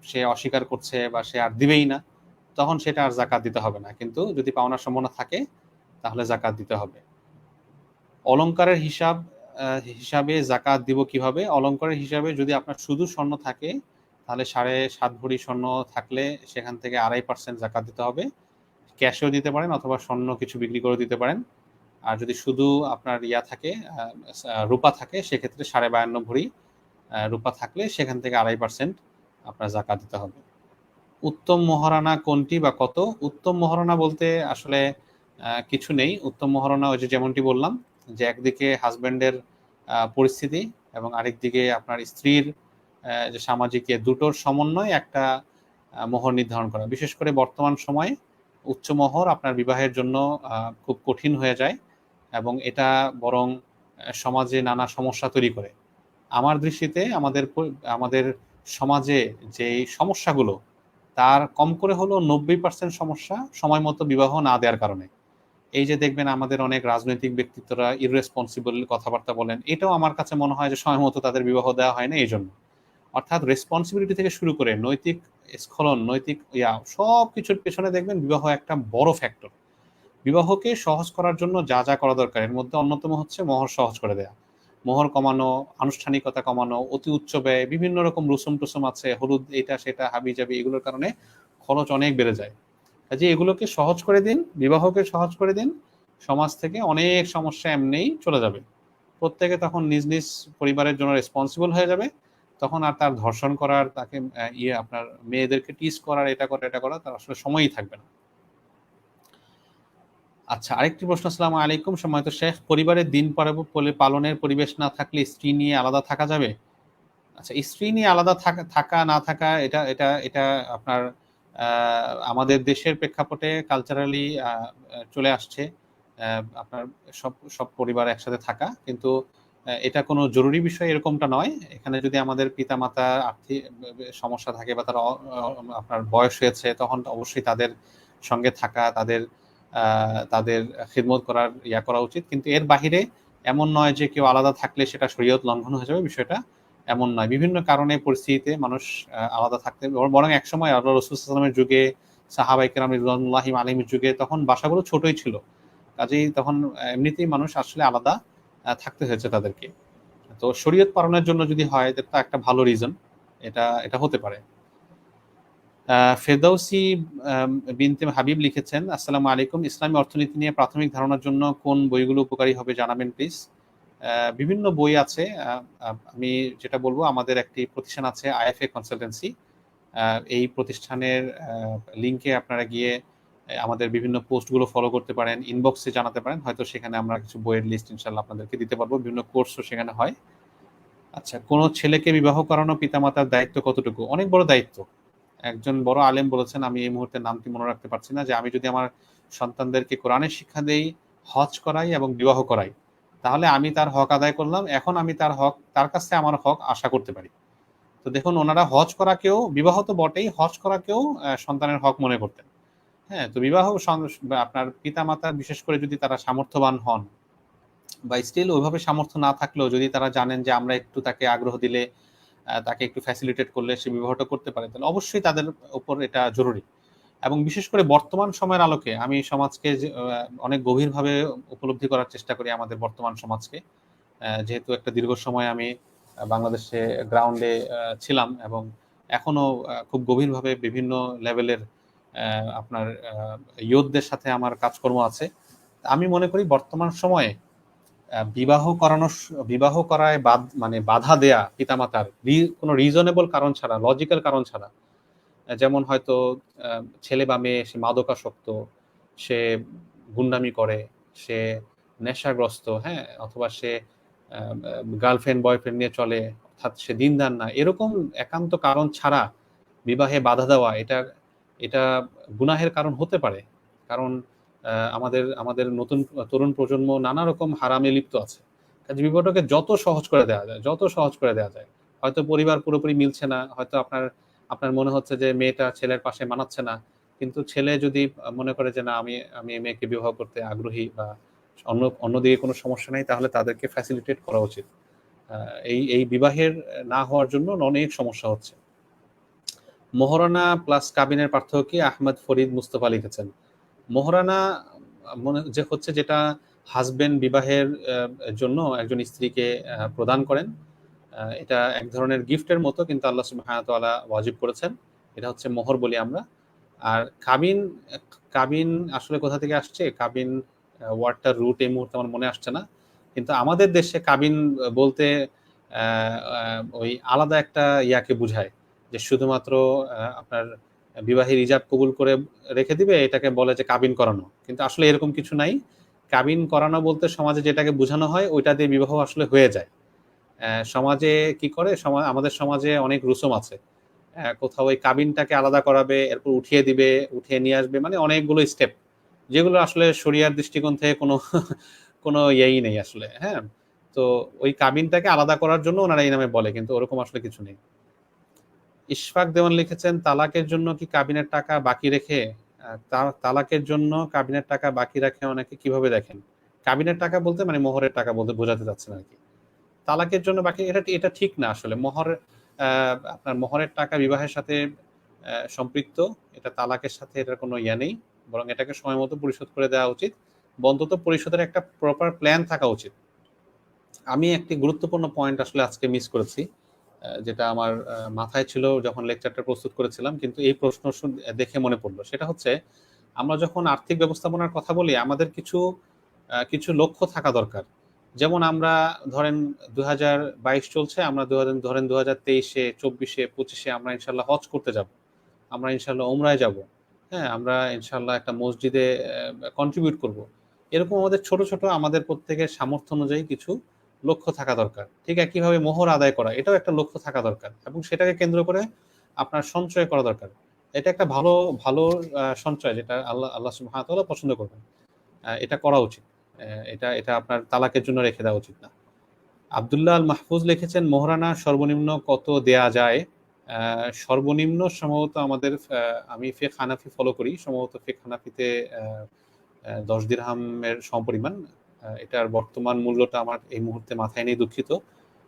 সে অস্বীকার করছে বা সে আর দিবেই না, তখন সেটা আর জাকাত দিতে হবে না। কিন্তু যদি পাওনার সম্ভাবনা থাকে তাহলে জাকাত দিতে হবে। অলংকারের হিসাবে জাকাত দিব কিভাবে? অলংকারের হিসাবে যদি আপনার শুধু স্বর্ণ থাকে, তাহলে 7.5 ভরি স্বর্ণ থাকলে সেখান থেকে 2.5% জাকাত দিতে হবে। ক্যাশেও দিতে পারেন অথবা স্বর্ণ কিছু বিক্রি করে দিতে পারেন। আর যদি শুধু আপনার ইয়া থাকে, রূপা থাকে, সেক্ষেত্রে 52.5 ভরি রূপা থাকলে সেখান থেকে 2.5% আপনার জাকাত দিতে হবে। উত্তম মহারণা কোনটি বা কত? উত্তম মহারণা বলতে আসলে কিছু নেই। উত্তম মহারণা ওই যে যেমনটি বললাম, যে একদিকে হাজবেন্ডের পরিস্থিতি এবং আরেকদিকে আপনার স্ত্রীর যে সামাজিক, দুটোর সমন্বয় একটা মোহর নির্ধারণ করা। বিশেষ করে বর্তমান সময়ে উচ্চ মোহর আপনার বিবাহের জন্য খুব কঠিন হয়ে যায়, এবং এটা বরং সমাজে নানা সমস্যা তৈরি করে। আমার দৃষ্টিতে আমাদের সমাজে যে সমস্যাগুলো, তার কম করে হলেও 90% সমস্যা সময় মতো বিবাহ না দেওয়ার কারণে। এই যে দেখবেন আমাদের অনেক রাজনৈতিক ব্যক্তিত্বরা ইররেসপন্সিবল কথাবার্তা বলেন, এটাও আমার কাছে মনে হয় যে সময় মতো তাদের বিবাহ দেওয়া হয় না এই জন্য। অর্থাৎ রেসপন্সিবিলিটি থেকে শুরু করে নৈতিক স্খলন, নৈতিক সব কিছুর পেছনে দেখবেন বিবাহ একটা বড় ফ্যাক্টর। বিবাহকে সহজ করার জন্য যা যা করা দরকার, এর মধ্যে অন্যতম হচ্ছে মোহর সহজ করে দেয়া, মোহর কমানো, আনুষ্ঠানিকতা কমানো, অতি উচ্চ ব্যয়, বিভিন্ন রকম রুসুম টুসুম আছে, হলুদ এটা সেটা হাবি জাবি, এগুলোর কারণে খরচ অনেক বেড়ে যায়। কাজে এগুলোকে সহজ করে দিন, বিবাহকে সহজ করে দিন, সমাজ থেকে অনেক সমস্যা এমনিই চলে যাবে। প্রত্যেকে তখন নিজ নিজ পরিবারের জন্য রেসপন্সিবল হয়ে যাবে। তখন আর তার ধর্ষণ করার, তাকে আপনার মেয়েদেরকে টিজ করার, এটা করা তার আসলে সময়ই থাকবে না। আচ্ছা, আরেকটি প্রশ্ন। আসসালামু আলাইকুম সম্মানিত শেখ, পরিবারের দিন পালনের পরিবেশ না থাকলে স্ত্রী নিয়ে আলাদা থাকা যাবে? আচ্ছা, স্ত্রী নিয়ে আলাদা থাকা না থাকা, এটা এটা এটা আপনার আমাদের দেশের প্রেক্ষাপটে কালচারালি চলে আসছে। আপনার সব সব পরিবার একসাথে থাকা, কিন্তু এটা কোনো জরুরি বিষয় এরকমটা নয়। এখানে যদি আমাদের পিতামাতা আর্থিক সমস্যা থাকে বা তারা আপনার বয়স হয়েছে, তখন অবশ্যই তাদের সঙ্গে থাকা, তাদের খিদমত করার করা উচিত। কিন্তু এর বাহিরে এমন নয় যে কেউ আলাদা থাকলে সেটা শরীয়ত লঙ্ঘন হয়ে যাবে, বিষয়টা এমন নয়। বিভিন্ন কারণে পরিস্থিতিতে মানুষ আলাদা থাকতে, বরং একসময় আল্লাহ রাসূল সাল্লাল্লাহু আলাইহি ওয়াসাল্লামের যুগে, সাহাবায়ে কেরাম রিদওয়ানুল্লাহি আলাইহিমের যুগে তখন বাসাগুলো ছোটই ছিল। কাজেই তখন এমনিতেই মানুষ আসলে আলাদা থাকতে হয়েছে তাদেরকে। তো শরীয়ত পালনের জন্য যদি হয়, এটা একটা ভালো রিজন, এটা এটা হতে পারে। ফেরদৌসী বিনতে হাবিব লিখেছেন, আসসালামু আলাইকুম, ইসলামী অর্থনীতি নিয়ে প্রাথমিক ধারণার জন্য কোন বইগুলো উপকারী হবে জানাবেন প্লিজ। বিভিন্ন বই আছে। আমি যেটা বলবো, আমাদের একটি প্রতিষ্ঠান আছে আইএফএ কনসালটেন্সি। এই প্রতিষ্ঠানের লিঙ্কে আপনারা গিয়ে আমাদের বিভিন্ন পোস্টগুলো ফলো করতে পারেন, ইনবক্সে জানাতে পারেন, হয়তো সেখানে আমরা কিছু বইয়ের লিস্ট ইনশাল্লাহ আপনাদেরকে দিতে পারবো। বিভিন্ন কোর্সও সেখানে হয়। আচ্ছা, কোনো ছেলেকে বিবাহ করানো পিতামাতার দায়িত্ব কতটুকু? অনেক বড় দায়িত্ব। একজন বড় আলেম বলেছেন, আমি এই মুহূর্তে নামটি মনে রাখতে পারছি না, যে আমি যদি আমার সন্তানদেরকে কোরআনের শিক্ষা দেই, হজ করাই এবং বিবাহ করাই, তাহলে আমি তার হক আদায় করলাম। এখন আমি তার কাছে আমার হক আশা করতে পারি। তো দেখুন, ওনারা হজ করাকেও, বিবাহ তো বটেই, হজ করাকেও সন্তানের হক মনে করতেন। হ্যাঁ, তো বিবাহ আপনার পিতামাতা, বিশেষ করে যদি তারা সামর্থ্যবান হন, বা স্টিল ওইভাবে সামর্থ্য না থাকলেও যদি তারা জানেন যে আমরা একটু তাকে আগ্রহ দিলে, তাকে একটু ফ্যাসিলিটেট করলে সে বিবাহটা করতে পারে, তাহলে অবশ্যই তাদের উপর এটা জরুরি। এবং বিশেষ করে বর্তমান সময়ের আলোকে আমি সমাজকে অনেক গভীরভাবে উপলব্ধি করার চেষ্টা করি, আমাদের বর্তমান সমাজকে। যেহেতু একটা দীর্ঘ সময় আমি বাংলাদেশে গ্রাউন্ডে ছিলাম, এবং এখনো খুব গভীরভাবে বিভিন্ন লেভেলের আপনার ইয়ুথদের সাথে আমার কাজকর্ম আছে। আমি মনে করি বর্তমান সময়ে বিবাহ করায় মানে বাধা দেয়া পিতামাতার কোনো রিজনেবল কারণ ছাড়া, লজিক্যাল কারণ ছাড়া, যেমন হয়তো ছেলে বা মেয়ে সে মাদকাসক্ত, সে গুন্ডামি করে, সে নেশাগ্রস্ত, হ্যাঁ, অথবা সে গার্লফ্রেন্ড বয়ফ্রেন্ড নিয়ে চলে, অর্থাৎ সে দিনদার না, এরকম একান্ত কারণ ছাড়া বিবাহে বাধা দেওয়া, এটা এটা গুনাহের কারণ হতে পারে। কারণ আমাদের আমাদের নতুন তরুণ প্রজন্ম নানা রকম হারামে লিপ্ত আছে। কাজে বিবাহটাকে যত সহজ করে দেওয়া যায়, যত সহজ করে দেওয়া যায়। হয়তো পরিবার পুরোপুরি মিলছে না, হয়তো আপনার আপনার মনে হচ্ছে যে মেয়েটা ছেলের পাশে মানাচ্ছে না, কিন্তু ছেলে যদি মনে করে যে না, আমি আমি এই মেয়েকে বিবাহ করতে আগ্রহী, বা অন্যদিকে কোনো সমস্যা নেই, তাহলে তাদেরকে ফ্যাসিলিটেট করা উচিত। এই এই বিবাহের না হওয়ার জন্য অনেক সমস্যা হচ্ছে। মোহরানা প্লাস কাবিনের পার্থক্য কি? আহমদ ফরিদ মুস্তফা লিখেছেন, মোহরানা মনে যে হচ্ছে, যেটা হাজবেন্ড বিবাহের জন্য একজন স্ত্রীকে প্রদান করেন, এটা এক ধরনের গিফটের মতো, কিন্তু আল্লাহ সুবহানাহু ওয়া তাআলা ওয়াজিব করেছেন। এটা হচ্ছে মোহর বলি আমরা। আর কাবিন, কাবিন আসলে কোথা থেকে আসছে, কাবিন ওয়ার্ডটার রুট এই মুহূর্তে আমার মনে আসছে না, কিন্তু আমাদের দেশে কাবিন বলতে ওই আলাদা একটা ইয়াকে বুঝায়, যে শুধুমাত্র আপনার বিবাহের ইজাব কবুল করে রেখে দিবে, এটাকে বলে যে কাবিন করানো। কিন্তু আসলে এরকম কিছু নাই। কাবিন করানো বলতে সমাজে যেটাকে বোঝানো হয়, ওইটা দিয়ে বিবাহ আসলে হয়ে যায়। সমাজে কি করে, আমাদের সমাজে অনেক রুসুম আছে। কোথাও ওই কাবিনটাকে আলাদা করাবে, এরপর উঠিয়ে দিবে, উঠিয়ে নিয়ে আসবে, মানে অনেকগুলো স্টেপ, যেগুলো আসলে শরিয়ার দৃষ্টিকোণ থেকে কোনো কোনো ইয়েই নেই আসলে। হ্যাঁ, তো ওই কাবিনটাকে আলাদা করার জন্য ওনারা এই নামে বলে, কিন্তু ওরকম আসলে কিছু নেই। ইশফাক দেওয়ান লিখেছেন, তালাকের জন্য কি কাবিনের টাকা বাকি রেখে, তালাকের জন্য কাবিনের টাকা বাকি রাখে অনেকে, কিভাবে দেখেন? কাবিনের টাকা বলতে মানে মোহরের টাকা বলতে বোঝাতে চাচ্ছেন আর কি। তালাকের জন্য বাকি, এটা এটা ঠিক না আসলে। আপনার মোহরের টাকা বিবাহের সাথে সম্পৃক্ত, এটা তালাকের সাথে এটার কোনো ইয়া নেই, বরং এটাকে সময় মতো পরিশোধ করে দেওয়া উচিত। অন্তত পরিশোধের একটা প্রপার প্ল্যান থাকা উচিত। আমি একটি গুরুত্বপূর্ণ পয়েন্ট আসলে আজকে মিস করেছি, যেটা আমার মাথায় ছিল যখন লেকচারটা প্রস্তুত করেছিলাম, কিন্তু এই প্রশ্ন দেখে মনে পড়লো। সেটা হচ্ছে, আমরা যখন আর্থিক ব্যবস্থাপনার কথা বলি, আমাদের কিছু কিছু লক্ষ্য থাকা দরকার। যেমন আমরা ধরেন 2022 চলছে, আমরা ধরেন 2023-এ, 24-এ, 25-এ আমরা ইনশাল্লাহ হজ করতে যাব, আমরা ইনশাল্লাহ ওমরায় যাব। হ্যাঁ, আমরা ইনশাল্লাহ একটা মসজিদে কন্ট্রিবিউট করব। এরকম আমাদের ছোট ছোট, আমাদের প্রত্যেকের সামর্থ্য অনুযায়ী কিছু লক্ষ্য থাকা দরকার। ঠিক একইভাবে মোহর আদায় করা, এটাও একটা লক্ষ্য থাকা দরকার, এবং সেটাকে কেন্দ্র করে আপনার সঞ্চয় করা দরকার। এটা একটা ভালো ভালো সঞ্চয়, যেটা আল্লাহ সুবহানাহু ওয়া তাআলা পছন্দ করবেন। এটা করা উচিত। এটা এটা আপনার তালাকের জন্য রেখে দেওয়া উচিত না। আব্দুল্লাহ আল মাহফুজ লিখেছেন, মোহরানা সর্বনিম্ন কত দেয়া যায়? সর্বনিম্ন সম্ভবত আমাদের, আমি ফিকহ হানাফি ফলো করি, সম্ভবত ফিকহ হানাফিতে 10 দিরহামের সমপরিমাণ। এটার বর্তমান মূল্যটা আমার এই মুহূর্তে মাথায় নেই, দুঃখিত।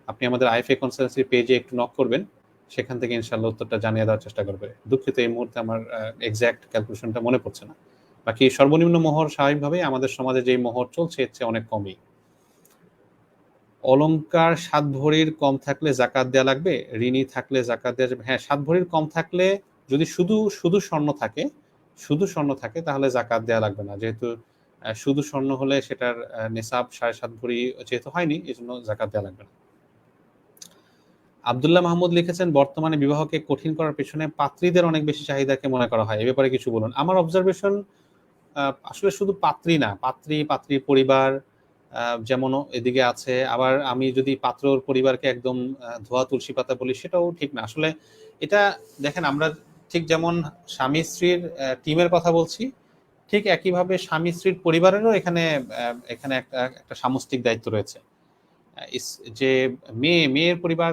আপনি আমাদের আইএফএ কনসালটেন্সি পেজে একটু নক করবেন, সেখান থেকে ইনশাআল্লাহ উত্তরটা জানিয়ে দেওয়ার চেষ্টা করবে। দুঃখিত, এই মুহূর্তে আমার এক্সাক্ট ক্যালকুলেশনটা মনে পড়ছে না। বাকি সর্বনিম্ন মোহর স্বাভাবিকভাবেই আমাদের সমাজে যেই মোহর চলছে এর চেয়ে অনেক কমই। অলংকার 7 ভরির কম থাকলে জাকাত দেওয়া লাগবে? ঋণী থাকলে জাকাত দেওয়া যাবে? হ্যাঁ, 7 ভরির কম থাকলে, যদি শুধু শুধু স্বর্ণ থাকে, শুধু স্বর্ণ থাকে তাহলে জাকাত দেওয়া লাগবে না। যেহেতু শুধু স্বর্ণ হলে সেটার নেসাব 7.5 ভরি যেহেতু হয়নি, এই জন্য জাকাত দেওয়া লাগবে না। আব্দুল্লাহ মাহমুদ লিখেছেন, বর্তমানে বিবাহকে কঠিন করার পেছনে পাত্রীদের অনেক বেশি চাহিদাকে মনে করা হয়, এ ব্যাপারে কিছু বলুন। আমার অবজারভেশন, আসলে শুধু পাত্রী না, পাত্রীর পরিবার যেমন এদিকে আছে, আবার আমি যদি পাত্রর পরিবারকে একদম ধোয়া তুলসী পাতা বলি সেটাও ঠিক না। আসলে এটা দেখেন, আমরা ঠিক যেমন স্বামী স্ত্রীর টিমের কথা বলছি, ঠিক একইভাবে স্বামী স্ত্রীর পরিবারেরও এখানে এখানে একটা একটা সামষ্টিক দায়িত্ব রয়েছে। যে মেয়ের পরিবার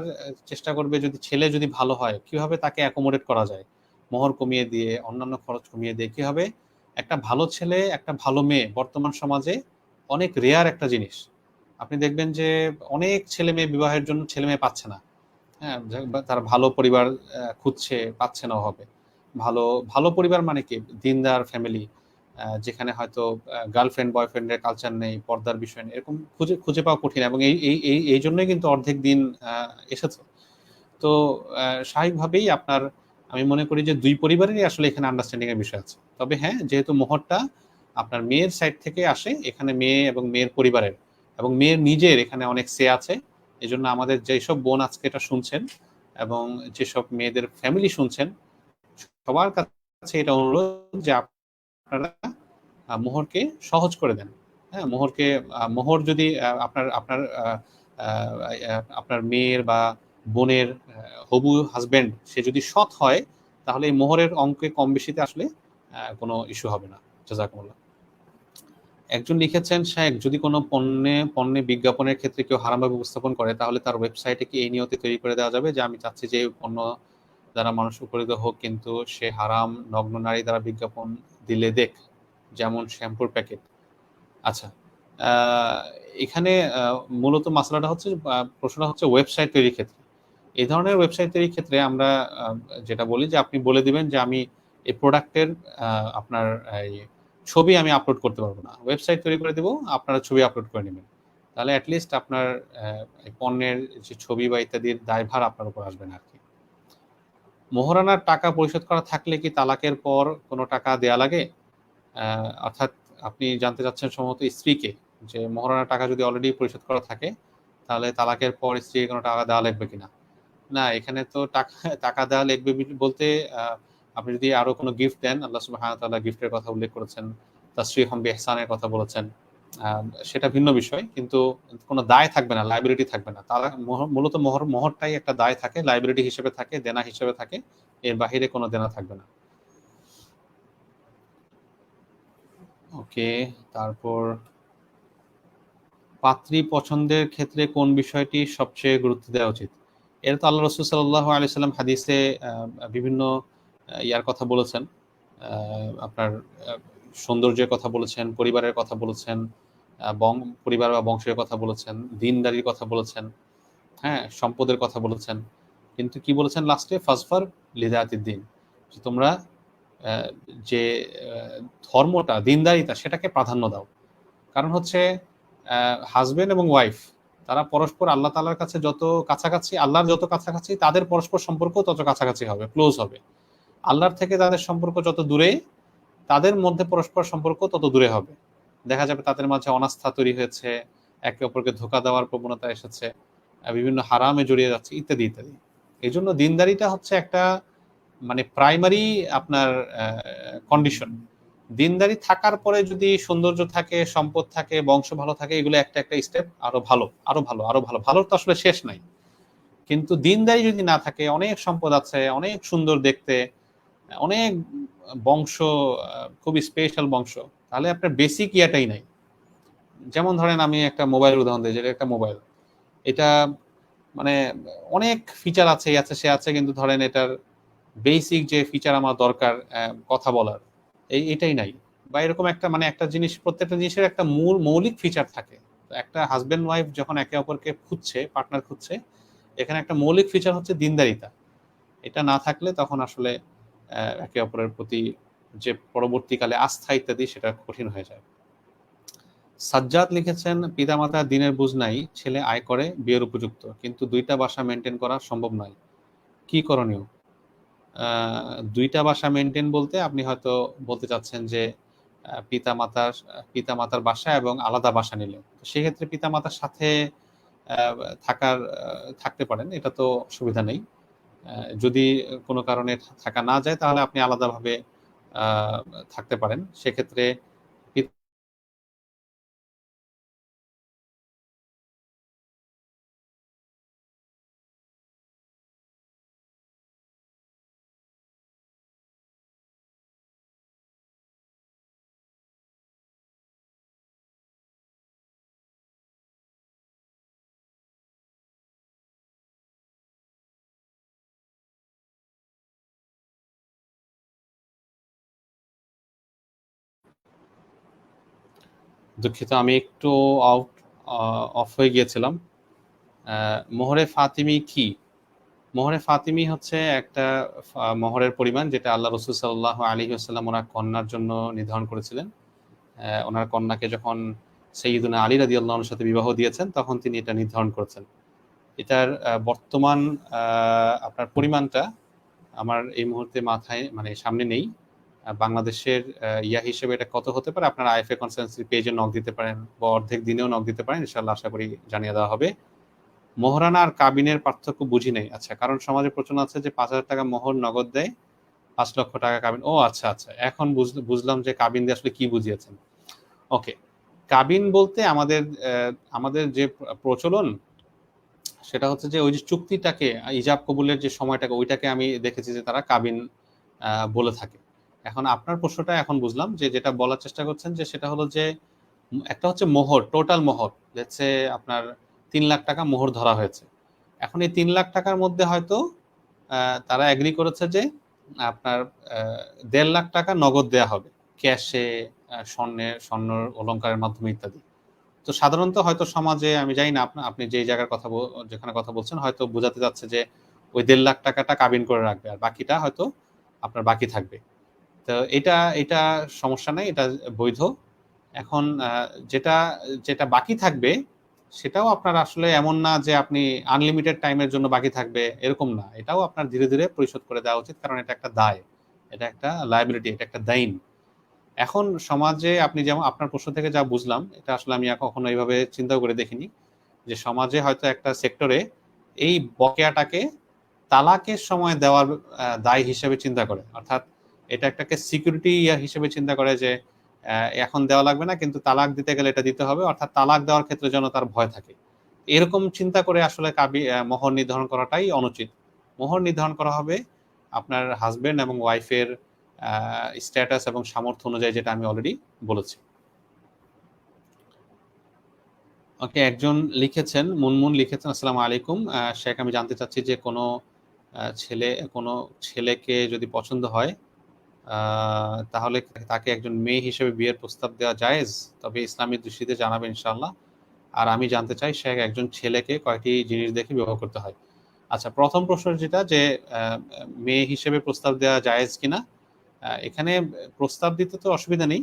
চেষ্টা করবে, যদি ছেলে যদি ভালো হয় কিভাবে তাকে অ্যাকোমোডেট করা যায়, মোহর কমিয়ে দিয়ে, অন্যান্য খরচ কমিয়ে দিয়ে কিভাবে একটা ভালো ছেলে একটা ভালো মেয়ে বর্তমান সমাজে অনেক রেয়ার একটা জিনিস। আপনি দেখবেন যে অনেক ছেলে মেয়ে বিবাহের জন্য ছেলে মেয়ে পাচ্ছে না। হ্যাঁ, তারা ভালো পরিবার খুঁজছে, পাচ্ছে না, হবে ভালো ভালো পরিবার মানে কি, দিনদার ফ্যামিলি, যেখানে হয়তো গার্লফ্রেন্ড বয়ফ্রেন্ডের কালচার নেই, পর্দার বিষয় নেই, এরকম খুঁজে খুঁজে পাওয়া কঠিন, এবং এই জন্যই কিন্তু অর্ধেক দিন এসেছে। তো স্বাভাবিকভাবেই আপনার, আমি মনে করি যে দুই পরিবারেরই আসলে এখানে আন্ডারস্ট্যান্ডিং এর বিষয় আছে। তবে হ্যাঁ, যেহেতু মোহরটা আপনার মেয়ের সাইড থেকে আসে, এখানে মেয়ে এবং মেয়ের পরিবারের এবং মেয়ের নিজের এখানে অনেক সে আছে। এই জন্য আমাদের যেসব বোন আজকে এটা শুনছেন এবং যেসব মেয়েদের ফ্যামিলি শুনছেন, সবার কাছে এটা অনুরোধ যে আপনারা মোহরকে সহজ করে দেন। হ্যাঁ, মোহর যদি আপনার আপনার আপনার মেয়ের বা বোনের হবু হাজবেন্ড সে যদি সৎ হয়, তাহলে এই মোহরের অঙ্কে কম বেশিতে আসলে কোনো ইস্যু হবে না। জাযাকুমুল্লাহ। একজন লিখেছেন, শায়েখ, যদি কোনো পণ্যে বিজ্ঞাপনের ক্ষেত্রে কেউ হারামভাবে উপস্থাপন করে, তাহলে তার ওয়েবসাইটে কি এই নিয়তে তৈরি করে দেওয়া যাবে যে আমি চাচ্ছি যে পণ্য দ্বারা মানুষ উপকৃত হোক, কিন্তু সে হারাম নগ্ন নারী দ্বারা বিজ্ঞাপন দিলে দেখ, যেমন শ্যাম্পুর প্যাকেট। আচ্ছা, আহ, এখানে মূলত মাসলাটা হচ্ছে, প্রশ্নটা হচ্ছে ওয়েবসাইট তৈরির ক্ষেত্রে। এই ধরনের ওয়েবসাইট তৈরির ক্ষেত্রে আমরা যেটা বলি যে আপনি বলে দিবেন যে আমি এই প্রোডাক্টের আপনার এই ছবি আমি আপলোড করতে পারবো না, ওয়েবসাইট তৈরি করে দেবো, আপনারা ছবি আপলোড করে নেবেন। তাহলে অ্যাটলিস্ট আপনার পণ্যের যে ছবি বা ইত্যাদির দায়ভার আপনার উপর আসবে না আর কি। মোহরানার টাকা পরিশোধ করা থাকলে কি তালাকের পর কোনো টাকা দেয়া লাগে? অর্থাৎ আপনি জানতে চাচ্ছেন সম্ভবত স্ত্রীকে, যে মোহরানার টাকা যদি অলরেডি পরিশোধ করা থাকে, তাহলে তালাকের পর স্ত্রীকে কোনো টাকা দেওয়া লাগবে কিনা। না, এখানে তো টাকা টাকা দেওয়া লাগবে বলতে, আপনি যদি আরো কোনো গিফট দেন, আল্লাহ সুবহানাহু ওয়া তাআলা গিফটের কথা উল্লেখ করেছেন, তাসরিহুম বিইহসানের কথা বলেছেন, সেটা ভিন্ন বিষয়, কিন্তু কোনো দায় থাকবে না, লাইবিলিটি থাকবে না। তারা মূলত মোহরটাই একটা দায় থাকে, লাইবিলিটি হিসেবে থাকে, দেনা হিসেবে থাকে, এর বাহিরে কোনো দেনা থাকবে না। ওকে, তারপর পাত্রী পছন্দের ক্ষেত্রে কোন বিষয়টি সবচেয়ে গুরুত্ব দেওয়া উচিত? এটা তো আল্লাহ রসুল সাল্লাল্লাহু আলাইহি সাল্লাম হাদিসে বিভিন্ন ইয়ার কথা বলেছেন, আপনার সৌন্দর্যের কথা বলেছেন, পরিবারের কথা বলেছেন, পরিবার বা বংশের কথা বলেছেন, দিনদারির কথা বলেছেন, হ্যাঁ, সম্পদের কথা বলেছেন, কিন্তু কি বলেছেন লাস্টে? ফাজফার লিদায়াতিদ দিন, যে তোমরা আহ, যে ধর্মটা, দিনদারিতা, সেটাকে প্রাধান্য দাও। কারণ হচ্ছে হাজবেন্ড এবং ওয়াইফ, তারা পরস্পর আল্লাহ তাআলার কাছে যত কাছাকাছি, আল্লাহর যত কাছাকাছি, তাদের পরস্পর সম্পর্ক তত কাছাকাছি হবে, ক্লোজ হবে। আল্লাহর থেকে তাদের সম্পর্ক যত দূরে, তাদের মধ্যে পরস্পর সম্পর্ক তত দূরে হবে। দেখা যাবে তাদের মাঝে অনাস্থা তৈরি হয়েছে, একে অপরকে ধোঁকা দেওয়ার প্রবণতা এসেছে, বিভিন্ন হারামে জড়িয়ে যাচ্ছে, ইত্যাদি ইত্যাদি। এই জন্য দিনদারিটা হচ্ছে একটা মানে প্রাইমারি আপনার কন্ডিশন। দিনদারি থাকার পরে যদি সৌন্দর্য থাকে, সম্পদ থাকে, বংশ ভালো থাকে, এগুলো একটা একটা স্টেপ, আরো ভালো, আরো ভালো, আরো ভালো, ভালোর তো আসলে শেষ নাই। কিন্তু দিনদারি যদি না থাকে, অনেক সম্পদ আছে, অনেক সুন্দর দেখতে, অনেক বংশ, খুবই স্পেশাল বংশ, তাহলে আপনার বেসিক ইয়াটাই নাই। যেমন ধরেন আমি একটা মোবাইল উদাহরণ দিই, যেটা একটা মোবাইল, এটা মানে অনেক ফিচার আছে, এই আছে সে আছে, কিন্তু ধরেন এটার বেসিক যে ফিচার আমার দরকার কথা বলার, এটাই নাই। বা এরকম একটা মানে একটা জিনিস, প্রত্যেকটা জিনিসের একটা মূল মৌলিক ফিচার থাকে। তো একটা হাজবেন্ড ওয়াইফ যখন একে অপরকে খুঁজছে, পার্টনার খুঁজছে, এখানে একটা মৌলিক ফিচার হচ্ছে দিনদারিতা। এটা না থাকলে তখন আসলে একে অপরের প্রতি যে পরবর্তীকালে আস্থা ইত্যাদি সেটা কঠিন হয়ে যায়। সাজ্জাদ লিখেছেন, পিতামাতার দিনের বুঝ নাই, ছেলে আয় করে বিয়ের উপযুক্ত, কিন্তু দুইটা বাসা মেনটেন করা সম্ভব নয়, কি করণীয়? দুইটা বাসা মেনটেন বলতে আপনি হয়তো বলতে চাচ্ছেন যে পিতামাতার বাসা এবং আলাদা বাসা নিলে, তো সেক্ষেত্রে পিতামাতার সাথে থাকতে পারেন, এটা তো সুবিধা নেই। যদি কোনো কারণে থাকা না যায় তাহলে আপনি আলাদাভাবে আহ, থাকতে পারেন। সেক্ষেত্রে দুঃখিত, আমি একটু আউট অফ হয়ে গিয়েছিলাম। মোহরে ফাতিমি কি? মোহরে ফাতিমি হচ্ছে একটা মোহরের পরিমাণ যেটা আল্লাহ রসুল সাল্লাহ আলী আসাল্লাম ওনার কন্যার জন্য নির্ধারণ করেছিলেন। ওনার কন্যাকে যখন সৈয়দুনা আলী রাদিয়াল্লাহুর সাথে বিবাহ দিয়েছেন তখন তিনি এটা নির্ধারণ করেছেন। এটার বর্তমান আপনার পরিমাণটা আমার এই মুহূর্তে মাথায় মানে সামনে নেই। বাংলাদেশের হিসেবে এটা কত হতে পারে, আপনার আইএফএ কনসালটেন্সি পেজে নক দিতে পারেন বা অর্ধেক দিনেও নক দিতে পারেন, ইনশাআল্লাহ আশা করি জানিয়ে দেওয়া হবে। মোহরানা আর কাবিনের পার্থক্য বুঝি নাই। আচ্ছা, কারণ সমাজে প্রচলন আছে যে 5,000 টাকা মোহর নগদ দেয়, 5 লক্ষ টাকা কাবিন। ও আচ্ছা আচ্ছা, এখন বুঝলাম যে কাবিন দিয়ে আসলে কি বুঝিয়েছেন। ওকে, কাবিন বলতে আমাদের যে প্রচলন সেটা হচ্ছে যে ওই যে চুক্তিটাকে, ইজাব কবুলের যে সময়টাকে, ওইটাকে আমি দেখেছি যে তারা কাবিন বলে থাকে। এখন আপনার প্রশ্নটা এখন বুঝলাম, যে যেটা বলার চেষ্টা করছেন যে সেটা হলো যে একটা হচ্ছে মোহর, টোটাল মোহর, হচ্ছে আপনার 3 লাখ টাকা মোহর ধরা হয়েছে। এখন এই 3 লাখ টাকার মধ্যে হয়তো তারা এগ্রি করেছে যে আপনার 1.5 লাখ টাকা নগদ দেয়া হবে, ক্যাশে, স্বর্ণ অলংকারের মাধ্যমে ইত্যাদি। তো সাধারণত হয়তো সমাজে, আমি জানি না আপনি যে জায়গার কথা যেখানে কথা বলছেন, হয়তো বোঝাতে যাচ্ছে যে ওই 1.5 লাখ টাকাটা কাবিন করে রাখবে আর বাকিটা হয়তো আপনার বাকি থাকবে। তো এটা এটা সমস্যা নাই, এটা বৈধ। এখন যেটা যেটা বাকি থাকবে সেটাও আপনার আসলে এমন না যে আপনি আনলিমিটেড টাইমের জন্য বাকি থাকবে, এরকম না। এটাও আপনার ধীরে ধীরে পরিশোধ করে দেওয়া উচিত, কারণ এটা একটা দায়, এটা একটা লায়াবিলিটি, এটা একটা দায়িন। এখন সমাজে আপনি যেমন আপনার প্রশ্ন থেকে যা বুঝলাম, এটা আসলে আমি কখনো এইভাবে চিন্তা করে দেখিনি, যে সমাজে হয়তো একটা সেক্টরে এই বকেয়াটাকে তালাকের সময় দেওয়ার দায় হিসেবে চিন্তা করে, অর্থাৎ এটা একটাকে সিকিউরিটি হিসেবে চিন্তা করে যে এখন দেওয়া লাগবে না, কিন্তু তালাক দিতে গেলে এটা দিতে হবে, অর্থাৎ তালাক দেওয়ার ক্ষেত্রে যেন তার ভয় থাকে। এরকম চিন্তা করে আসলে মোহর নির্ধারণ করাটাই অনুচিত। মোহর নির্ধারণ করা হবে আপনার হাজবেন্ড এবং ওয়াইফের স্ট্যাটাস এবং সামর্থ্য অনুযায়ী, যেটা আমি অলরেডি বলেছি। ওকে, একজন লিখেছেন, মুনমুন লিখেছেন, আসসালামু আলাইকুম শেখ, আমি জানতে চাচ্ছি যে কোনো ছেলেকে যদি পছন্দ হয় তাহলে তাকে একজন মেয়ে হিসেবে বিয়ের প্রস্তাব দেওয়া জায়েজ? তবে ইসলামী দৃষ্টিতে জানাবেন ইনশাআল্লাহ। আর আমি জানতে চাই শেখ, একজন ছেলেকে কয়টি জিনিস দেখে বিবাহ করতে হয়? আচ্ছা, প্রথম প্রশ্ন যেটা, যে মেয়ে হিসেবে প্রস্তাব দেওয়া জায়েজ কিনা, এখানে প্রস্তাব দিতে তো অসুবিধা নেই।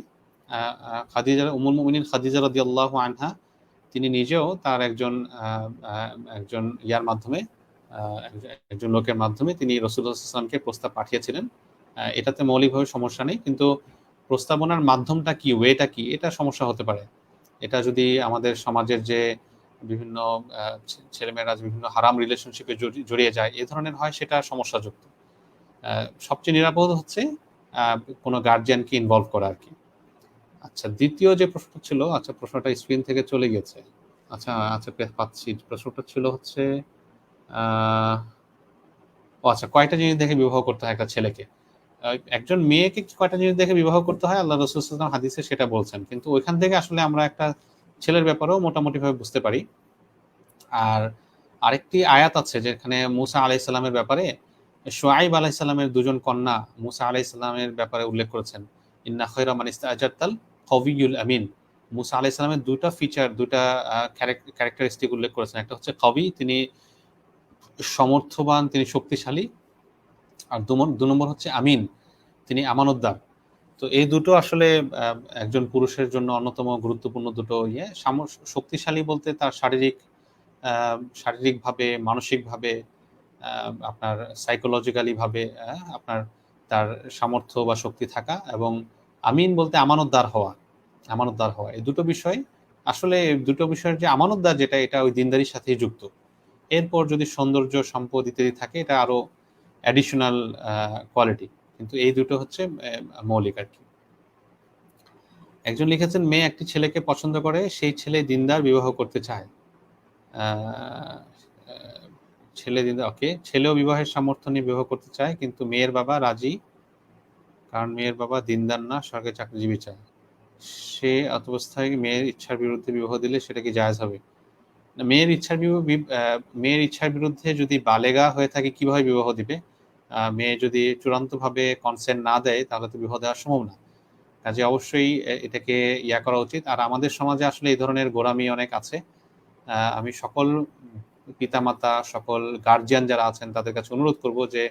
খাদিজা, উম্মুল মুমিনিন খাদিজা রাদিয়াল্লাহু আনহা, তিনি নিজেও তার একজন ইয়ার মাধ্যমে, একজন লোকের মাধ্যমে তিনি রাসূলুল্লাহ সাল্লাল্লাহু আলাইহি ওয়াসাল্লামকে প্রস্তাব পাঠিয়েছিলেন। এটাতে মৌলিকভাবে সমস্যা নেই, কিন্তু প্রস্তাবনার মাধ্যমটা কি, ওয়েটা কি, এটা সমস্যা হতে পারে। এটা যদি আমাদের সমাজের যে বিভিন্ন ছেলেমেয়েরা বিভিন্ন হারাম রিলেশনশিপে জড়িয়ে যায়, এ ধরনের হয়, সেটা সমস্যাযুক্ত। সবচেয়ে নিরাপদ হচ্ছে কোনো গার্জিয়ানকে ইনভলভ করা আর কি। আচ্ছা, দ্বিতীয় যে প্রশ্ন ছিল, আচ্ছা প্রশ্নটা স্ক্রিন থেকে চলে গেছে। আচ্ছা আচ্ছা, পাচ্ছি। প্রশ্নটা ছিল হচ্ছে আহ ও আচ্ছা, কয়টা জিনিস দেখে বিবাহ করতে হয় একটা ছেলেকে? একজন মেয়েকে কয়টা জিনিস দেখে বিবাহ করতে হয় আল্লাহ রাসূল সাল্লাল্লাহু আলাইহি ওয়াসাল্লাম হাদিসে সেটা বলছেন, কিন্তু ওইখান থেকে আসলে আমরা একটা ছেলের ব্যাপারেও মোটামুটি ভাবে বুঝতে পারি। আর আরেকটি আয়াত আছে যেখানে মুসা আলাইহিসসালামের ব্যাপারে শুআইব আলাইহিসসালামের দুজন কন্যা মুসা আলাইহিসসালামের ব্যাপারে উল্লেখ করেছেন, ইন্না খায়রা মান ইসতাআজারতাল কবিয়ুল আমিন। মুসা আলাইহিসসালামের দুটা ফিচার, দুটা ক্যারেক্টারিস্টিক উল্লেখ করেছেন। একটা হচ্ছে কবি, তিনি সমর্থবান, তিনি শক্তিশালী, আর দু নম্বর হচ্ছে আমিন, তিনি আমানতদার। তো এই দুটো আসলে একজন পুরুষের জন্য অন্যতম গুরুত্বপূর্ণ দুটো ইয়ে। শক্তিশালী বলতে তার শারীরিকভাবে, মানসিকভাবে, আপনার সাইকোলজিক্যালি ভাবে আপনার তার সামর্থ্য বা শক্তি থাকা, এবং আমিন বলতে আমানতদার হওয়া। এই দুটো বিষয় আসলে, দুটো বিষয়ের যে আমানতদার যেটা, এটা ওই দিনদারির সাথেই যুক্ত। এরপর যদি সৌন্দর্য, সম্পদ ইত্যাদি থাকে, এটা আরো অ্যাডিশনাল কোয়ালিটি, কিন্তু এই দুটো হচ্ছে মৌলিক আর কি। একজন লিখেছেন, মেয়ে একটি ছেলেকে পছন্দ করে, সেই ছেলে দিনদার, বিবাহ করতে চায়। ছেলে দিনদার, ওকে, ছেলেও বিবাহের সামর্থ্য নিয়ে বিবাহ করতে চায়, কিন্তু মেয়ের বাবা রাজি, কারণ মেয়ের বাবা দিনদার না, সরকারি চাকরিজীবী চায়। সে অবস্থায় মেয়ের ইচ্ছার বিরুদ্ধে বিবাহ দিলে সেটা কি জায়েজ হবে? মেয়ের ইচ্ছার বিরুদ্ধে যদি বালেগা হয়ে থাকে কিভাবে বিবাহ দিবে? মেয়ে যদি চূড়ান্তভাবে কনসেন্ট না দেয় তাহলে তো বিবাহ দেওয়া সম্ভব না। কাজে অবশ্যই এটাকে করা উচিত। আর আমাদের সমাজে আসলে এই ধরনের গোঁড়ামি অনেক আছে। আমি সকল পিতামাতা, সকল গার্জিয়ান যারা আছেন তাদের কাছে অনুরোধ করব যে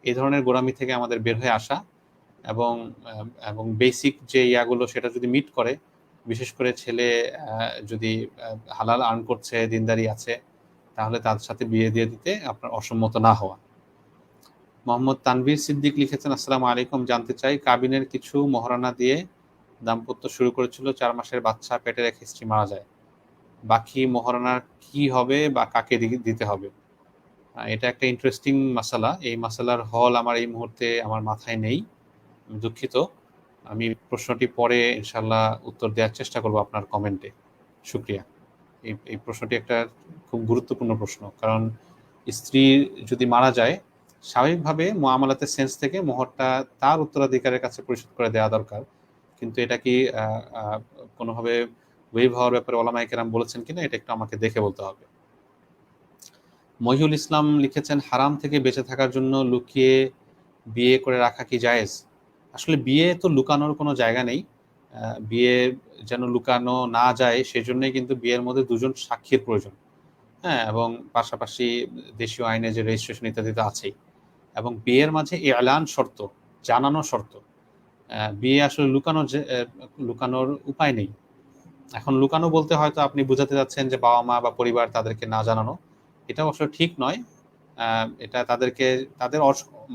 এই ধরনের গোঁড়ামি থেকে আমাদের বের হয়ে আসা, এবং বেসিক যে ইয়াগুলো সেটা যদি মিট করে, বিশেষ করে ছেলে যদি হালাল আর্ন করছে, দিনদারি আছে, তাহলে তার সাথে বিয়ে দিয়ে দিতে আপনার অসম্মত না হওয়া। মোহাম্মদ তানভীর সিদ্দিক লিখেছেন, আসসালামু আলাইকুম, জানতে চাই কাবিনের কিছু মহারণা দিয়ে দাম্পত্য শুরু করেছিল, 4 মাসের বাচ্চা পেটে রেখে স্ত্রী মারা যায়, বাকি মহারণার কি হবে বা কাকে দিতে হবে? এটা একটা ইন্টারেস্টিং মাসালা। এই মাসালার হল আমার এই মুহূর্তে আমার মাথায় নেই, দুঃখিত। আমি প্রশ্নটি পরে ইনশাল্লাহ উত্তর দেওয়ার চেষ্টা করব আপনার কমেন্টে। শুক্রিয়া। এই প্রশ্নটি একটা খুব গুরুত্বপূর্ণ প্রশ্ন, কারণ স্ত্রী যদি মারা যায়, স্বাভাবিকভাবে মুআমালাতের সেন্স থেকে মোহরটা তার উত্তরাধিকারের কাছে পরিশোধ করে দেওয়া দরকার, কিন্তু এটা কি কোনোভাবে ওয়েভ হওয়ার ব্যাপারে ওলামায়ে কেরাম বলেছেন কিনা, এটা একটু আমাকে দেখে বলতে হবে। মহিউল ইসলাম লিখেছেন, হারাম থেকে বেঁচে থাকার জন্য লুকিয়ে বিয়ে করে রাখা কি জায়েজ? আসলে বিয়ে তো লুকানোর কোনো জায়গা নেই। বিয়ে যেন লুকানো না যায় সেজন্যই কিন্তু বিয়ের মধ্যে দুজন সাক্ষীর প্রয়োজন। হ্যাঁ, এবং পাশাপাশি দেশীয় আইনে যে রেজিস্ট্রেশন ইত্যাদি তো আছেই, এবং বিয়ের মাঝে এলান শর্ত, জানানো শর্ত। বিয়ে আসলে লুকানোর উপায় নেই। এখন লুকানো বলতে হয়তো আপনি বুঝাতে যাচ্ছেন যে বাবা মা বা পরিবার তাদেরকে না জানানো, এটা অবশ্য ঠিক নয়। এটা তাদের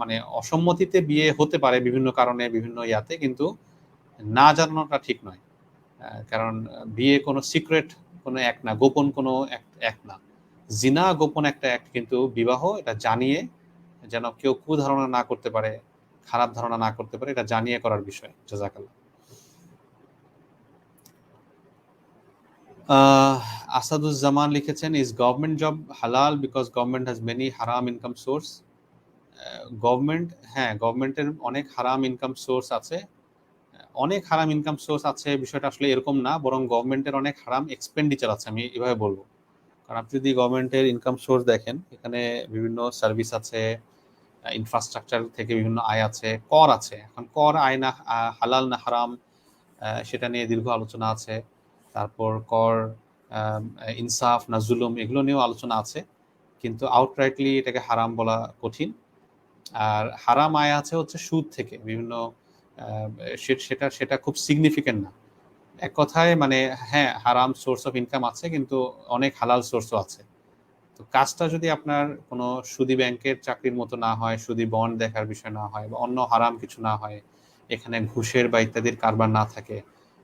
মানে অসম্মতিতে বিয়ে হতে পারে বিভিন্ন কারণে, বিভিন্ন ইয়াতে, কিন্তু না জানানোটা ঠিক নয়। কারণ বিয়ে কোনো সিক্রেট কোনো অ্যাক্ট না, গোপন কোনো অ্যাক্ট না। জিনা গোপন একটা অ্যাক্ট, কিন্তু বিবাহ এটা জানিয়ে, যেন কেউ কুধারণা না করতে পারে, খারাপ ধারণা না করতে পারে, এটা জানিয়ে করার বিষয়। জাযাকাল্লাহ। আসাদুজ্জামান লিখেছেন, ইজ গভর্নমেন্ট জব হালাল বিকজ গভর্নমেন্ট হ্যাজ মেনি হারাম ইনকাম সোর্স? গভর্নমেন্টের অনেক হারাম ইনকাম সোর্স আছে। বিষয়টা আসলে এরকম না, বরং গভর্নমেন্টের অনেক হারাম এক্সপেন্ডিচার আছে, আমি এভাবে বলবো। কারণ আপনি যদি গভর্নমেন্টের ইনকাম সোর্স দেখেন, এখানে বিভিন্ন সার্ভিস আছে, ইনফ্রাস্ট্রাকচার থেকে বিভিন্ন আয় আছে, কর আছে। এখন কর আয় না হালাল না হারাম, সেটা নিয়ে দীর্ঘ আলোচনা আছে। তারপর কর ইনসাফ না জুলুম, এগুলো নিয়েও আলোচনা আছে, কিন্তু আউটরাইটলি এটাকে হারাম বলা কঠিন। আর হারাম আয় আছে হচ্ছে সুদ থেকে, বিভিন্ন সেটা খুব সিগনিফিকেন্ট না। এক কথায় মানে, হ্যাঁ, হারাম সোর্স অফ ইনকাম আছে, কিন্তু অনেক হালাল সোর্সও আছে। তো কাজটা যদি আপনার কোনো সুদি ব্যাংকের চাকরির মতো না হয়, সুদি বন্ড দেখার বিষয় না হয়, বা অন্য হারাম কিছু না হয়, এখানে ঘুষের বা ইত্যাদির কারবার না থাকে,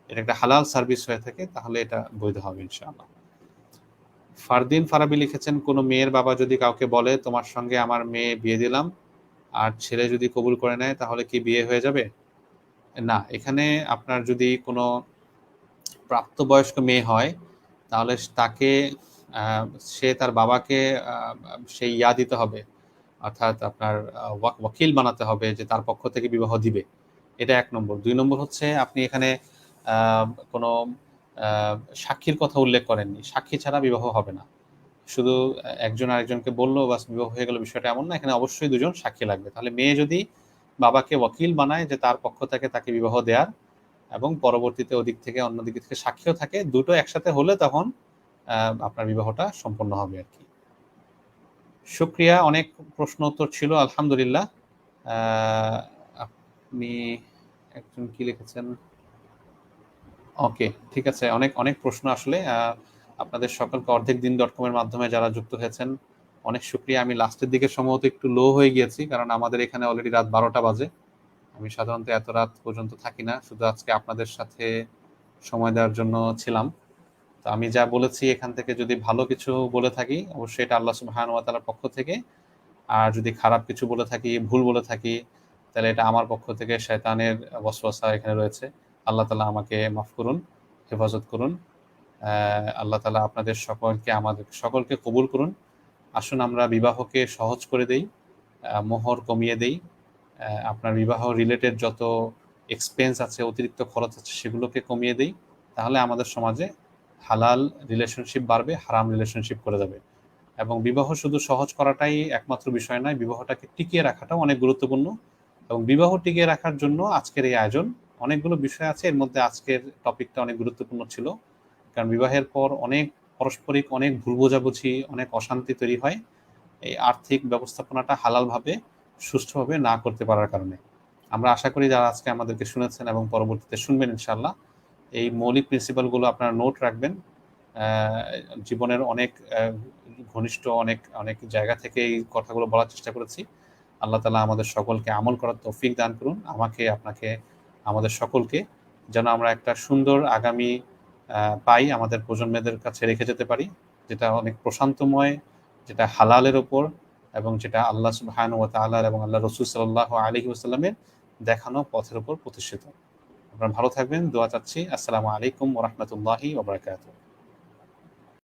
এটা একটা হালাল সার্ভিস হয়ে থাকে, তাহলে এটা বৈধ হবে ইনশাআল্লাহ। ফারদিন ফারাবি লিখেছেন, কোনো মেয়ের বাবা যদি কাউকে বলে তোমার সঙ্গে আমার মেয়ে বিয়ে দিলাম, আর ছেলে যদি কবুল করে নেয়, তাহলে কি বিয়ে হয়ে যাবে? না, এখানে আপনার যদি কোনো প্রাপ্তবয়স্ক মেয়ে হয়, তাহলে তাকে সে তার বাবাকে সেই দিতে হবে, অর্থাৎ আপনার ওয়াকিল বানাতে হবে যে তার পক্ষ থেকে বিবাহ দিবে। এটা 1 নম্বর। 2 নম্বর হচ্ছে, আপনি এখানে কোনো সাক্ষীর কথা উল্লেখ করেননি, সাক্ষী ছাড়া বিবাহ হবে না। শুধু একজন আরেকজনকে বললো বাস বিবাহ হয়ে গেল, বিষয়টা এমন না। এখানে অবশ্যই দুজন সাক্ষী লাগবে। তাহলে মেয়ে যদি বাবাকে ওয়াকিল বানায় যে তার পক্ষ থেকে তাকে বিবাহ দেওয়ার, এবং পরবর্তীতে ওদিক থেকে অন্য দিক থেকে সাক্ষীও থাকে, দুটো একসাথে হলে তখন আপনার বিবাহটা সম্পন্ন হবে আর কি। শুক্রিয়া, অনেক প্রশ্ন উত্তর ছিল, আলহামদুলিল্লাহ। আপনি একজন কি লিখেছেন? ওকে, ঠিক আছে। অনেক অনেক প্রশ্ন আসলে। আপনাদের সকলকে অর্ধেক দিন .com এর মাধ্যমে যারা যুক্ত হয়েছেন অনেক শুক্রিয়া। আমি লাস্টের দিকে সম্ভবত একটু লো হয়ে গিয়েছি, কারণ আমাদের এখানে অলরেডি রাত 12টা বাজে। আমি সাধারণত এত রাত পর্যন্ত থাকি না, শুধু আজকে আপনাদের সাথে সময় দেওয়ার জন্য ছিলাম। তো আমি যা বলেছি এখান থেকে যদি ভালো কিছু বলে থাকি, অবশ্যই এটা আল্লাহ সুবহানাহু ওয়া তাআলার পক্ষ থেকে। আর যদি খারাপ কিছু বলে থাকি, ভুল বলে থাকি, তাহলে এটা আমার পক্ষ থেকে শয়তানের ওয়াসওয়াসা এখানে রয়েছে। আল্লাহ তাআলা আমাকে মাফ করুন, হেফাজত করুন। আল্লাহ তাআলা আপনাদের সকলকে, আমাদের সকলকে কবুল করুন। আসুন আমরা বিবাহকে সহজ করে দেই, মোহর কমিয়ে দেই। আপনার বিবাহ রিলেটেড যত এক্সপেন্স আছে, অতিরিক্ত খরচ আছে, সেগুলোকে কমিয়ে দেই। তাহলে আমাদের সমাজে হালাল রিলেশনশিপ বাড়বে, হারাম রিলেশনশিপ করে যাবে। এবং বিবাহ শুধু সহজ করাটাই একমাত্র বিষয় নয়, বিবাহটাকে টিকিয়ে রাখাটাও অনেক গুরুত্বপূর্ণ। এবং বিবাহ টিকিয়ে রাখার জন্য আজকের এই আয়োজন। অনেকগুলো বিষয় আছে, এর মধ্যে আজকের টপিকটা অনেক গুরুত্বপূর্ণ ছিল। কারণ বিবাহের পর অনেক পারস্পরিক অনেক ভুল বোঝাবুঝি, অনেক অশান্তি তৈরি হয় এই আর্থিক ব্যবস্থাপনাটা হালালভাবে, সুষ্ঠুভাবে না করতে পারার কারণে। আমরা আশা করি যারা আজকে আমাদেরকে শুনেছেন এবং পরবর্তীতে শুনবেন ইনশাআল্লাহ, এই মৌলিক প্রিন্সিপালগুলো আপনারা নোট রাখবেন। জীবনের অনেক ঘনিষ্ঠ অনেক অনেক জায়গা থেকে এই কথাগুলো বলার চেষ্টা করেছি। আল্লাহ তাআলা আমাদের সকলকে আমল করার তৌফিক দান করুন, আমাকে, আপনাকে, আমাদের সকলকে, যেন আমরা একটা সুন্দর আগামী পাই, আমাদের প্রজন্মদের কাছে রেখে যেতে পারি, যেটা অনেক প্রশান্তময়, যেটা হালালের ওপর, এবং যেটা আল্লাহ সুবহানাহু ওয়া তাআলা এবং আল্লাহ রাসূল সাল্লাল্লাহু আলাইহি ওয়াসাল্লামের দেখানো পথের উপর প্রতিষ্ঠিত। আপনারা ভালো থাকবেন, দোয়া চাচ্ছি। আসসালামু আলাইকুম ওয়া রাহমাতুল্লাহি ওয়া বারাকাতুহু।